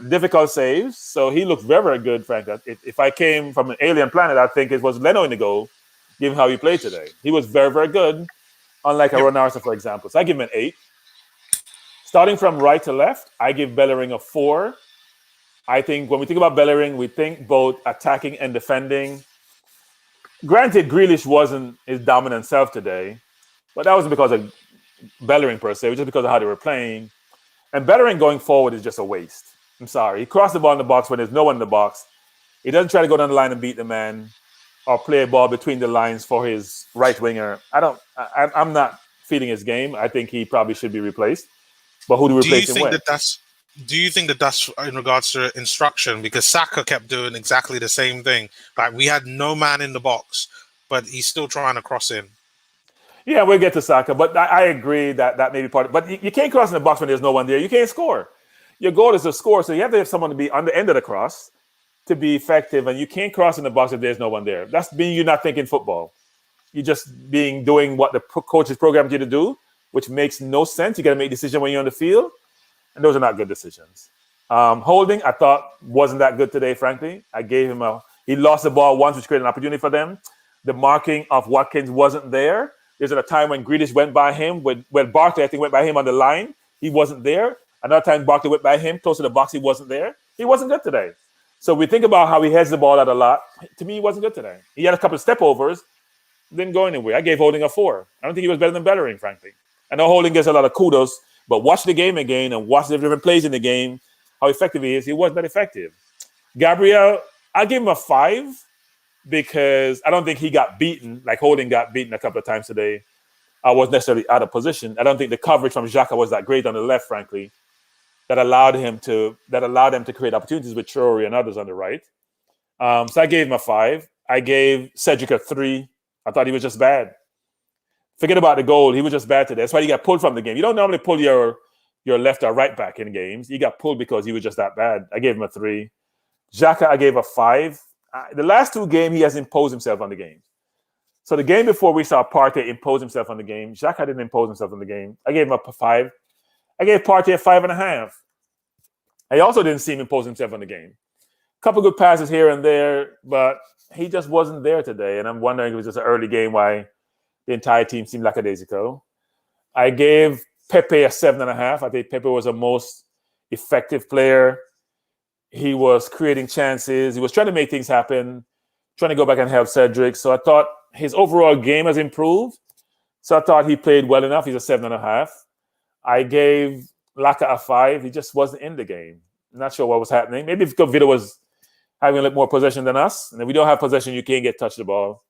difficult saves. So he looked very, very good, Frank. If I came from an alien planet, I think it was Leno in the goal, given how he played today. He was very, very good, unlike a Runarsson, for example. So I give him an 8. Starting from right to left, I give Bellerin a 4. I think when we think about Bellerin, we think both attacking and defending. Granted, Grealish wasn't his dominant self today, but that wasn't because of Bellerin per se, it was just because of how they were playing. And Bellerin going forward is just a waste. I'm sorry. He crossed the ball in the box when there's no one in the box. He doesn't try to go down the line and beat the man or play a ball between the lines for his right winger. I'm not feeding his game. I think he probably should be replaced. But who do we replace him with? Do you think that that's in regards to instruction? Because Saka kept doing exactly the same thing. Like, we had no man in the box, but he's still trying to cross in. Yeah, we'll get to Saka, but I agree that may be part of it. But you can't cross in the box when there's no one there. You can't score. Your goal is to score, so you have to have someone to be on the end of the cross to be effective, and you can't cross in the box if there's no one there. That's being you not thinking football. You're just doing what the coach has programmed you to do, which makes no sense. You got to make decisions when you're on the field, and those are not good decisions. Holding, I thought, wasn't that good today, frankly. I gave him he lost the ball once, which created an opportunity for them. The marking of Watkins wasn't there. There's a time when Grealish went by him, when Barkley, I think, went by him on the line. He wasn't there. Another time Barkley went by him, close to the box, he wasn't there. He wasn't good today. So we think about how he heads the ball out a lot. To me, he wasn't good today. He had a couple of step overs, didn't go anywhere. I gave Holding a 4. I don't think he was better than Bellerin, frankly. I know Holding gets a lot of kudos, but watch the game again and watch the different plays in the game, how effective he is. He wasn't that effective. Gabriel, I give him a 5 because I don't think he got beaten, like Holding got beaten a couple of times today. I wasn't necessarily out of position. I don't think the coverage from Xhaka was that great on the left, frankly, that allowed them to create opportunities with Traore and others on the right. So I gave him a 5. I gave Cedric a 3. I thought he was just bad. Forget about the goal. He was just bad today. That's why he got pulled from the game. You don't normally pull your left or right back in games. He got pulled because he was just that bad. I gave him a 3. Xhaka, I gave a 5. The last 2 games, he has imposed himself on the game. So the game before we saw Partey impose himself on the game, Xhaka didn't impose himself on the game. I gave him a 5. I gave Partey a 5.5. I also didn't see him impose himself on the game. A couple good passes here and there, but he just wasn't there today. And I'm wondering if it was just an early game why the entire team seemed lackadaisical. I gave Pepe a 7.5. I think Pepe was the most effective player. He was creating chances. He was trying to make things happen, trying to go back and help Cedric. So I thought his overall game has improved. So I thought he played well enough. He's a 7.5. I gave Laka a 5. He just wasn't in the game. Not sure what was happening. Maybe because Villa was having a little more possession than us. And if we don't have possession, you can't touch the ball.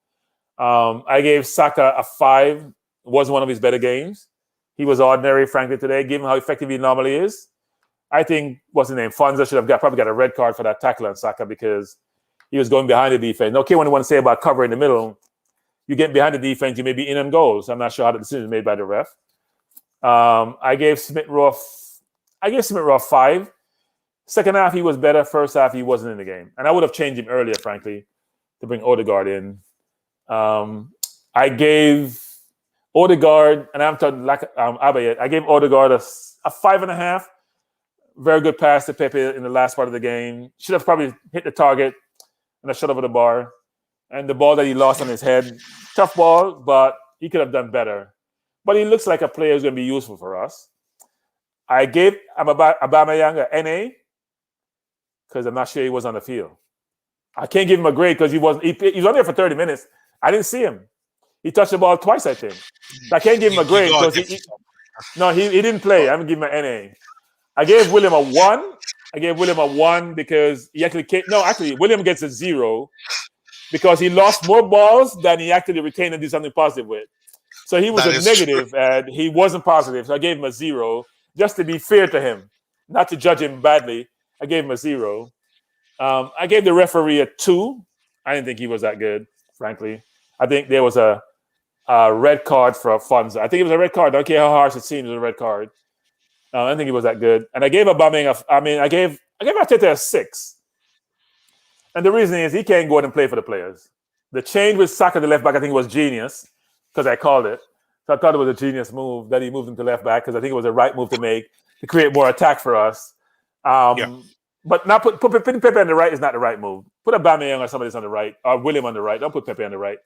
I gave Saka a 5. It wasn't one of his better games. He was ordinary, frankly, today, given how effective he normally is. I think, what's his name? Fonza should have probably got a red card for that tackle on Saka because he was going behind the defense. Okay, what I want to say about cover in the middle, you get behind the defense, you may be in on goals. I'm not sure how the decision is made by the ref. I gave Smith Rowe 5. Second half, he was better. First half, he wasn't in the game. And I would have changed him earlier, frankly, to bring Odegaard in. I gave Odegaard, and I'm talking like Aubameyang, I gave Odegaard a 5.5. Very good pass to Pepe in the last part of the game. Should have probably hit the target and a shot over the bar. And the ball that he lost on his head, tough ball, but he could have done better. But he looks like a player who's going to be useful for us. I gave Aubameyang an NA because I'm not sure he was on the field. I can't give him a grade because he was only there for 30 minutes. I didn't see him. He touched the ball twice, I think. So I can't give him a grade because he didn't play. I'm going to give him an NA. I gave William a 1. I gave William a 1 because he actually came. No, actually, William gets a 0 because he lost more balls than he actually retained and did something positive with. So he was a negative and he wasn't positive. So I gave him a 0 just to be fair to him, not to judge him badly. I gave him a 0. I gave the referee a 2. I didn't think he was that good, frankly. I think there was a red card for Fonza. I think it was a red card. I don't care how harsh it seems, it was a red card. I don't think he was that good. And I gave Aubameyang I gave Arteta a 6. And the reason is he can't go out and play for the players. The change with Saka to left back, I think, was genius because I called it. So I thought it was a genius move that he moved him to left back because I think it was the right move to make to create more attack for us. But not putting Pepe on the right is not the right move. Put Aubameyang or somebody on the right, or William on the right. Don't put Pepe on the right.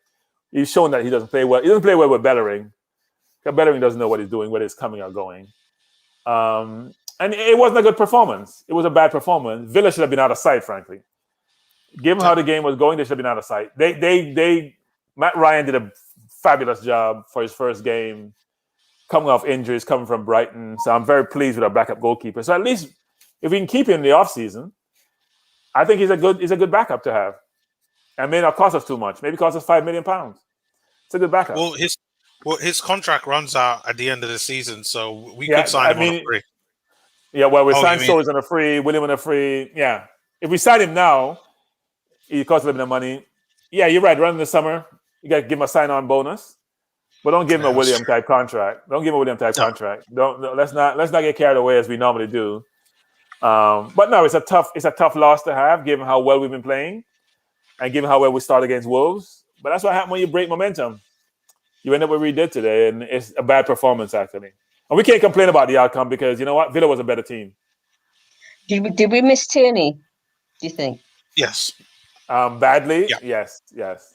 He's shown that he doesn't play well. He doesn't play well with Bellerin. Because Bellerin doesn't know what he's doing, whether he's coming or going. And it wasn't a good performance. It was a bad performance. Villa should have been out of sight, frankly. Given how the game was going, they should have been out of sight. Mat Ryan did a fabulous job for his first game, coming off injuries, coming from Brighton. So I'm very pleased with our backup goalkeeper. So at least if we can keep him in the offseason, I think he's a good backup to have. And may not cost us too much. Maybe cost us £5 million. It's a good backup. Well, his contract runs out at the end of the season, so we could sign him on a free. Yeah, well, we signed Stories on a free, William on a free. Yeah. If we sign him now, he costs a little bit of money. Yeah, you're right. Run in the summer, you got to give him a sign-on bonus. But don't give him a William-type contract. Don't give him a William-type contract. Let's not get carried away as we normally do. But no, it's a tough loss to have, given how well we've been playing and given how well we start against Wolves. But that's what happens when you break momentum. You end up where we did today, and it's a bad performance, actually. And we can't complain about the outcome because, you know what? Villa was a better team. Did we miss Tierney, do you think? Yes. Badly? Yeah. Yes.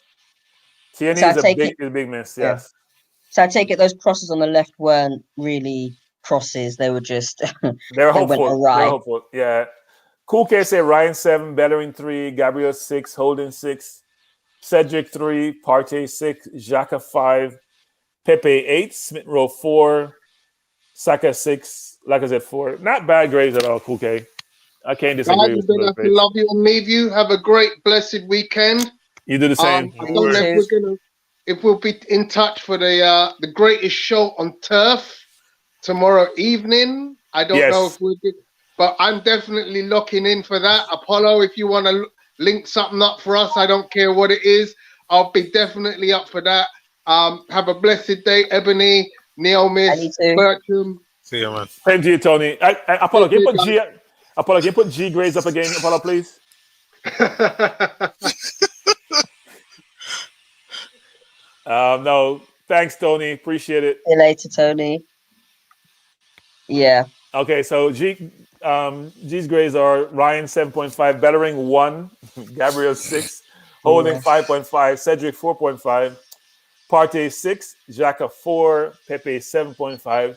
Tierney is a big miss, yes. So I take it those crosses on the left weren't really crosses. They were just... they were hopeful. Yeah. Cool Case said Ryan 7, Bellerin 3, Gabriel 6, Holding 6, Cedric 3, Partey 6, Xhaka 5, Pepe 8, Smith Rowe 4, Saka 6, Lacazette 4. Not bad grades at all, Cool K. I can't disagree with you. Love you and leave you. Have a great, blessed weekend. You do the same. I don't know if we'll be in touch for the greatest show on turf tomorrow evening. I don't know if we'll be, but I'm definitely locking in for that. Apollo, if you want to link something up for us, I don't care what it is. I'll be definitely up for that. Have a blessed day, Ebony, Neomis, Bertram. See you, man. Same to you, Tony. Apollo, can you put G grades up again, Apollo, please? No, thanks, Tony. Appreciate it. See you later, Tony. Yeah. Okay, so G's grades are Ryan 7.5, Bellerin 1, Gabriel 6, Holding 5.5, Cedric 4.5, Partey 6, Xhaka 4, Pepe 7.5,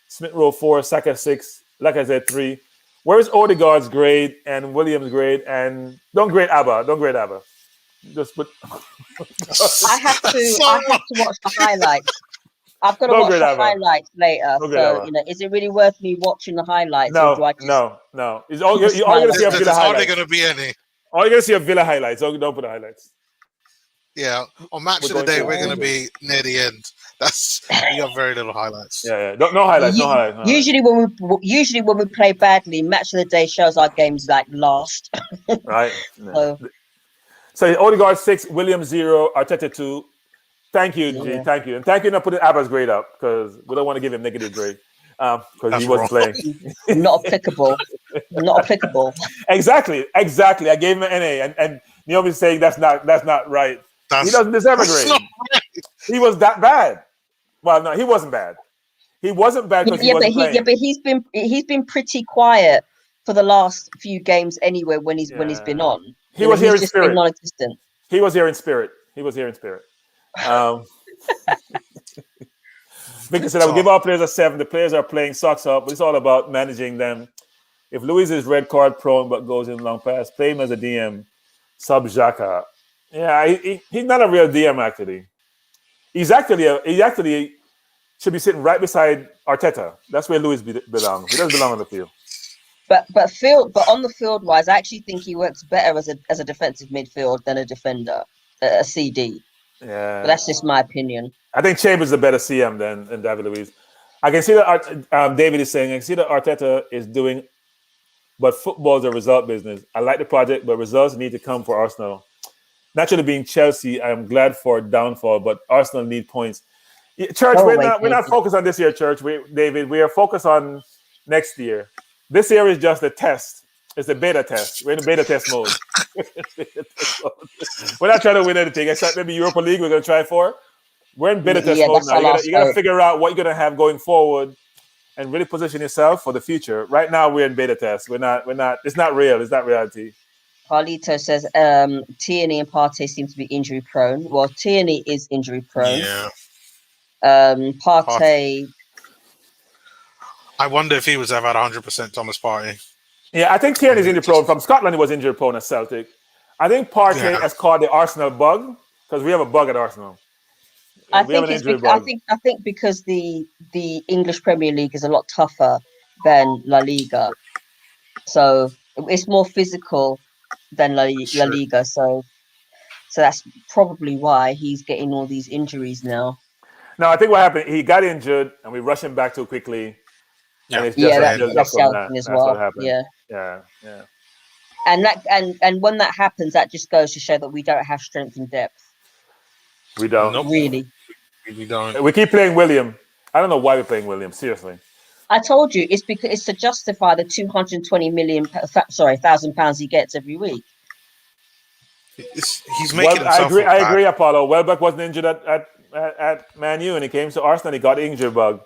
Smith Rowe 4, Saka 6, Lacazette 3. Where's Odegaard's grade and Williams' grade? And don't grade Abba. Just put. I have to watch the highlights. I've got to watch the highlights later. So, is it really worth me watching the highlights? No. It's all you're going to see are Villa highlights. Hardly going to be any. All you're going to see are Villa highlights. Don't put the highlights. Yeah, on match of the going day, to- we're going to be near the end. We got very little highlights. Yeah. No highlights. No highlights. No highlights. Usually when we play badly, match of the day shows our games like last. Right. Yeah. So So Odegaard 6, Williams 0, Arteta 2. Thank you, G. Yeah. Thank you. And thank you for putting Abba's grade up because we don't want to give him negative grade because That's he wasn't wrong. playing. not applicable. Not applicable. Exactly. I gave him an NA, and Naomi's saying that's not right. He doesn't deserve a grade. not right. He was that bad. Well, no, he wasn't bad. He wasn't bad because he wasn't playing. But he's been pretty quiet for the last few games anyway when he's been on. He was here in spirit. Been non-existent. He was here in spirit. Victor said, I would give our players a 7. The players are playing socks up, but it's all about managing them. If Luiz is red card prone but goes in long pass, play him as a DM. Sub Xhaka. Yeah, he's not a real DM actually. He actually should be sitting right beside Arteta. That's where Luiz belongs. He doesn't belong on the field. But on the field wise, I actually think he works better as a defensive midfield than a defender, a CD. Yeah, but that's just my opinion. I think Chambers is a better CM than David Luiz. I can see that David is saying, I can see that Arteta is doing, but football is a result business. I like the project, but results need to come for Arsenal. Naturally, being Chelsea, I'm glad for downfall, but Arsenal need points. Church, we're not focused on this year, Church. David, we are focused on next year. This year is just a test. It's a beta test. We're in a beta test mode. We're not trying to win anything except maybe Europa League we're going to try for. We're in beta test mode now. You got to figure out what you're going to have going forward and really position yourself for the future. Right now, we're in beta test. We're not. It's not real. It's not reality. Carlito says Tierney and Partey seem to be injury prone. Well, Tierney is injury prone. Yeah. Partey. I wonder if he was ever at 100% Thomas Partey. Yeah, I think Tierney's injury prone. From Scotland, he was injury prone at Celtic. I think Partey has caught the Arsenal bug because we have a bug at Arsenal. I think because the English Premier League is a lot tougher than La Liga, so it's more physical than La Liga. So that's probably why he's getting all these injuries now. No, I think what happened, he got injured and we rushed him back too quickly. Yeah, that's what happened. Yeah. And when that happens, that just goes to show that we don't have strength and depth. We don't. Nope. Really. We don't. We keep playing William. I don't know why we're playing William. Seriously. I told you it's because it's to justify the £220,000 he gets every week. He's making himself. I agree, Apollo. Welbeck wasn't injured at Man U, and he came to Arsenal. He got the injury bug.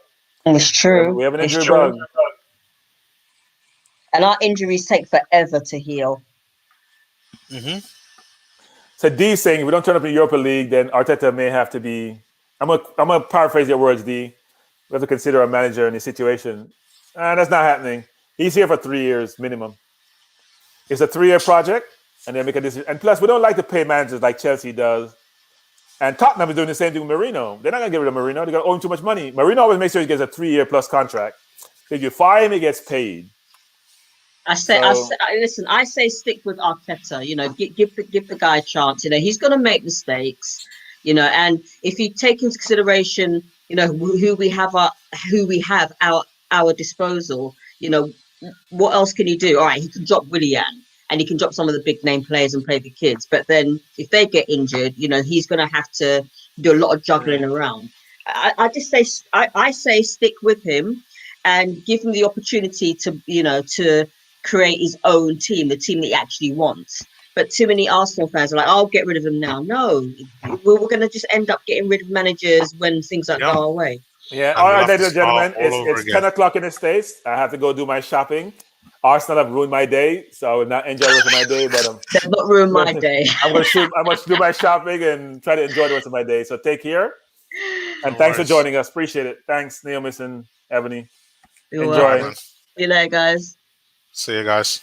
It's true. We have an injury bug. And our injuries take forever to heal. Mm-hmm. So D saying if we don't turn up in the Europa League, then Arteta may have to be. I'm gonna paraphrase your words, D. We have to consider a manager in this situation. That's not happening. He's here for 3 years minimum. It's a 3-year project, and they make a decision. And plus, we don't like to pay managers like Chelsea does. And Tottenham is doing the same thing with Mourinho. They're not gonna get rid of Mourinho. They're gonna owe him too much money. Mourinho always makes sure he gets a 3-year plus contract. If you fire him, he gets paid. I say stick with Arteta. You know, give the guy a chance. You know, he's going to make mistakes. You know, and if you take into consideration, you know, who we have our disposal. You know, what else can he do? All right, he can drop Willian and he can drop some of the big name players and play the kids. But then if they get injured, you know, he's going to have to do a lot of juggling around. I say stick with him and give him the opportunity to create his own team, the team that he actually wants. But too many Arsenal fans are like, I'll get rid of him now. No, we're going to just end up getting rid of managers when things don't go our way. Yeah, all right, ladies and gentlemen, it's 10 o'clock in the States. I have to go do my shopping. Arsenal have ruined my day, so I will not enjoy the rest of my day. But they've not ruined my day. I'm going to do my shopping and try to enjoy the rest of my day. So take care. And thanks for joining us. Appreciate it. Thanks, Naomi and Ebony. Enjoy. See you later, guys. See you guys.